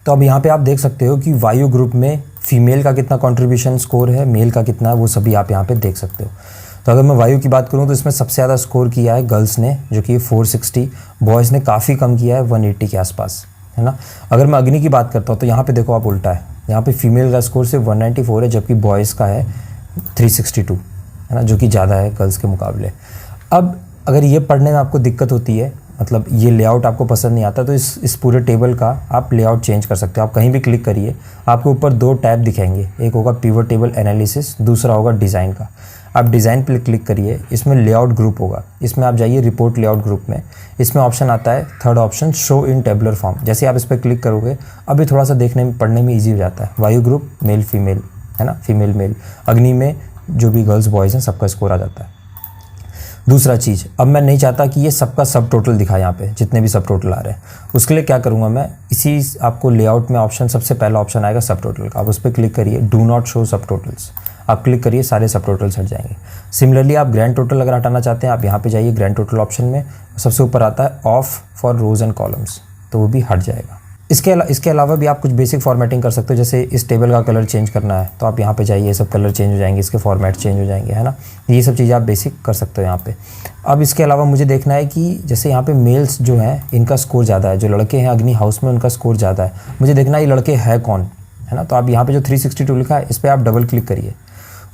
तो अब यहाँ पे आप देख सकते हो कि वायु ग्रुप में फीमेल का कितना कंट्रीब्यूशन स्कोर है, मेल का कितना है, वो सभी आप यहाँ पे देख सकते हो। तो अगर मैं वायु की बात करूँ तो इसमें सबसे ज़्यादा स्कोर किया है गर्ल्स ने, जो कि 460, बॉयज़ ने काफ़ी कम किया है 180 के आसपास, है ना। अगर मैं अग्नि की बात करता हूँ तो यहाँ पे देखो आप उल्टा है, यहाँ पे फीमेल का स्कोर सिर्फ 194 है, जबकि बॉयज़ का है 362, है ना, जो कि ज़्यादा है गर्ल्स के मुकाबले। अब अगर ये पढ़ने में आपको दिक्कत होती है, मतलब ये लेआउट आपको पसंद नहीं आता, तो इस पूरे टेबल का आप लेआउट चेंज कर सकते हो। आप कहीं भी क्लिक करिए, आपके ऊपर 2 टैब दिखेंगे, एक होगा पिवट टेबल एनालिसिस, दूसरा होगा डिज़ाइन का। आप डिज़ाइन पे क्लिक करिए, इसमें लेआउट ग्रुप होगा, इसमें आप जाइए रिपोर्ट लेआउट ग्रुप में, इसमें ऑप्शन आता है third option show in tabular form. जैसे आप इस पर क्लिक करोगे, अभी थोड़ा सा देखने में पढ़ने में ईजी हो जाता है। वायु ग्रुप मेल फीमेल, है ना, फीमेल मेल। अग्नि में जो भी गर्ल्स बॉयज़ हैं सबका स्कोर आ जाता है। दूसरा चीज़, अब मैं नहीं चाहता कि ये सबका सब टोटल दिखाए, यहाँ पे जितने भी सब टोटल आ रहे हैं, उसके लिए क्या करूँगा मैं, इसी आपको लेआउट में ऑप्शन, सबसे पहला ऑप्शन आएगा सब टोटल का, आप उस पर क्लिक करिए, डू नॉट शो सब टोटल्स। आप क्लिक करिए, सारे सब टोटल्स हट जाएंगे। सिमिलरली आप ग्रैंड टोटल अगर हटाना चाहते हैं, आप यहाँ पे जाइए ग्रैंड टोटल ऑप्शन में, सबसे ऊपर आता है of for rows and columns, तो वो भी हट जाएगा। इसके अलावा भी आप कुछ बेसिक फॉर्मेटिंग कर सकते हो, जैसे इस टेबल का कलर चेंज करना है तो आप यहाँ पे जाइए, सब कलर चेंज हो जाएंगे, इसके फॉर्मेट चेंज हो जाएंगे, है ना। ये सब चीज़ें आप बेसिक कर सकते हो यहाँ पे। अब इसके अलावा मुझे देखना है कि जैसे यहाँ पे मेल्स जो हैं इनका स्कोर ज़्यादा है, जो लड़के हैं अग्नि हाउस में उनका स्कोर ज़्यादा है, मुझे देखना है ये लड़के हैं कौन, है ना। तो आप यहाँ पर जो 362 लिखा है, इस पर आप डबल क्लिक करिए,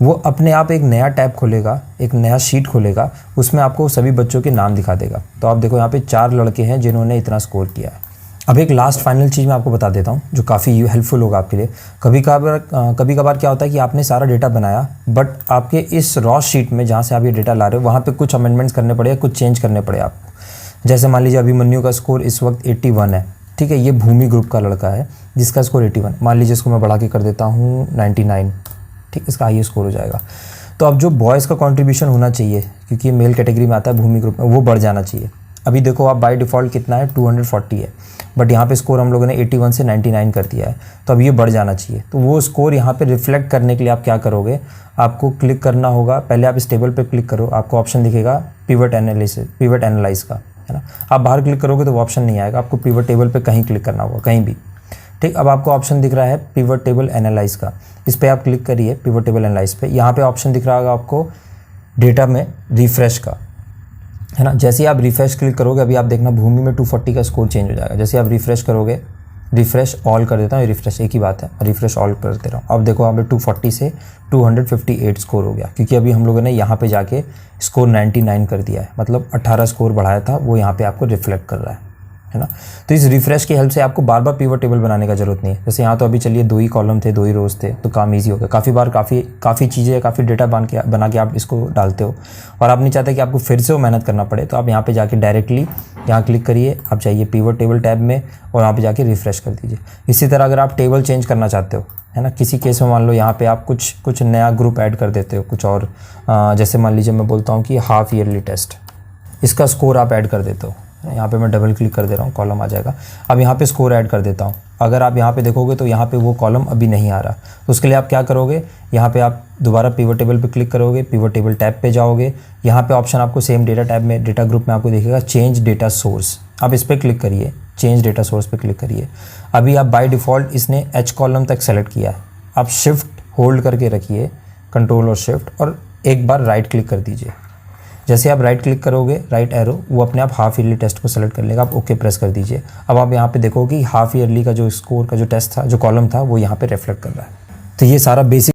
वो अपने आप एक नया टैब खोलेगा, एक नया शीट खोलेगा, उसमें आपको सभी बच्चों के नाम दिखा देगा। तो आप देखो यहाँ पे 4 लड़के हैं जिन्होंने इतना स्कोर किया है। अब एक लास्ट फाइनल चीज़ मैं आपको बता देता हूँ जो काफ़ी हेल्पफुल होगा आपके लिए। कभी कभार क्या होता है कि आपने सारा डेटा बनाया, बट आपके इस रॉ शीट में जहाँ से आप ये डेटा ला रहे हो, वहाँ पे कुछ अमेंडमेंट्स करने पड़े, कुछ चेंज करने पड़े आपको। जैसे मान लीजिए अभिमन्यु का स्कोर इस वक्त 81 है, ठीक है, ये भूमि ग्रुप का लड़का है जिसका स्कोर 81, मान लीजिए इसको मैं बढ़ा के कर देता हूँ 99, ठीक, इसका हाई स्कोर हो जाएगा। तो अब जो बॉयज़ का कंट्रीब्यूशन होना चाहिए, क्योंकि ये मेल कैटेगरी में आता है भूमि ग्रुप में, वो बढ़ जाना चाहिए। अभी देखो आप बाय डिफ़ॉल्ट कितना है, 240 है, बट यहाँ पे स्कोर हम लोगों ने 81 से 99 कर दिया है, तो अब ये बढ़ जाना चाहिए। तो वो स्कोर यहाँ पे रिफ्लेक्ट करने के लिए आप क्या करोगे, आपको क्लिक करना होगा, पहले आप इस टेबल पे क्लिक करो, आपको ऑप्शन दिखेगा पिवट एनालाइज का, है ना। आप बाहर क्लिक करोगे तो वो ऑप्शन नहीं आएगा, आपको पिवट टेबल पर कहीं क्लिक करना होगा, कहीं भी, ठीक। अब आपको ऑप्शन दिख रहा है पिवट टेबल एनालाइज का, इस पर आप क्लिक करिए, पिवट टेबल एनालाइज पे। यहाँ पे ऑप्शन दिख रहा होगा आपको डेटा में रिफ्रेश का, है ना। जैसे ही आप रिफ्रेश क्लिक करोगे, अभी आप देखना भूमि में 240 का स्कोर चेंज हो जाएगा। जैसे आप रिफ्रेश करोगे, रिफ्रेश ऑल कर देता हूँ, रिफ्रेश एक ही बात है, रिफ्रेश ऑल कर दे रहा हूँ। अब देखो यहाँ पे 240 से 258 स्कोर हो गया, क्योंकि अभी हम लोगों ने यहाँ पे जाके स्कोर 99 कर दिया है, मतलब 18 स्कोर बढ़ाया था, वो यहाँ पे आपको रिफ्लेक्ट कर रहा है ना। तो इस रिफ्रेश की हेल्प से आपको बार बार पिवट टेबल बनाने का जरूरत नहीं है। जैसे यहाँ तो अभी चलिए 2 ही कॉलम थे, 2 ही रोज थे, तो काम इजी हो गया। काफ़ी बार काफ़ी चीज़ें, काफ़ी डेटा बना के आप इसको डालते हो, और आप नहीं चाहते कि आपको फिर से वो मेहनत करना पड़े, तो आप यहाँ पे जाके डायरेक्टली यहाँ क्लिक करिए, आप जाइए पिवट टेबल टैब में और यहाँ पे जाके रिफ्रेश कर दीजिए। इसी तरह अगर आप टेबल चेंज करना चाहते हो, है ना, किसी केस में मान लो यहाँ पे आप कुछ नया ग्रुप ऐड कर देते हो, कुछ और, जैसे मान लीजिए मैं बोलता हूँ कि हाफ ईयरली टेस्ट, इसका स्कोर आप ऐड कर देते हो। यहाँ पे मैं डबल क्लिक कर दे रहा हूँ, कॉलम आ जाएगा। अब यहाँ पे स्कोर ऐड कर देता हूँ। अगर आप यहाँ पे देखोगे तो यहाँ पे वो कॉलम अभी नहीं आ रहा, तो उसके लिए आप क्या करोगे, यहाँ पे आप दोबारा पिवट टेबल पे क्लिक करोगे, पिवट टेबल टैब पे जाओगे, यहाँ पे ऑप्शन आपको सेम डेटा टैब में, डेटा ग्रुप में आपको दिखेगा चेंज डेटा सोर्स, आप इस पर क्लिक करिए, चेंज डेटा सोर्स पे क्लिक करिए। अभी आप बाय डिफ़ॉल्ट इसने एच कॉलम तक सेलेक्ट किया है, आप शिफ्ट होल्ड करके रखिए, कंट्रोल और शिफ्ट, और एक बार राइट क्लिक कर दीजिए। जैसे आप राइट क्लिक करोगे, राइट एरो, वो अपने आप हाफ ईयरली टेस्ट को सेलेक्ट कर लेगा, आप ओके प्रेस कर दीजिए। अब आप यहाँ पे देखोगे कि हाफ ईयरली का जो स्कोर का जो टेस्ट था, जो कॉलम था, वो यहाँ पे रिफ्लेक्ट कर रहा है। तो ये सारा बेसिक